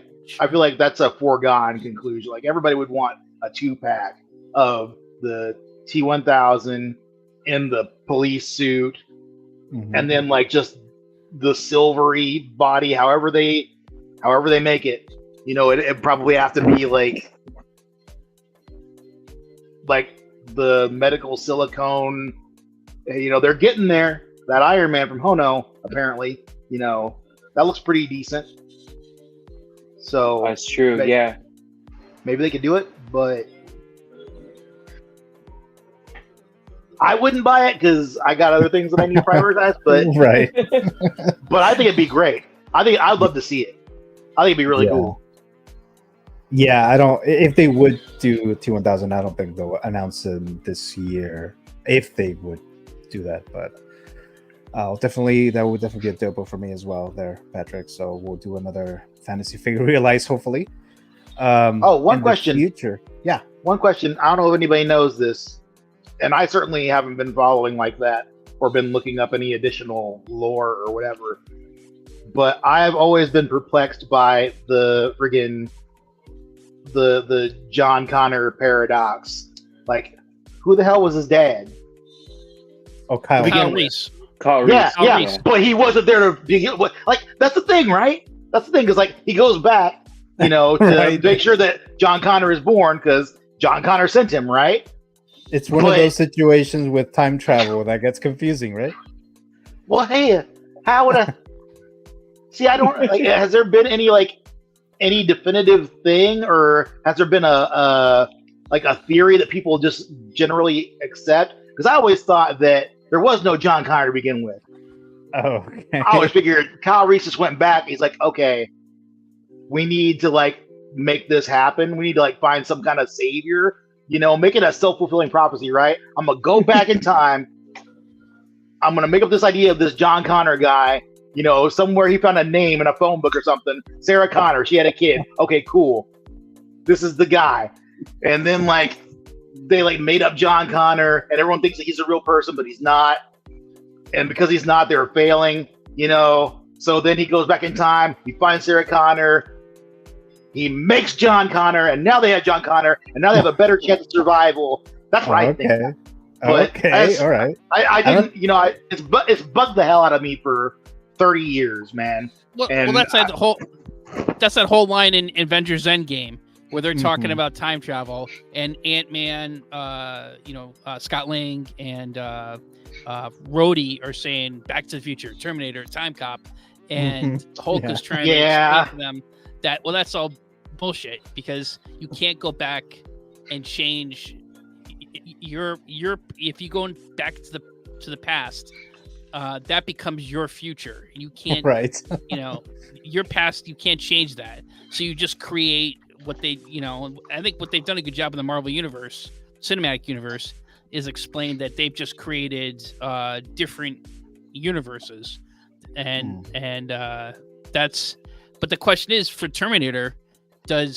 that's a foregone conclusion. Like everybody would want a 2-pack of the T-1000 in the police suit, and then like just the silvery body, however they make it. You know, it probably have to be like the medical silicone. You know, they're getting there. That Iron Man from Hono, apparently, you know, that looks pretty decent. So that's true. Maybe they could do it, but I wouldn't buy it because I got other things that I need to prioritize. But right. But I think it'd be great. I'd love to see it. I think it'd be really cool. Yeah, I don't. If they would do T-1000, I don't think they'll announce them this year. If they would do that, but that would definitely be a dope for me as well, there, Patrick. So we'll do another fantasy figure realize, hopefully. One question. Future, yeah. One question. I don't know if anybody knows this, and I certainly haven't been following like that or been looking up any additional lore or whatever. But I've always been perplexed by the friggin' the John Connor paradox. Like, who the hell was his dad? Oh, Kyle Reese. Yeah. But he wasn't there to begin. Like, that's the thing, right? That's the thing, because like he goes back, you know, to make sure that John Connor is born because John Connor sent him, right? It's one of those situations with time travel that gets confusing, right? Well, hey, how would I? See, I don't. Like, has there been any definitive thing, or has there been a theory that people just generally accept? Because I always thought that there was no John Connor to begin with. Oh, okay. I always figured Kyle Reese just went back. He's like, okay, we need to like make this happen. We need to like find some kind of savior. Make it a self-fulfilling prophecy, right? I'm gonna go back in time. I'm gonna make up this idea of this John Connor guy. Somewhere he found a name in a phone book or something. Sarah Connor, she had a kid. Okay, cool. This is the guy. And then like they like made up John Connor, and everyone thinks that he's a real person, but he's not. And because he's not, they're failing. So then he goes back in time. He finds Sarah Connor. He makes John Connor, and now they have John Connor, and now they have a better chance of survival. That's what I think. But all right. I didn't, it's bugged the hell out of me for 30 years, man. Well, that's that whole line in Avengers Endgame where they're talking about time travel, and Ant-Man, Scott Lang and Rhodey are saying Back to the Future, Terminator, Time Cop, and Hulk is trying to explain to them that, well, that's all bullshit because you can't go back and change your if you go back to the past, that becomes your future, and you can't your past, you can't change that. So you just create what they, I think what they've done a good job in the Marvel universe, cinematic universe, is explained that they've just created different universes, and that's. But the question is, for Terminator, they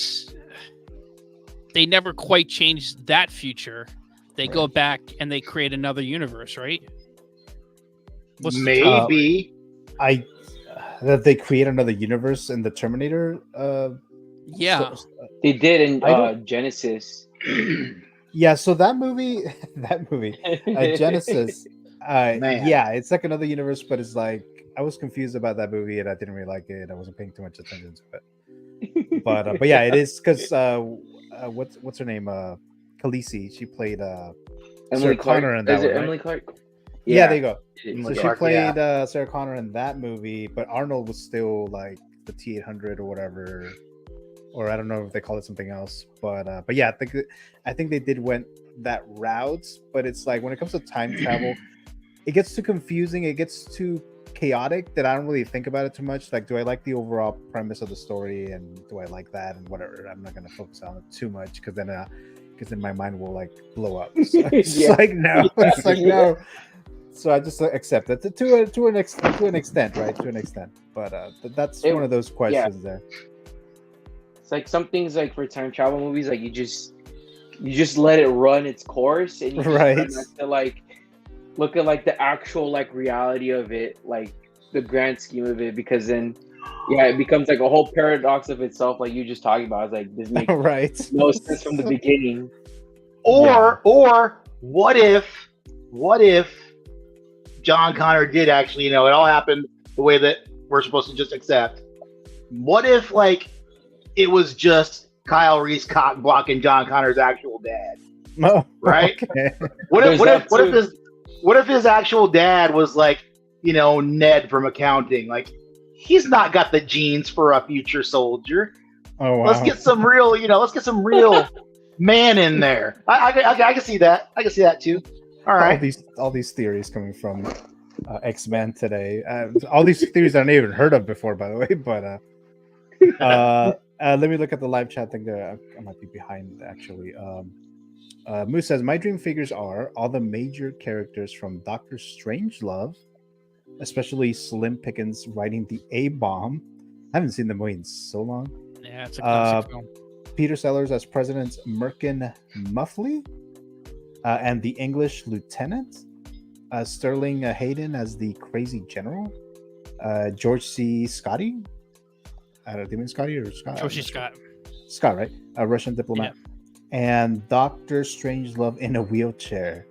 never quite change that future? They go back and they create another universe, right? Maybe that they create another universe in the Terminator. They did in Genesis. Yeah, so that movie, Genesis, it's like another universe, but it's like I was confused about that movie and I didn't really like it. I wasn't paying too much attention to it. But yeah, it is because what's her name? Khaleesi. She played Sarah Connor in that one. Right? Emily Clark? Yeah, there you go. So she played Sarah Connor in that movie, but Arnold was still like the T-800 or whatever, or I don't know if they call it something else. But yeah, I think they did went that route. But it's like when it comes to time travel, it gets too confusing. It gets too chaotic that I don't really think about it too much. Like, do I like the overall premise of the story, and do I like that and whatever? I'm not gonna focus on it too much because then my mind will like blow up. So it's like no, it's like no. So I just accept it to an extent, right? To an extent, but that's one of those questions there. It's like some things like for time travel movies, like you just let it run its course, and you just try not to like look at like the actual like reality of it, like the grand scheme of it, because then it becomes like a whole paradox of itself, like you just talking about. It's like this makes no sense from the beginning. Or what if John Connor did actually, it all happened the way that we're supposed to just accept. What if like it was just Kyle Reese cock blocking John Connor's actual dad? Oh, right? Okay. What if his actual dad was like, Ned from accounting? Like, he's not got the genes for a future soldier. Oh wow. Let's get some real, man in there. I can see that. I can see that too. All right. All these theories coming from X-Men today. All these theories I never even heard of before, by the way. But let me look at the live chat thing there. I might be behind actually. Moose says my dream figures are all the major characters from Doctor Strangelove, especially Slim Pickens riding the A-bomb. I haven't seen the movie in so long. Yeah, it's a classic film. Peter Sellers as President Merkin Muffley, and the English Lieutenant. Sterling Hayden as the Crazy General. George C. Scotty. Do you mean Scotty or Scott? George C. Scott. Scott, right? A Russian diplomat. Yeah. And Doctor Strangelove in a wheelchair.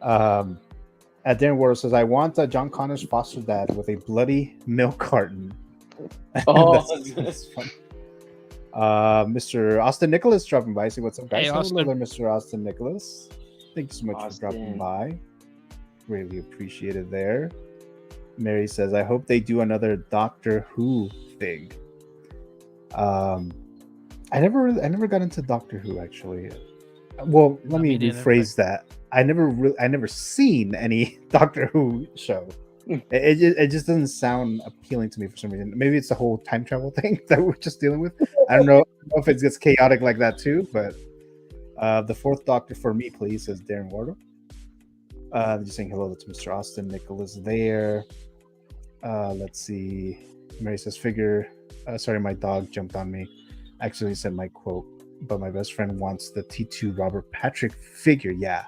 Darren Ward says, I want John Connor's foster dad with a bloody milk carton. Oh, that's fun. Mr. Austin Nicholas dropping by. See what's up, guys. Hey, Austin. Hello, Mr. Austin Nicholas. Thanks so much for dropping by. Really appreciate it there. Mary says, I hope they do another Doctor Who thing. I never got into Doctor Who actually. Well, let me rephrase that. I never seen any Doctor Who show. It just doesn't sound appealing to me for some reason. Maybe it's the whole time travel thing that we're just dealing with. I don't know if it gets chaotic like that too, but the fourth Doctor for me, please, says Darren Wardo. Just saying hello to Mr. Austin. Nicholas there. Let's see. Mary says figure. Sorry, my dog jumped on me. Actually said my quote, but my best friend wants the T2 Robert Patrick figure. Yeah,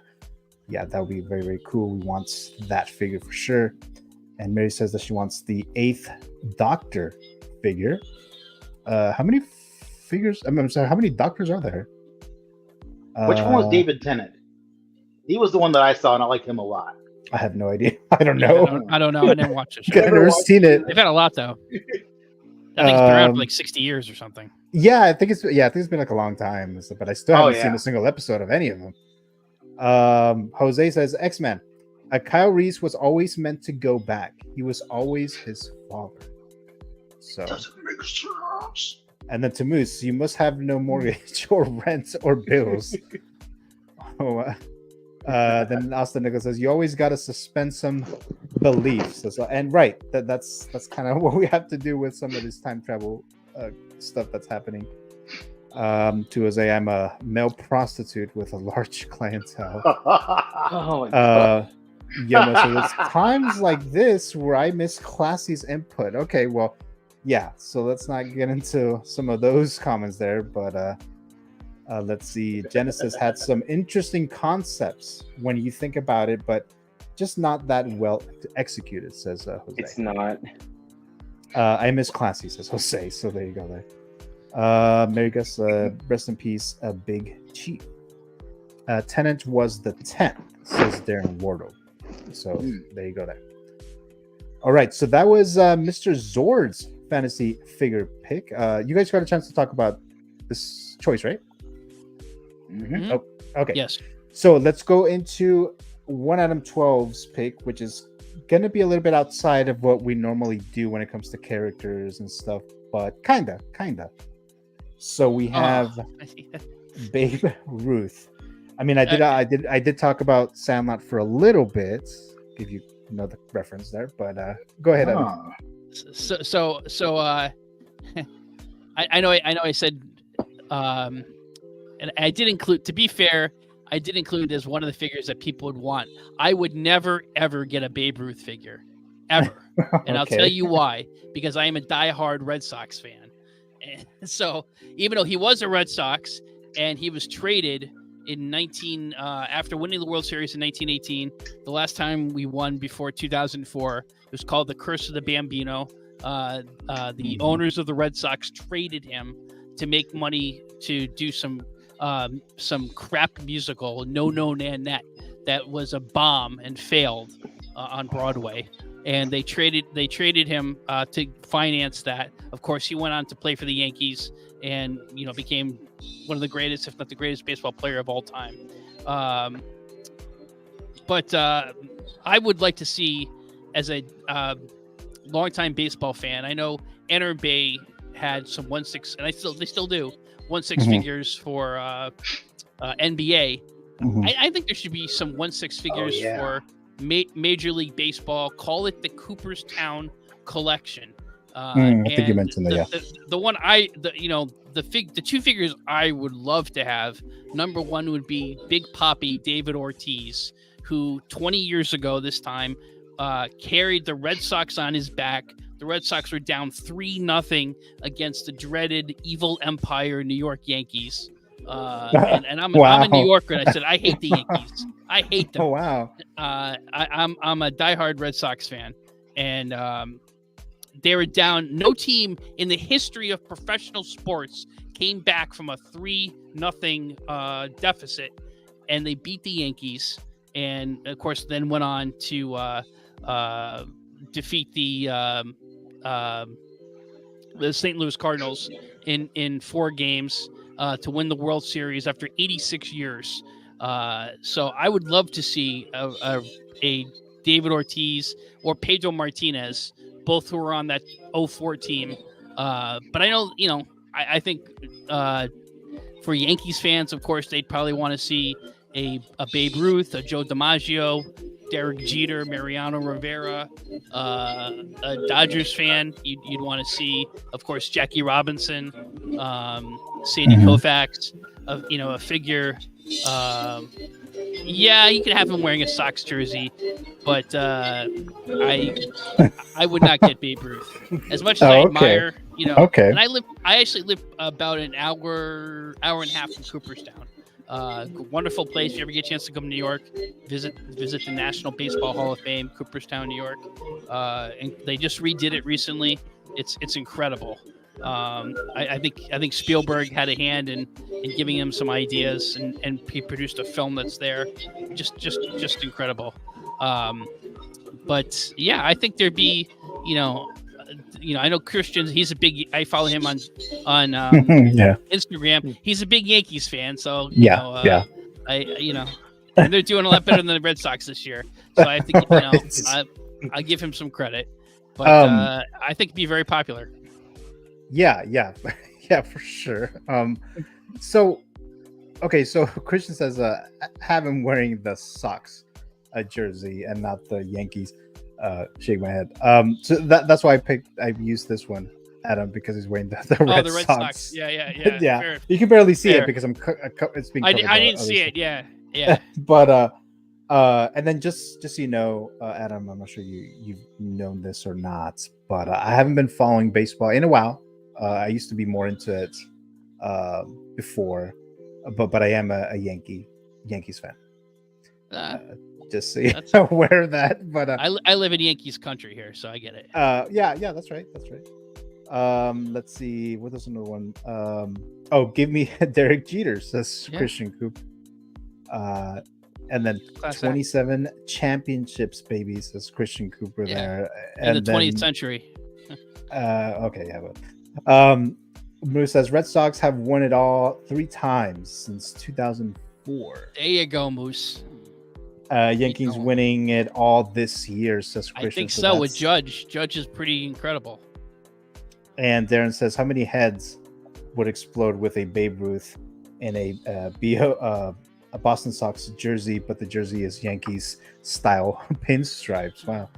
that would be very, very cool. We want that figure for sure. And Mary says that she wants the 8th Doctor figure. How many figures? I'm sorry, how many Doctors are there? Which one was David Tennant? He was the one that I saw, and I liked him a lot. I have no idea. I don't know. I don't know. I didn't watch this. I've never seen it. They've had a lot though. I think it's been around for like 60 years or something. Yeah, I think it's been like a long time, but I still haven't seen a single episode of any of them. Jose says X-Men. Kyle Reese was always meant to go back. He was always his father. So doesn't make sense. And then to Moose, you must have no mortgage or rent or bills. Then Austin Nichols says you always got to suspend some beliefs. And right, that's kind of what we have to do with some of this time travel stuff that's happening. To Jose, I'm a male prostitute with a large clientele. Oh my God. Yeah, so there's times like this where I miss Classy's input. Okay, well, yeah, so let's not get into some of those comments there, but let's see. Genesis had some interesting concepts when you think about it, but just not that well executed, says Jose. It's not. I miss Classy, says Jose, so there you go there. Mary Gus, rest in peace, a big chief. Tennant was the 10th, says Darren Wardo. So there you go there. All right, so that was Mr. Zord's fantasy figure pick. You guys got a chance to talk about this choice, right? Mm-hmm. Oh, okay. Yes. So let's go into one Adam 12's pick, which is going to be a little bit outside of what we normally do when it comes to characters and stuff, but kinda. So we have Babe Ruth. I mean, I did talk about Sandlot for a little bit. Give you the reference there, but go ahead. So I know I said, and I did include. To be fair, I did include as one of the figures that people would want. I would never ever get a Babe Ruth figure, ever, and I'll tell you why. Because I am a diehard Red Sox fan, and so even though he was a Red Sox and he was traded in after winning the World Series in 1918, the last time we won before 2004, it was called the Curse of the Bambino. The owners of the Red Sox traded him to make money to do some crap musical, No No Nanette, that was a bomb and failed on Broadway. And they traded him to finance that. Of course, he went on to play for the Yankees and became one of the greatest, if not the greatest, baseball player of all time. But I would like to see, as a longtime baseball fan, I know Enter Bay had some 1/6, and they still do 1/6 figures for NBA. I think there should be some 1/6 figures for Major League Baseball. Call it the Cooperstown collection. I think you mentioned that. The two figures I would love to have. Number one would be Big Papi David Ortiz, who 20 years ago this time carried the Red Sox on his back. The Red Sox were down 3-0 against the dreaded evil empire New York Yankees. And I'm a New Yorker, and I said I hate the Yankees. I hate them. Oh wow! I'm a diehard Red Sox fan, and they were down. No team in the history of professional sports came back from a 3-0 deficit, and they beat the Yankees, and of course then went on to defeat the St. Louis Cardinals in 4 games to win the World Series after 86 years. So I would love to see a David Ortiz or Pedro Martinez, both who were on that 04 team. But I know, I think for Yankees fans, of course, they'd probably want to see a Babe Ruth, a Joe DiMaggio, Derek Jeter, Mariano Rivera, a Dodgers fan, you'd want to see, of course, Jackie Robinson, Sandy Koufax, a figure. Yeah, you could have him wearing a Sox jersey, but I would not get Babe Ruth. As much as I admire, and I actually live about an hour and a half from Cooperstown. Wonderful place. If you ever get a chance to come to New York, visit the National Baseball Hall of Fame, Cooperstown, New York. And they just redid it recently. It's incredible. I think Spielberg had a hand in giving him some ideas, and he produced a film that's there. Just incredible. But yeah, I think there'd be, I know Christian. I follow him on Instagram. He's a big Yankees fan, so and they're doing a lot better than the Red Sox this year. So I think I give him some credit, but I think it'd be very popular. Yeah, for sure. So Christian says have him wearing the Sox jersey and not the Yankees. Shake my head. So that's why I used this one, Adam, because he's wearing the Red Sox. Yeah. Fair. You can barely see it because it's being. I didn't see it. Yeah. But and then just so you know, Adam, I'm not sure you've known this or not, but I haven't been following baseball in a while. I used to be more into it before, but I am a Yankees fan. Just so you're aware of that. But I live in Yankees country here, so I get it. Yeah, that's right. Let's see, what is another one? Give me Derek Jeter, says Christian Coop. And then Class 27 championships, baby, says Christian Cooper there. In the 20th century. Moose says Red Sox have won it all 3 times since 2004. There you go, Moose. Yankees winning it all this year, says Christian. I think so with Judge. Judge is pretty incredible. And Darren says, how many heads would explode with a Babe Ruth in a Boston Sox jersey, but the jersey is Yankees style pinstripes? Wow.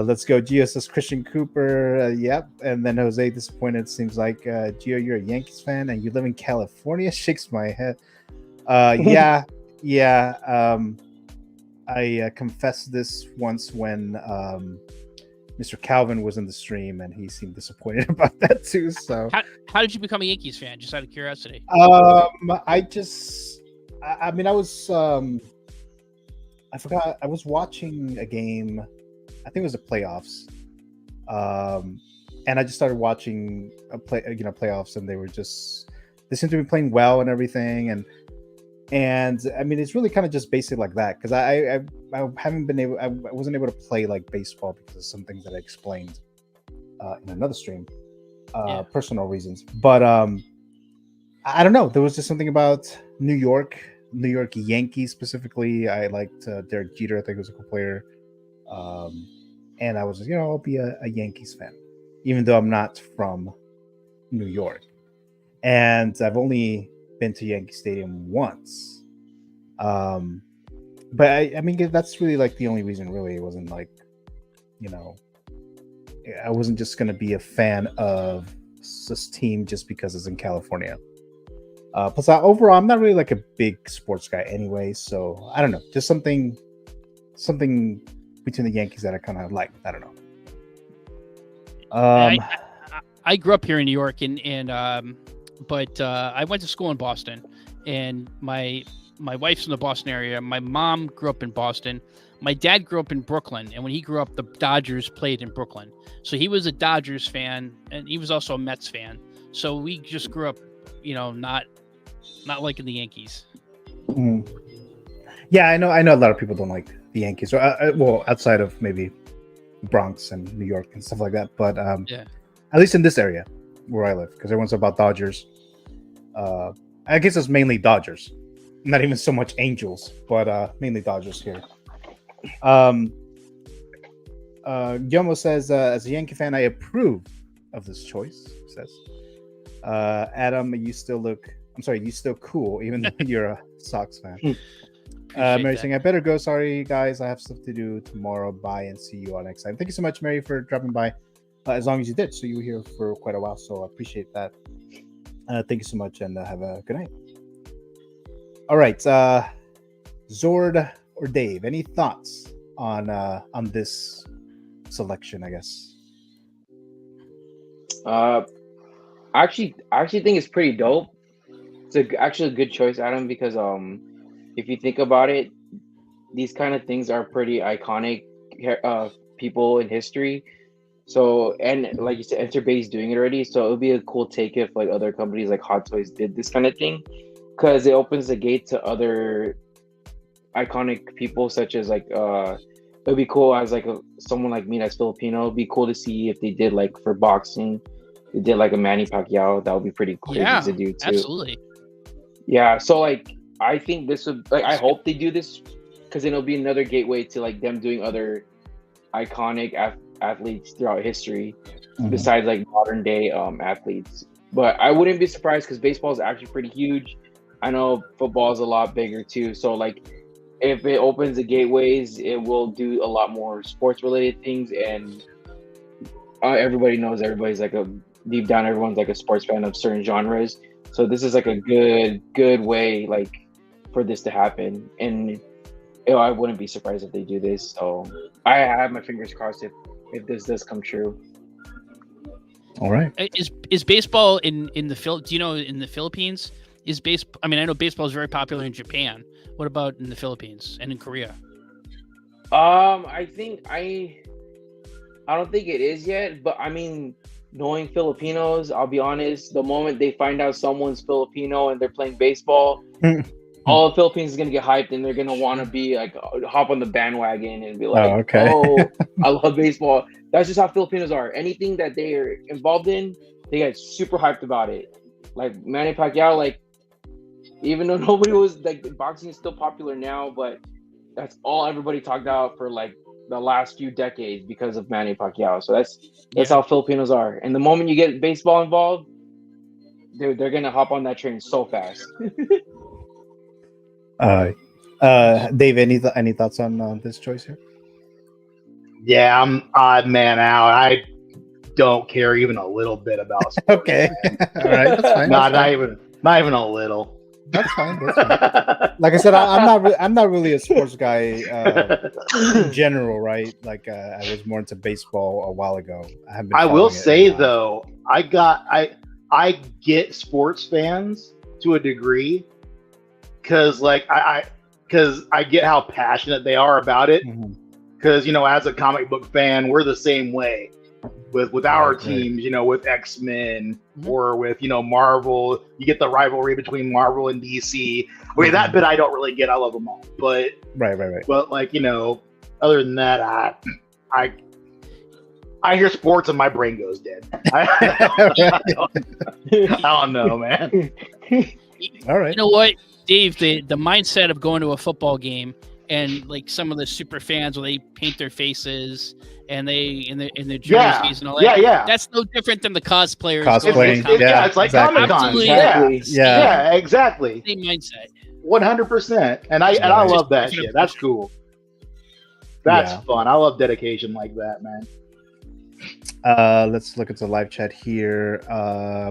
Let's go. Gio says Christian Cooper. Yep. And then Jose disappointed. Seems like Gio, you're a Yankees fan and you live in California. Shakes my head. Yeah. I confessed this once when Mr. Calvin was in the stream, and he seemed disappointed about that too. So, how did you become a Yankees fan? Just out of curiosity. I forgot. I was watching a game. I think it was the playoffs. And I just started watching playoffs, and they seem to be playing well and everything, and I mean, it's really kind of just basic like that, because I wasn't able to play like baseball because of some things that I explained in another stream, personal reasons. But I don't know. There was just something about New York Yankees specifically. I liked Derek Jeter. I think he was a cool player. And I was just, I'll be a Yankees fan, even though I'm not from New York. And I've only been to Yankee Stadium once. But I mean, that's really like the only reason, really. It wasn't like, I wasn't just going to be a fan of this team just because it's in California. Plus, overall, I'm not really like a big sports guy anyway. So I don't know, just something between the Yankees that I kind of like. I don't know. I grew up here in New York, but I went to school in Boston, and my wife's in the Boston area. My mom grew up in Boston. My dad grew up in Brooklyn, and when he grew up, the Dodgers played in Brooklyn. So he was a Dodgers fan, and he was also a Mets fan. So we just grew up, not liking the Yankees. Mm. Yeah, I know a lot of people don't like the Yankees, or outside of maybe Bronx and New York and stuff like that. But at least in this area where I live, because everyone's about Dodgers. I guess it's mainly Dodgers, not even so much Angels, but mainly Dodgers here. Yomo says, as a Yankee fan, I approve of this choice. Says Adam, you still cool, even though you're a Sox fan. Mary saying, I better go. Sorry, guys. I have stuff to do tomorrow. Bye and see you all next time. Thank you so much, Mary, for dropping by as long as you did. So you were here for quite a while. So I appreciate that. Thank you so much and have a good night. All right. Zord or Dave, any thoughts on this selection, I guess? I actually think it's pretty dope. It's actually a good choice, Adam, because if you think about it, these kind of things are pretty iconic people in history. So, and like you said, Enterbase doing it already. So it would be a cool take if like other companies like Hot Toys did this kind of thing, because it opens the gate to other iconic people, such as like it'd be cool as like someone like me that's Filipino. It'd be cool to see if they did like for boxing, they did like a Manny Pacquiao. That would be pretty cool to do too. Absolutely. Yeah. So like I think this would like I hope they do this because then it'll be another gateway to like them doing other iconic athletes throughout history, besides like modern day athletes. But I wouldn't be surprised because baseball is actually pretty huge. I know football is a lot bigger too. So like if it opens the gateways, it will do a lot more sports related things. And everybody knows everybody's like deep down, everyone's like a sports fan of certain genres. So this is like a good way like for this to happen. And I wouldn't be surprised if they do this. So I have my fingers crossed if this does come true. All right. Is baseball in the do you know in the Philippines? I mean, I know baseball is very popular in Japan. What about in the Philippines and in Korea? I don't think it is yet, but I mean, knowing Filipinos, I'll be honest, the moment they find out someone's Filipino and they're playing baseball, all the Philippines is gonna get hyped and they're gonna want to be like hop on the bandwagon and be like, oh, I love baseball. That's just how Filipinos are. Anything that they are involved in, they get super hyped about it. Like Manny Pacquiao, like even though nobody was like boxing is still popular now, but that's all everybody talked about for like the last few decades because of Manny Pacquiao. So that's how Filipinos are. And the moment you get baseball involved, they're gonna hop on that train so fast. Dave, any thoughts on this choice here? Yeah, I'm odd man out. I don't care even a little bit about sports. Okay. All right, that's fine. Not even a little. That's fine. Like I said, I'm not really a sports guy in general, right? Like I was more into baseball a while ago. I will say though, I get sports fans to a degree because like I get how passionate they are about it. Because as a comic book fan, we're the same way with our teams, with X-Men or with, Marvel. You get the rivalry between Marvel and DC. Okay, that bit I don't really get. I love them all. But right. But like, other than that, I hear sports and my brain goes dead. I don't know, man. All right. You know what, Dave, the mindset of going to a football game and like some of the super fans where they paint their faces and they in their jerseys and all that. Yeah. That's no different than the cosplayers. Cosplaying. It's like Comic Con. Yeah, exactly. Same mindset. 100%. And I love that shit. That's cool. That's fun. I love dedication like that, man. Let's look at the live chat here.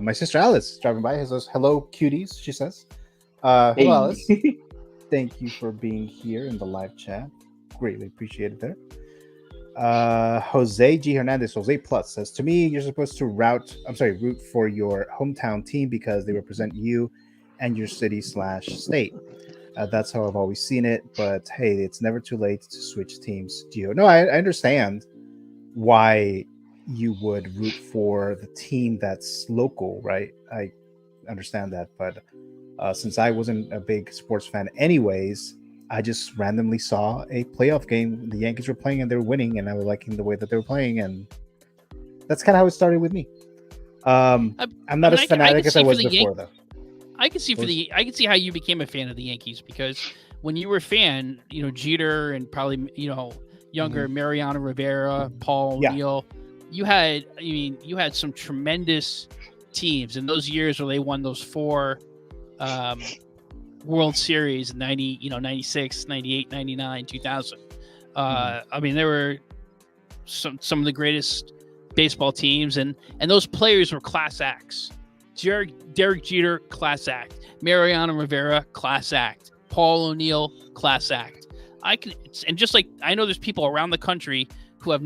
My sister Alice driving by says, "Hello, cuties," she says. Hello, Alice. Thank you for being here in the live chat. Greatly appreciated there. Jose G. Hernandez, Jose Plus says, to me, you're supposed to root for your hometown team because they represent you and your city/state. That's how I've always seen it. But hey, it's never too late to switch teams, Gio. No, I understand why you would root for the team that's local, right? I understand that. But since I wasn't a big sports fan anyways, I just randomly saw a playoff game. The Yankees were playing and they were winning, and I was liking the way that they were playing, and that's kind of how it started with me. I'm not as fanatic as I was before, though. I can see how you became a fan of the Yankees because when you were a fan, Jeter and probably younger Mariano Rivera, Paul O'Neill, you had some tremendous teams in those years where they won those four World Series in 96, 98, 99, 2000. I mean, there were some of the greatest baseball teams, and those players were class acts. Derek Jeter, class act. Mariano Rivera, class act. Paul O'Neill, class act. I know there's people around the country who have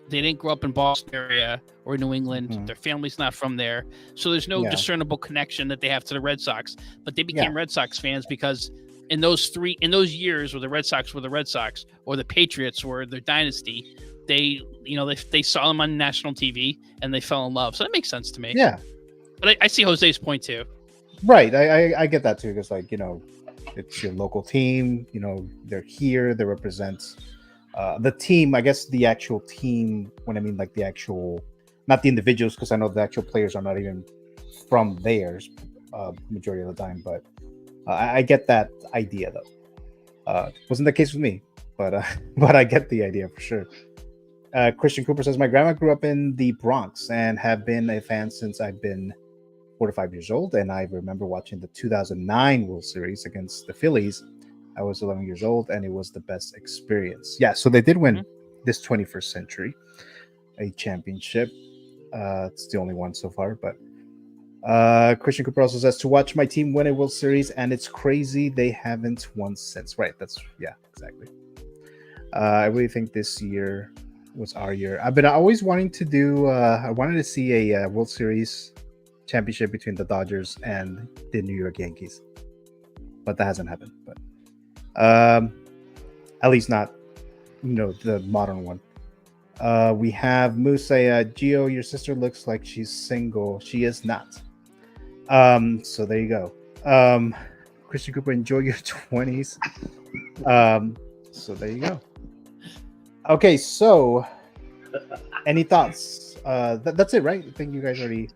they didn't grow up in Boston area or New England. Their family's not from there. So there's no discernible connection that they have to the Red Sox, but they became Red Sox fans because in those years where the Red Sox were the Red Sox or the Patriots were their dynasty, they saw them on national TV and they fell in love. So that makes sense to me. Yeah. But I see Jose's point too. Right. I get that too. Because it's your local team, they're here, they represent the team, I guess the actual team, when I mean like the actual, not the individuals, because I know the actual players are not even from theirs majority of the time, but I get that idea though. Wasn't the case with me, but I get the idea for sure. Christian Cooper says, my grandma grew up in the Bronx and have been a fan since I've been 4 to 5 years old, and I remember watching the 2009 World Series against the Phillies. I was 11 years old, and it was the best experience. Yeah, so they did win this 21st century a championship. It's the only one so far, but Christian Cooper also says, to watch my team win a World Series, and it's crazy they haven't won since. Right, exactly. I really think this year was our year. I've been always wanting to do, I wanted to see a World Series championship between the Dodgers and the New York Yankees, but that hasn't happened. But at least not, the modern one. We have Moose say, Gio, your sister looks like she's single. She is not. So there you go. Christian Cooper, enjoy your 20s. So there you go. Okay, so any thoughts? That's it, right? I think you guys already.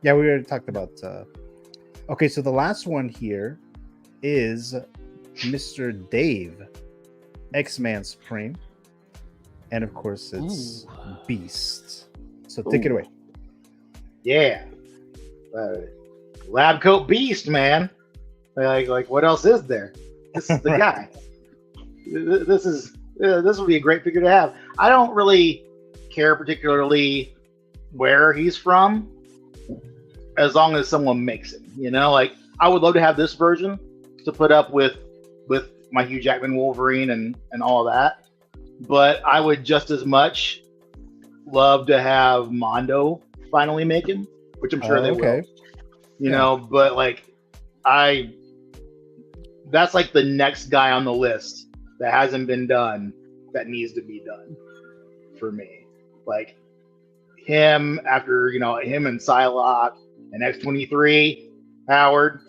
Yeah, we already talked about. Okay, so the last one here is Mr. Dave, X-Man Supreme, and of course it's Beast. So take it away. Yeah, lab coat Beast, man. Like what else is there? This is the guy. This would be a great figure to have. I don't really care particularly where he's from, as long as someone makes it. I would love to have this version to put up with my Hugh Jackman Wolverine and all that. But I would just as much love to have Mondo finally make him, which I'm sure they will. But that's like the next guy on the list that hasn't been done that needs to be done for me. Like him after, him and Psylocke and X-23, Howard.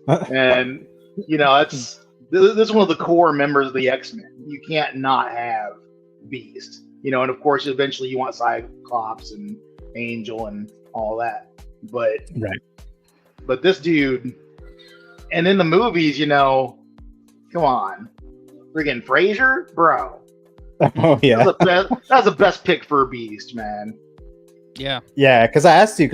And, this is one of the core members of the X-Men. You can't not have Beast. And of course, eventually you want Cyclops and Angel and all that. But this dude, and in the movies, come on. Friggin' Frazier? Bro. Oh, yeah. That's the best pick for a Beast, man. Yeah. Yeah, because I asked you,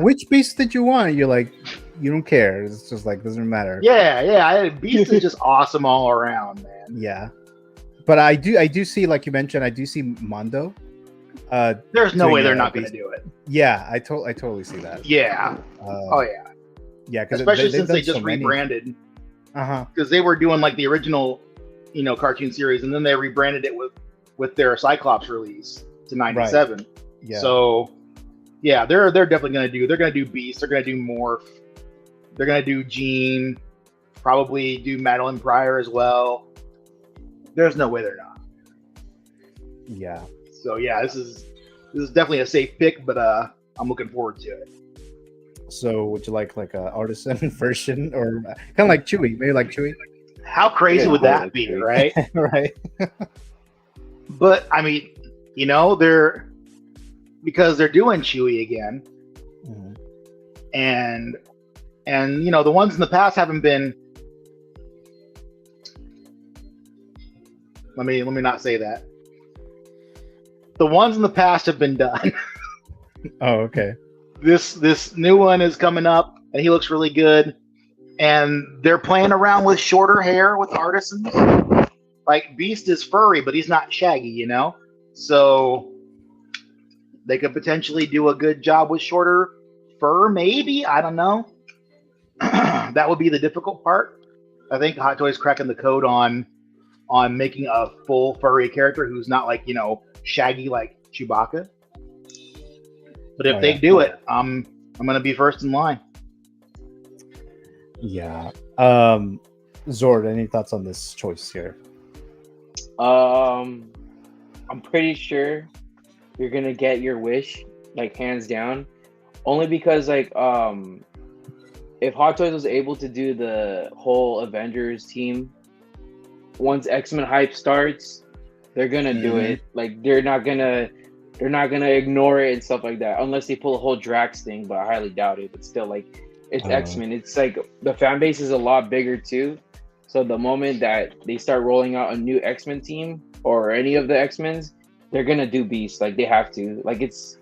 which Beast did you want? You're like, you don't care. It's just like, doesn't matter. Yeah. Beast is just awesome all around, man. Yeah. But I do see, like you mentioned, I do see Mondo. There's no way they're not going to do it. Yeah, I totally see that. Yeah. Oh, yeah. Yeah, because especially since they just rebranded. Because they were doing like the original, cartoon series, and then they rebranded it with their Cyclops release to '97. Right. Yeah. So, yeah, they're definitely going to do. They're going to do Beast. They're going to do Morph. They're going to do Jean. Probably do Madeline Pryor as well. There's no way they're not. Yeah. So yeah, this is definitely a safe pick, but I'm looking forward to it. So would you like a artisan version, or kind of like Chewie? Maybe like Chewie. How crazy would that be, right? Right. But I mean, because they're doing Chewie again, and the ones in the past haven't been. Let me not say that. The ones in the past have been done. Oh, okay. This new one is coming up, and he looks really good. and they're playing around with shorter hair with artisans. Like Beast is furry, but he's not shaggy, you know. So they could potentially do a good job with shorter fur, maybe. I don't know. That would be the difficult part. I think Hot Toys cracking the code on making a full furry character who's not like, you know, shaggy like Chewbacca. But if they do it, I'm gonna be first in line. Yeah. Zord, any thoughts on this choice here? I'm pretty sure you're gonna get your wish, like hands down. Only because like if Hot Toys was able to do the whole Avengers team, once X-Men hype starts, they're gonna do it. Like they're not gonna ignore it and stuff like that, unless they pull a whole Drax thing, but I highly doubt it. But still, like it's X-Men. It's like the fan base is a lot bigger too. So the moment that they start rolling out a new X-Men team or any of the X-Men's, they're gonna do Beast. Like they have to. Like it's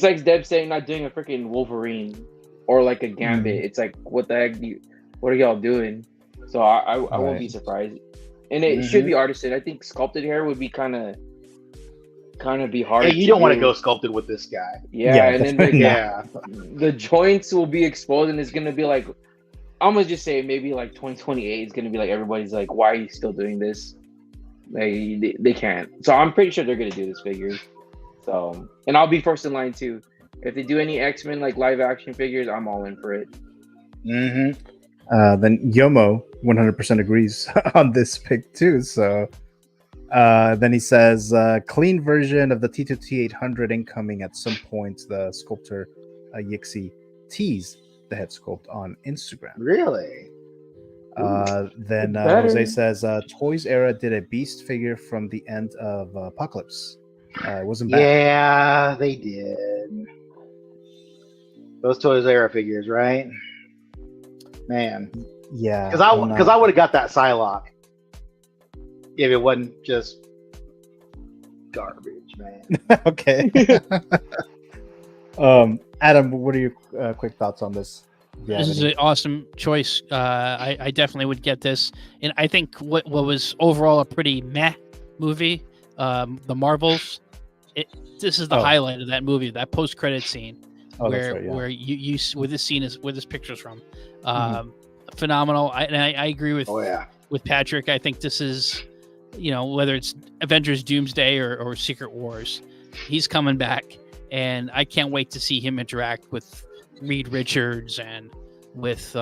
like Deb saying not doing a freaking Wolverine or like a Gambit. It's like what the heck? What are y'all doing? So I won't be surprised. And it should be artisan. I think sculpted hair would be kind of be hard. Yeah, you don't want to go sculpted with this guy. Yeah, and then the joints will be exposed, and it's gonna be like, I'm gonna just say maybe like 2028 is gonna be like everybody's like, why are you still doing this? Like they can't. So I'm pretty sure they're gonna do this figure. So, and I'll be first in line too. If they do any X-Men like live action figures, I'm all in for it. Then Yomo 100% agrees on this pick too. So then he says, clean version of the T2 T-800 incoming at some point. The sculptor Yixi teased the head sculpt on Instagram. Really? Then Jose says, Toys Era did a Beast figure from the end of Apocalypse. It wasn't bad. Yeah, they did. Those Toys Era figures, right? Man. Yeah. Because I would have got that Psylocke if it wasn't just garbage, man. Okay. Adam, what are your quick thoughts on this? This is an awesome choice. I definitely would get this, and I think what was overall a pretty meh movie, The Marvels. This is the highlight of that movie, that post-credit scene, where you where this scene is, where this picture's from. Phenomenal. I agree with Patrick. I think this is, whether it's Avengers Doomsday or Secret Wars, he's coming back, and I can't wait to see him interact with Reed Richards and with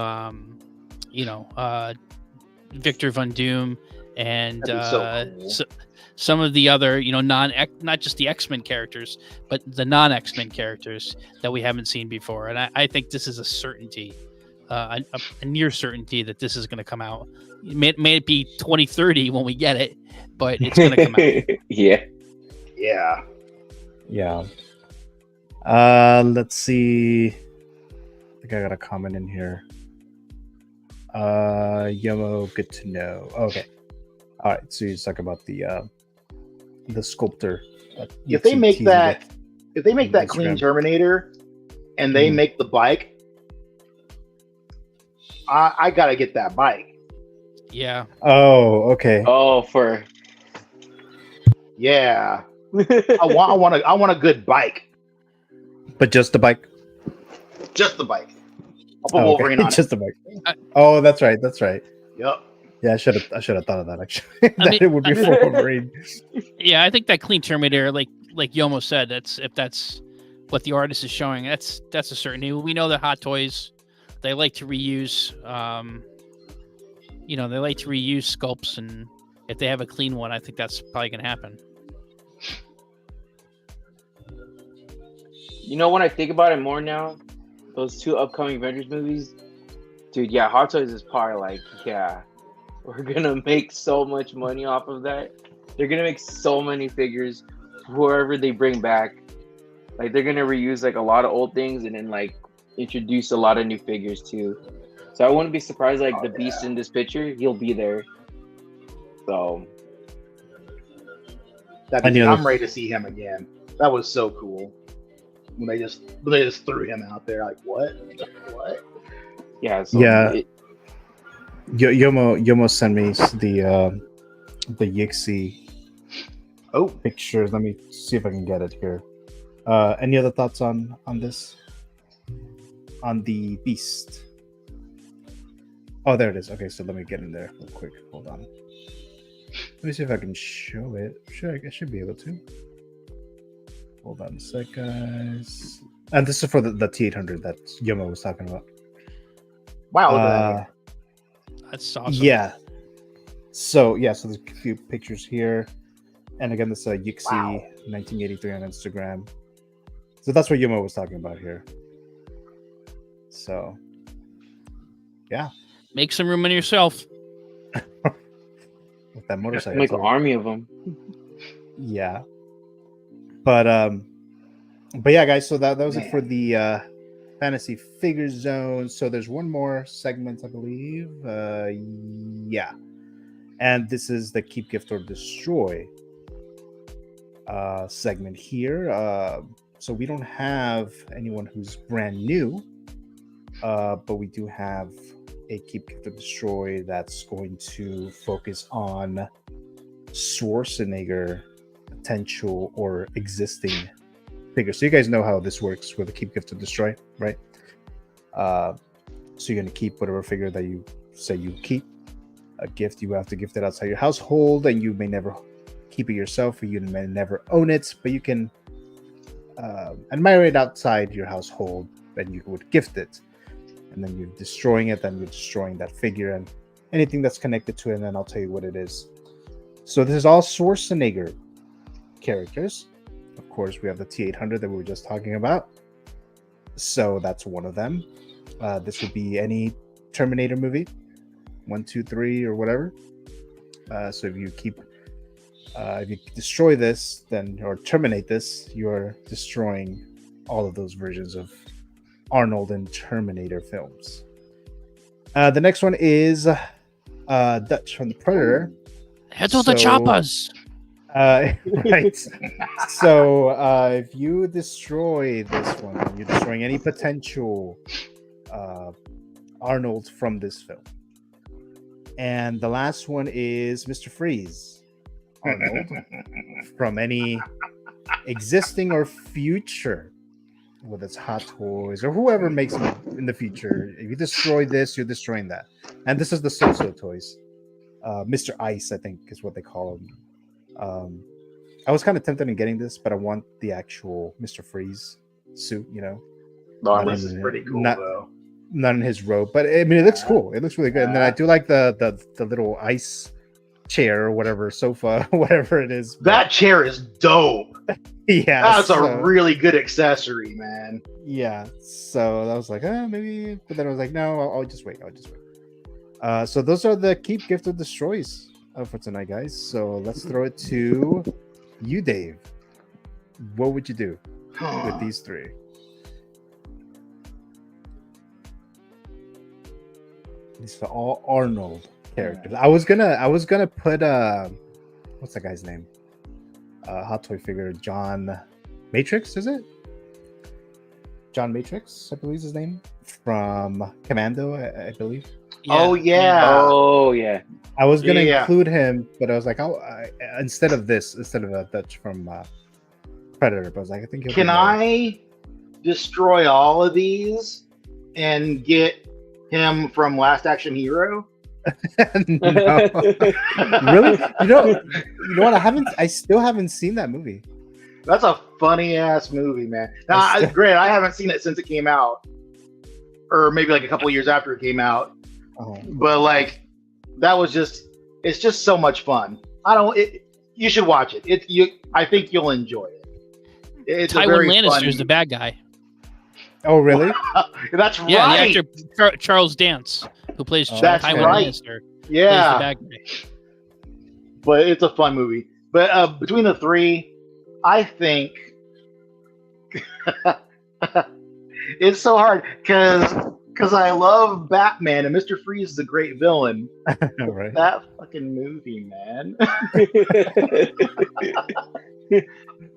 Victor Von Doom and some of the other not just the X-Men characters, but the non-X-Men characters that we haven't seen before. And I think this is a certainty, a near certainty that this is going to come out. May it be 2030 when we get it, but it's going to come out. Yeah. Let's see. I think I got a comment in here. Yomo, good to know. Okay. All right. So you just talk about the sculptor. If they make that clean Terminator, and they make the bike, I gotta get that bike. Yeah. Oh, okay. Oh, yeah. I want a good bike. But just the bike. Just the bike. I'll put Wolverine on just the bike. Oh, that's right. Yep. Yeah, I should have thought of that actually. It would be for Wolverine. Yeah, I think that clean Terminator, like Yomo said, if that's what the artist is showing, that's a certainty. We know that Hot Toys, they like to reuse, they like to reuse sculpts, and if they have a clean one, I think that's probably gonna happen. When I think about it more now, those two upcoming Avengers movies, dude, Hot Toys is probably like, we're gonna make so much money off of that. They're gonna make so many figures, whoever they bring back. Like they're gonna reuse like a lot of old things and then like introduce a lot of new figures too. So I wouldn't be surprised like the Beast in this picture, he'll be there. So I'm ready to see him again. That was so cool. When they just threw him out there, like what? Yeah. So Yeah. it, Yomo sent me the Yixi pictures. Let me see if I can get it here. Any other thoughts on this? On the beast? Oh, there it is. Okay, so let me get in there real quick. Hold on. Let me see if I can show it. I should be able to. Hold on a sec, guys. And this is for the T-800 that Yomo was talking about. Wow, look at that. That's awesome. Yeah. So there's a few pictures here, and again, this Yixi 1983 on Instagram. So that's what Yomo was talking about here. So, yeah. Make some room in yourself. With that motorcycle. make an army of them. Yeah. But yeah, guys. So that was it for the fantasy figure zone. So there's one more segment, I believe. Yeah. And this is the Keep, Gift, or Destroy segment here. So we don't have anyone who's brand new, but we do have a Keep, Gift, or Destroy that's going to focus on Schwarzenegger potential or existing figures. So you guys know how this works with a Keep, Gift, or Destroy, right? So you're going to keep whatever figure that you say you keep. A gift, you have to gift it outside your household, and you may never keep it yourself, or you may never own it, but you can admire it outside your household, and you would gift it. And then you're destroying it, then you're destroying that figure and anything that's connected to it, and then I'll tell you what it is. So this is all Schwarzenegger characters. Of course, we have the T-800 that we were just talking about. So that's one of them. This would be any Terminator movie, 1, 2, 3, or whatever. So if you destroy this, or terminate this, you're destroying all of those versions of Arnold and Terminator films. The next one is Dutch from the Predator. Head to the choppers. Right. So if you destroy this one, you're destroying any potential Arnold from this film. And the last one is Mr. Freeze, Arnold, from any existing or future, whether it's Hot Toys or whoever makes them in the future. If you destroy this, you're destroying that. And this is the So-So toys. Mr. Ice, I think, is what they call him. I was kind of tempted in getting this, but I want the actual Mr. Freeze suit, you know. This is pretty cool, though. Not in his robe, but I mean, it looks cool. It looks really good. And then I do like the little ice chair or whatever, sofa, whatever it is. That chair is dope. Yeah, that's a really good accessory, man. Yeah. So I was like, maybe, but then I was like, no, I'll just wait. So those are the Keep, Gift, or Destroys for tonight, guys. So let's throw it to you, Dave. What would you do with these three? These are all Arnold characters. I was gonna put what's that guy's name? Hot toy figure John Matrix, is it? John Matrix, I believe is his name, from Commando, I believe. Yeah. Oh yeah. I was gonna include him, but I was like, instead of a Dutch from Predator, but I was like, I think. Can I destroy all of these and get him from Last Action Hero? No. Really? You know what? I still haven't seen that movie. That's a funny ass movie, man. Now, granted, I haven't seen it since it came out, or maybe like a couple years after it came out. But like, it's just so much fun. You should watch it. I think you'll enjoy it. It's Tywin Lannister's the bad guy. Oh, really? That's right. Yeah, the actor Charles Dance, who plays That's Tywin right. Lannister, yeah, plays the bad guy. But it's a fun movie. But between the three, I think it's so hard because I love Batman and Mr. Freeze is a great villain. Right. That fucking movie, man.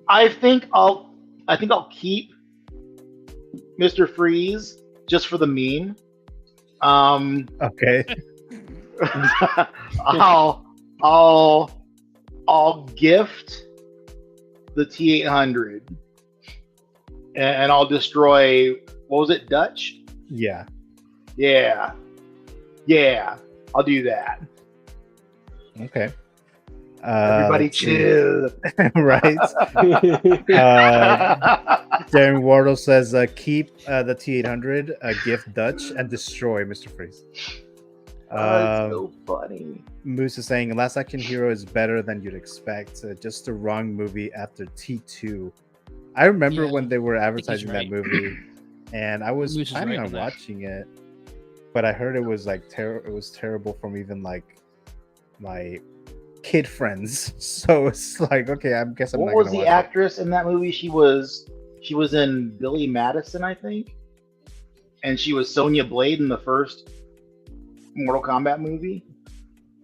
I think I'll keep Mr. Freeze just for the meme. Okay. I'll gift the T-800, and I'll destroy. What was it, Dutch? Yeah. Yeah. I'll do that. Okay. Everybody chill. Right. Darren Wardle says, keep the T-800, gift Dutch, and destroy Mr. Freeze. That's so funny. Moose is saying, Last Action Hero is better than you'd expect. Just the wrong movie after T2. I remember when they were advertising that movie, and I was planning on watching it, but I heard it was like it was terrible from even like my kid friends. So it's like, okay, I guess I'm not gonna watch it. What was the actress in that movie? She was in Billy Madison, I think, and she was Sonya Blade in the first Mortal Kombat movie.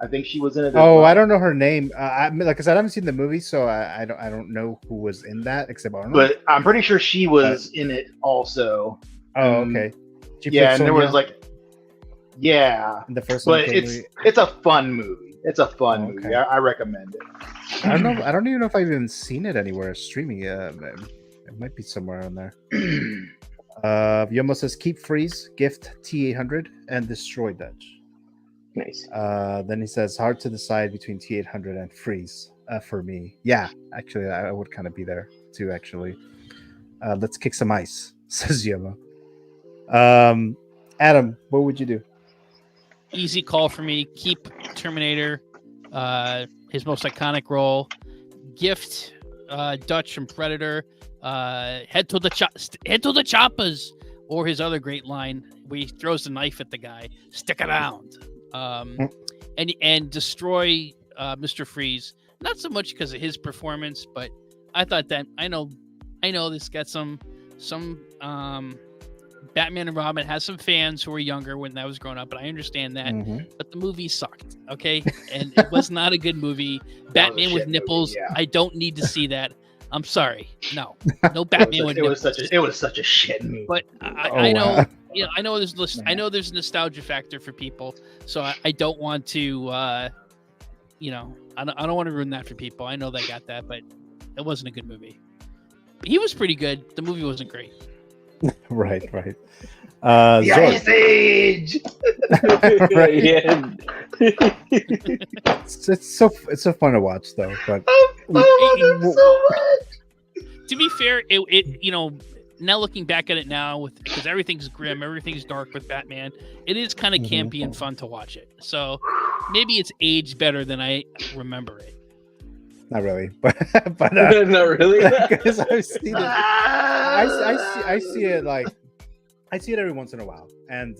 I think she was in it. I don't know her name. Like I said, I haven't seen the movie, so I don't know who was in that except Arnold. But I'm pretty sure she was in it also. Oh, okay. Yeah, and there was like, in the first one. But it's a fun movie. It's a fun movie. I recommend it. I don't know. I don't even know if I've even seen it anywhere streaming. It might be somewhere on there. Yomo says, keep Freeze, gift T-800, and destroy Dutch. Nice. Then he says, hard to decide between T-800 and Freeze for me. Yeah, actually, I would kind of be there too, actually. Let's kick some ice, says Yomo. Adam, what would you do? Easy call for me. Keep Terminator, his most iconic role. Gift Dutch from Predator. Head to the choppers, or his other great line where he throws the knife at the guy. Stick around. And destroy Mr. Freeze. Not so much because of his performance, but I thought that I know this got some Batman and Robin has some fans who were younger when that was growing up, but I understand that. But the movie sucked, okay? And it was not a good movie. Batman with nipples. Movie, yeah. I don't need to see that. I'm sorry. No Batman with nipples. It was such a shit movie. But I know. Wow. You know, I know there's a nostalgia factor for people, so I don't want to, I don't want to ruin that for people. I know they got that, but it wasn't a good movie. He was pretty good. The movie wasn't great. Right. The Ice Age. Right. Yeah. It's so fun to watch though. But I love it so much. To be fair, it now looking back at it now, because everything's grim, everything's dark with Batman, it is kind of campy and fun to watch it. So maybe it's aged better than I remember it. Not really, but not really. Because I've seen it. I see it like I see it every once in a while, and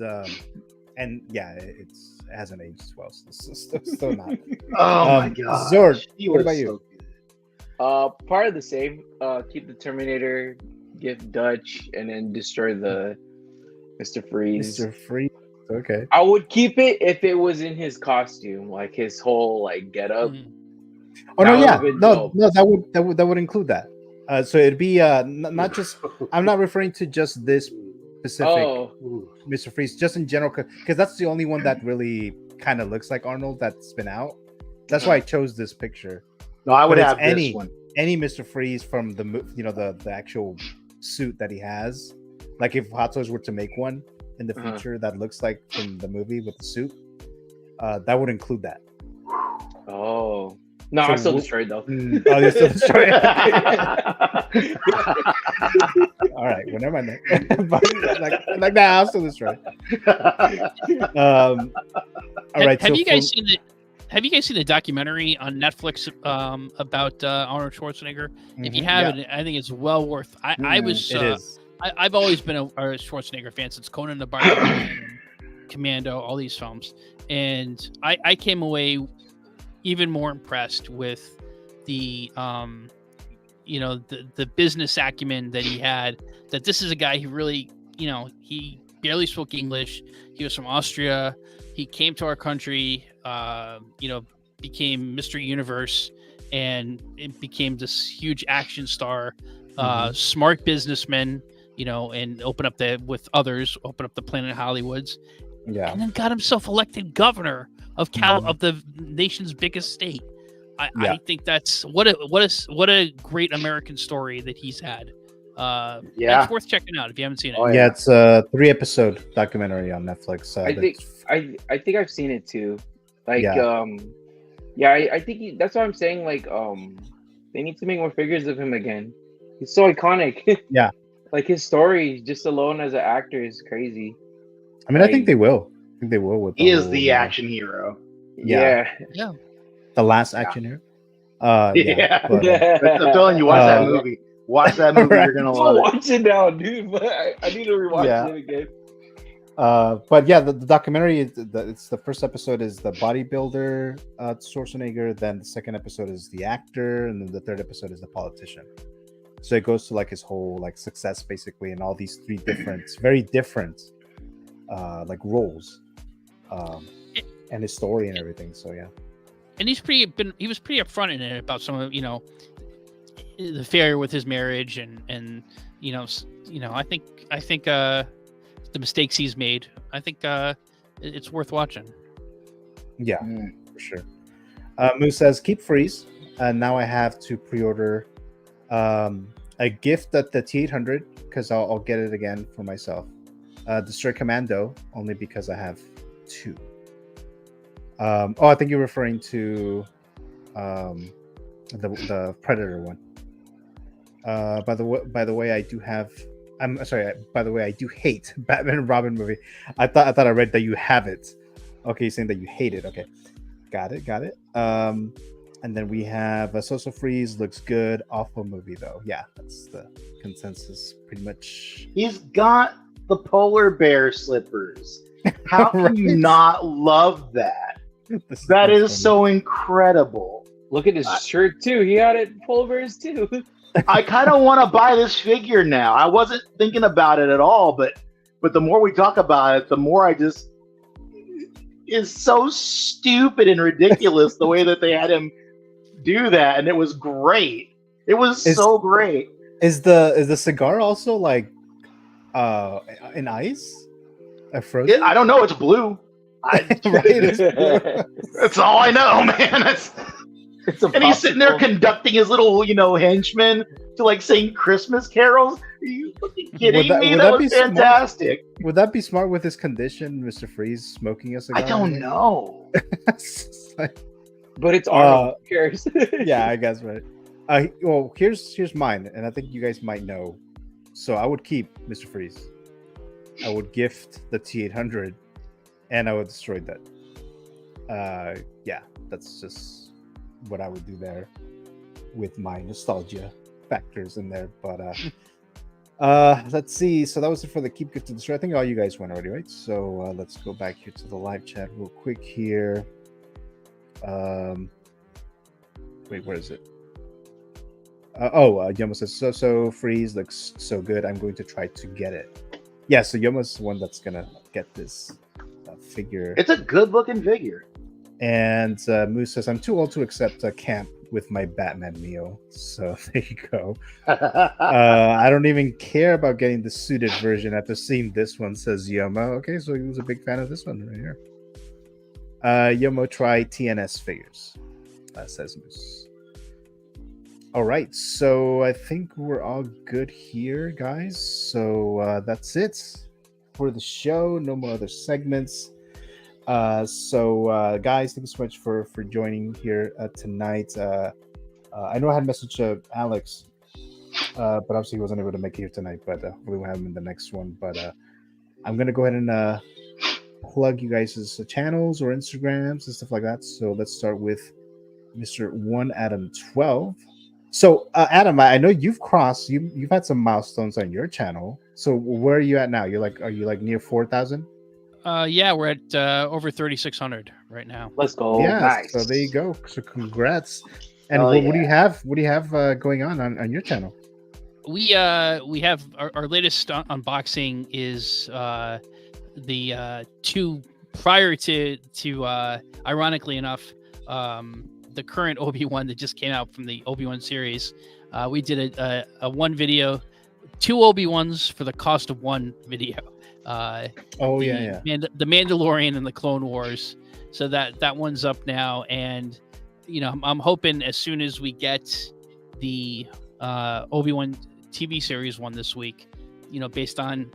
yeah, it hasn't aged well. Still not. Oh my god, Zord, what about you? Part of the same. Keep the Terminator, give Dutch, and then destroy the Mr. Freeze. Mr. Freeze. Okay. I would keep it if it was in his costume, like his whole like get up. Oh no, yeah, no, that would include that. So it'd be not just. I'm not referring to just this specific Mr. Freeze, just in general, because that's the only one that really kind of looks like Arnold that's been out. That's why I chose this picture. No, I would have this one. Any Mr. Freeze from the actual suit that he has. Like if Hot Toys were to make one in the future that looks like from the movie with the suit, that would include that. Oh. No, so I'm still destroyed though. Oh, you're still destroyed. All right, well, never mind that. like that, I'm still destroyed. All right. Have you guys seen the? Have you guys seen the documentary on Netflix about Arnold Schwarzenegger? If you haven't, I think it's well worth. I've always been a Schwarzenegger fan since Conan the Barbarian, Commando, all these films, and I came away even more impressed with the the business acumen that he had. That this is a guy who really, he barely spoke English. He was from Austria. He came to our country, became Mr. Universe, and it became this huge action star, smart businessman, and open up the Planet Hollywoods. Yeah. and then got himself elected governor of of the nation's biggest state. I think that's what a great American story that he's had. It's worth checking out if you haven't seen it. Yeah, it's a 3-episode documentary on Netflix. I think I've seen it too. Like, Yeah. I think that's what I'm saying. Like, they need to make more figures of him again. He's so iconic. Yeah. Like his story, just alone as an actor, is crazy. I mean, I think they will. I think they will. With He is the action hero. Yeah. The last action hero. Yeah. But, I'm telling you, watch that movie. Watch that movie. Right. You're gonna love it. Watch it now, dude. But I need to rewatch it again. But yeah, the documentary, it's the first episode is the bodybuilder Schwarzenegger, then the second episode is the actor, and then the third episode is the politician. So it goes to like his whole like success basically, and all these three different, very different, like roles, and his story and everything. So yeah, and he was pretty upfront in it about some of the failure with his marriage and I think the mistakes he's made. I think it's worth watching. Yeah, for sure. Moose says keep freeze. Now I have to pre-order a gift at the T-800 because I'll get it again for myself. Destroy Commando only because I have 2. I think you're referring to the Predator one. By the way, I do have. I'm sorry. By the way, I do hate Batman and Robin movie. I thought I read that you have it. Okay, you're saying that you hate it. Okay, got it. And then we have a Social Freeze looks good. Awful movie though. Yeah, that's the consensus pretty much. He's got the polar bear slippers. How can you not love that? That is so incredible. Look at his shirt too. He had it polar bears too. I kind of want to buy this figure now. I wasn't thinking about it at all, but the more we talk about it, the more I just is so stupid and ridiculous the way that they had him do that, and it was great. It was so great. Is the cigar also like in ice? Frozen? I don't know. It's blue. Right, it's blue. That's all I know, man. And he's sitting there conducting his little, henchmen to like sing Christmas carols. Are you fucking kidding me? That was fantastic. Smart? Would that be smart with his condition, Mr. Freeze smoking a cigar? I don't know. But it's Arnold. Who cares? Yeah, I guess right. Well, here's mine, and I think you guys might know. So I would keep Mr. Freeze. I would gift the T-800, and I would destroy that. Yeah, that's just what I would do there with my nostalgia factors in there. But let's see. So that was it for the keep, gift, to destroy. I think all you guys went already, right? So let's go back here to the live chat real quick here. Wait, where is it? Yomo says so Freeze looks so good. I'm going to try to get it. Yeah, so Yomo's the one that's gonna get this figure. It's a good looking figure. And Moose says I'm too old to accept a camp with my Batman meal. So there you go. I don't even care about getting the suited version after seeing this one, says Yomo. Okay, so he was a big fan of this one right here. Yomo try TNS figures, says Moose. All right, so I think we're all good here, guys. So that's it for the show. No more other segments. So guys, thank you so much for joining here tonight. I know I had messaged Alex, but obviously he wasn't able to make it here tonight. But hopefully we'll have him in the next one. But I'm gonna go ahead and plug you guys' channels or Instagrams and stuff like that. So let's start with Mr. 1Adam12. So Adam, I know you've crossed. You've had some milestones on your channel. So where are you at now? Are you like near 4,000? Yeah, we're at over 3,600 right now. Let's go. Yeah, Nice. So there you go. So congrats. And what do you have? What do you have going on your channel? We have our latest unboxing is the 2 prior to ironically enough the current Obi-Wan that just came out from the Obi-Wan series. We did a 1 video, 2 Obi-Wans for the cost of 1 video. The Mandalorian and the Clone Wars. So that one's up now, and I'm hoping as soon as we get the Obi-Wan TV series one this week, based on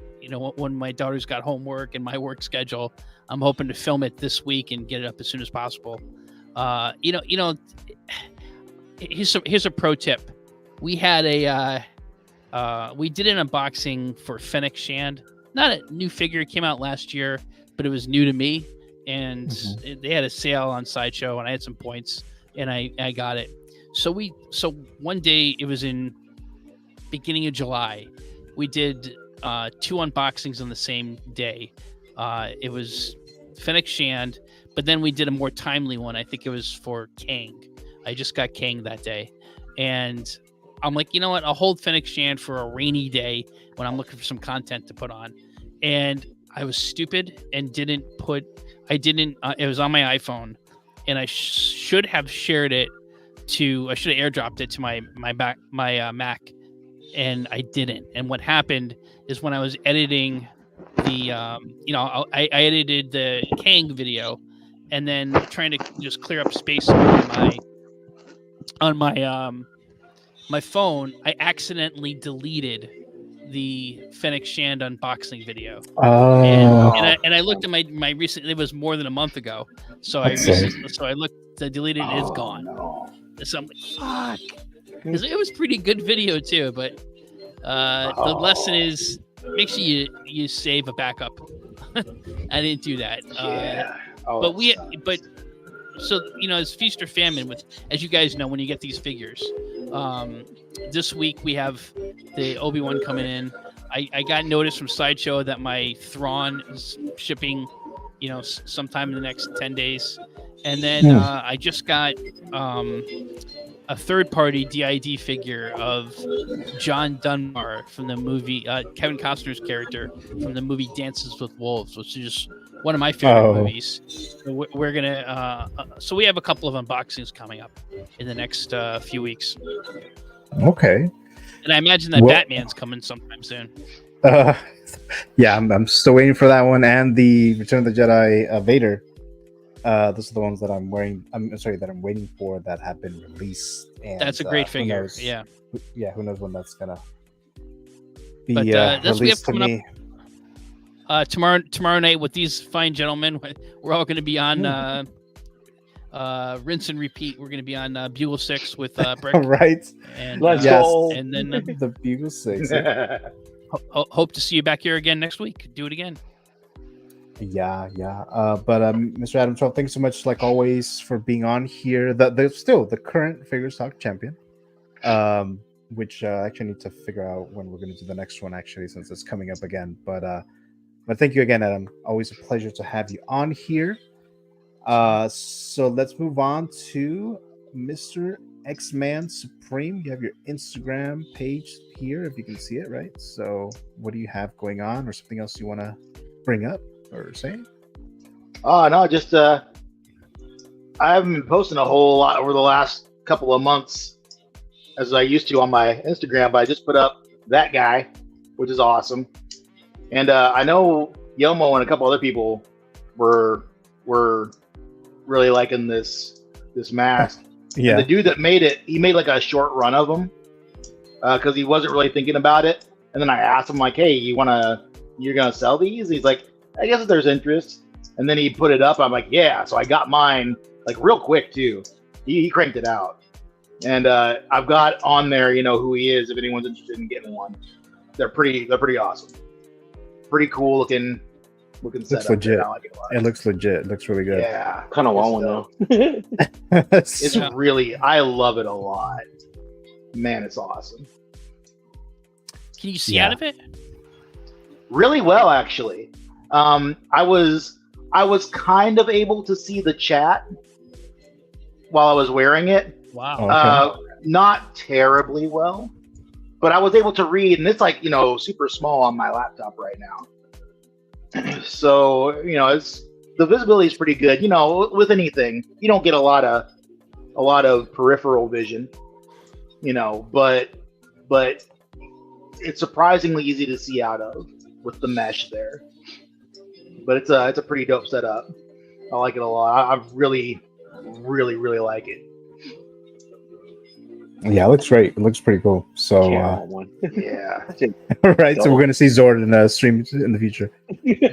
when my daughter's got homework and my work schedule, I'm hoping to film it this week and get it up as soon as possible. Here's a pro tip. We had we did an unboxing for Fennec Shand. Not a new figure. It came out last year, but it was new to me. And they had a sale on Sideshow, and I had some points, and I got it. So one day, it was in beginning of July, we did 2 unboxings on the same day. It was Fennec Shand, but then we did a more timely one. I think it was for Kang. I just got Kang that day, and I'm like, you know what? I'll hold Fennec Shand for a rainy day when I'm looking for some content to put on. And I was stupid and didn't. It was on my iPhone, and I should have shared it to. I should have airdropped it to my Mac, and I didn't. And what happened is when I was editing the, I edited the Kang video, and then trying to just clear up space on my phone, I accidentally deleted the Fennec Shand unboxing video. And I looked at my recent. It was more than a month ago, so I deleted it. It's gone. So I'm like, fuck. It was pretty good video too, but the lesson is make sure you save a backup. I didn't do that. So it's feast or famine with, as you guys know, when you get these figures. This week we have the Obi-Wan coming in. I got notice from Sideshow that my Thrawn is shipping, sometime in the next 10 days. And then I just got a third-party DID figure of John Dunbar from the movie, Kevin Costner's character from the movie Dances with Wolves, which is one of my favorite movies. So we're gonna. So we have a couple of unboxings coming up in the next few weeks. Okay. And I imagine that Batman's coming sometime soon. Yeah, I'm still waiting for that one, and the Return of the Jedi Vader. Those are the ones that I'm wearing. That I'm waiting for that have been released. And, that's a great figure. Knows, yeah. Who knows when that's gonna be released to me. Tomorrow night with these fine gentlemen, we're all going to be on rinse and repeat. We're going to be on Bugle 6 with Brick. Right. And let's go. And then the Bugle 6. Hope to see you back here again next week. Do it again. Yeah. But Mr. Adam 12, thanks so much, like always, for being on here. Still the current Figures Talk champion. Which I actually need to figure out when we're going to do the next one, actually, since it's coming up again. But thank you again, Adam. Always a pleasure to have you on here. So let's move on to Mr. X-Man Supreme. You have your Instagram page here, if you can see it, right? So what do you have going on, or something else you want to bring up or say? Oh, no, just I haven't been posting a whole lot over the last couple of months as I used to on my Instagram, but I just put up that guy, which is awesome. And I know Yomo and a couple other people were really liking this mask. Yeah. And the dude that made it, he made like a short run of them because he wasn't really thinking about it. And then I asked him like, "Hey, you're gonna sell these?" He's like, "I guess if there's interest." And then he put it up. I'm like, "Yeah." So I got mine like real quick too. He cranked it out, and I've got on there, who he is if anyone's interested in getting one. They're pretty awesome. Pretty cool looking looks setup. legit. I like it a lot. It looks legit. It looks really good. Yeah, kind of want one though. It's really, I love it a lot. Man, it's awesome. Can you see out of it? Really well, actually. I was kind of able to see the chat while I was wearing it. Wow. Not terribly well, but I was able to read, and it's like, super small on my laptop right now. So, the visibility is pretty good. With anything, you don't get a lot of peripheral vision, but it's surprisingly easy to see out of with the mesh there. but it's a pretty dope setup. I like it a lot. I really like it. Yeah, it looks great. It looks pretty cool. So one. Yeah. all right, so we're gonna see Zord in stream in the future.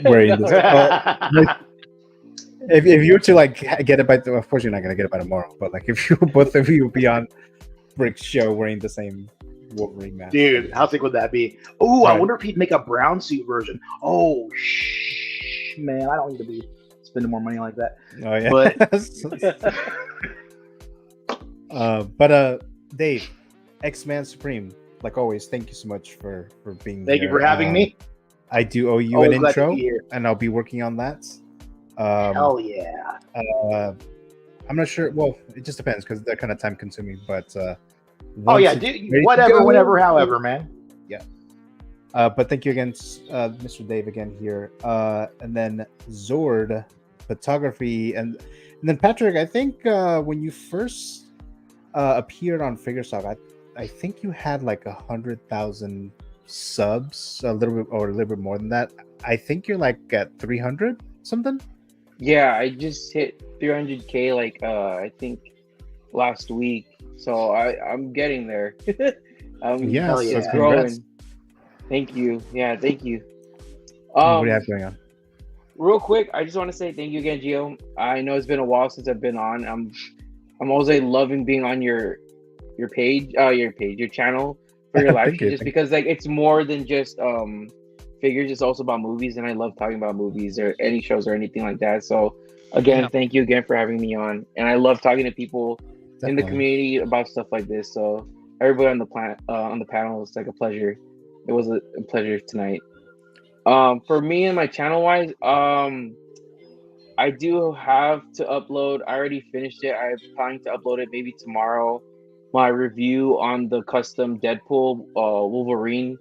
Wearing this. If you were to like get it by, of course you're not gonna get it by tomorrow. But like if you both of you be on Brick's show wearing the same Wolverine mask, dude, how sick would that be? Oh, Right. I wonder if he'd make a brown suit version. Oh, man, I don't need to be spending more money like that. Oh yeah. But Dave, X-Man Supreme, like always, thank you so much for being thank here. you for having me. I do owe you Always an glad to intro, be here. and I'll be working on that. Hell yeah. I'm not sure. Well, it just depends because they're kind of time consuming. But Oh once yeah, it's dude, ready to whatever, go- whenever, however, man. Yeah. But thank you again, Mr. Dave, again here, and then Zord photography, and then Patrick. I think when you first appeared on Figurestock, I think you had like 100,000 subs, a little bit or a little bit more than that. I think you're like at 300 something. Yeah, I just hit 300K like I think last week, so I'm getting there. Yeah, it's so growing. congrats. Thank you. Yeah, thank you. What do you have going on? Real quick, I just want to say thank you again, Gio. I know it's been a while since I've been on. I'm always like, loving being on your page, your channel for your live Thank stream, you, just thank because like it's more than just figures. It's also about movies, and I love talking about movies or any shows or anything like that. So again, thank you again for having me on, and I love talking to people in the Definitely. community about stuff like this. So everybody on the panel, it's like a pleasure. It was a pleasure tonight. For me and my channel wise, I do have to upload. I already finished it. I'm planning to upload it maybe tomorrow. My review on the custom Deadpool Wolverine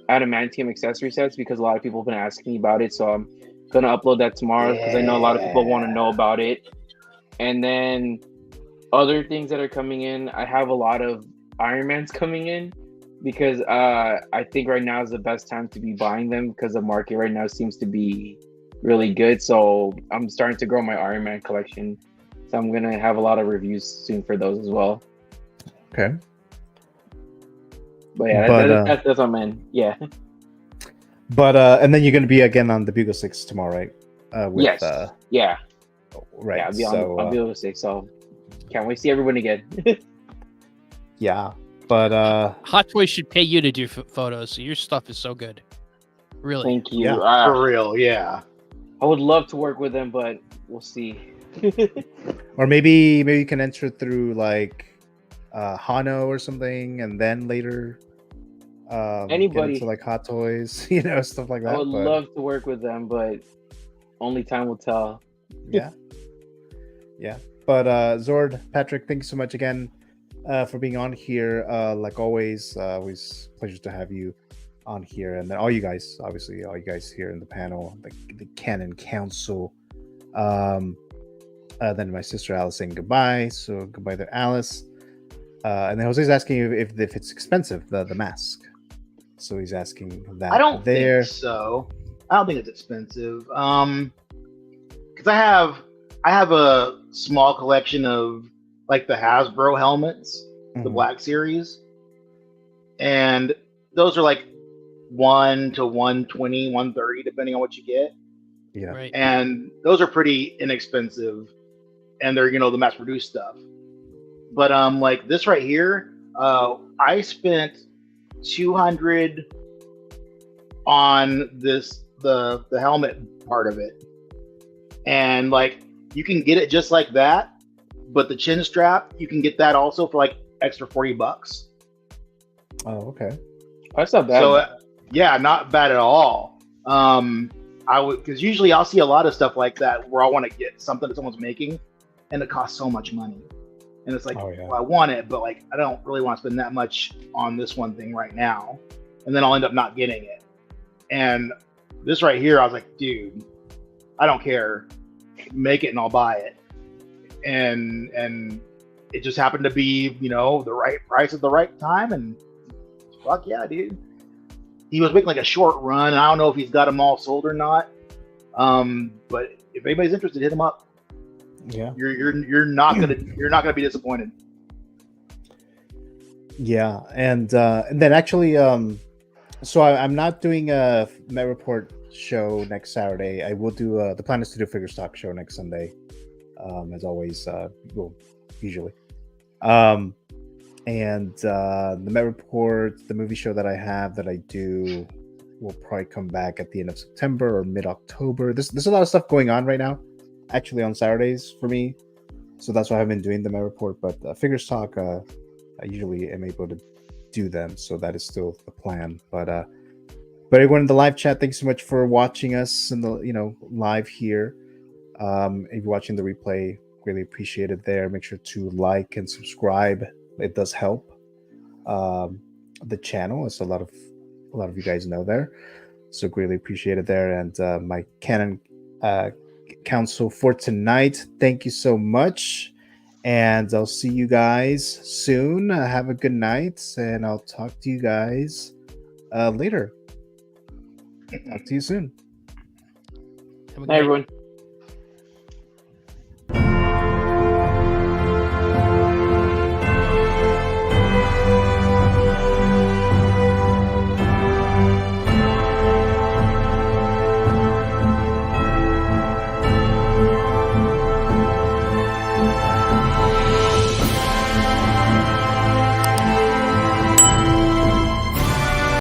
adamantium accessory sets, because a lot of people have been asking me about it. So I'm gonna upload that tomorrow because I know a lot of people want to know about it. And then other things that are coming in, I have a lot of Iron Mans coming in because I think right now is the best time to be buying them because the market right now seems to be really good. So I'm starting to grow my Iron Man collection. So I'm gonna have a lot of reviews soon for those as well. Okay. But yeah, But, that's what I'm in. Yeah. But and then you're gonna be again on the Bugle 6 tomorrow, right? With, Yes. Yeah. Right. Yeah, I'll be so, on Bugle 6. So can't wait to see everyone again. yeah. But Hot Toys should pay you to do photos. So your stuff is so good. Really. Thank you. Yeah, for real, yeah. I would love to work with them, but we'll see. or maybe you can enter through like Hano or something, and then later get Anybody. into like Hot Toys, stuff like that. I would but, love to work with them, but only time will tell. Yeah. Yeah. But Zord, Patrick, thank you so much again for being on here. Like always a pleasure to have you on here, and then all you guys here in the panel, the Canon Council. Then my sister Alice saying goodbye, so goodbye to Alice. And then Jose's asking if it's expensive, the mask. So he's asking that. I don't there. think so. I don't think it's expensive. Because I have a small collection of like the Hasbro helmets, the Black Series, and those are like 1 to 120, 130, depending on what you get. Yeah. Right. And those are pretty inexpensive, and they're the mass-produced stuff. But like this right here, I spent $200 on the helmet part of it, and like you can get it just like that, but the chin strap you can get that also for like extra $40. Oh, okay. That's not bad. So yeah, not bad at all. I would, because usually I'll see a lot of stuff like that where I want to get something that someone's making, and it costs so much money, and it's like, well, I want it, but like I don't really want to spend that much on this one thing right now, and then I'll end up not getting it. And this right here, I was like, dude, I don't care, make it and I'll buy it. And it just happened to be the right price at the right time, and fuck yeah, dude. He was making like a short run, and I don't know if he's got them all sold or not. But if anybody's interested, hit them up. Yeah, you're not gonna be disappointed. Yeah, and then actually, so I'm not doing a Met Report show next Saturday. I will do the plan is to do a figure stock show next Sunday, as always. Well, usually, and the Met Report, the movie show that I have that I do, will probably come back at the end of September or mid-October. There's a lot of stuff going on right now, actually, on Saturdays for me, so that's why I've been doing the Met Report. But figure stock, I usually am able to do them, so that is still the plan. But everyone in the live chat, thanks so much for watching us in the live here. If you're watching the replay, really appreciate it there. Make sure to like and subscribe. It does help the channel, as a lot of you guys know there. So greatly appreciate it there. And my Canon council for tonight, thank you so much. And I'll see you guys soon. Have a good night, and I'll talk to you guys later. Talk to you soon. Bye, everyone.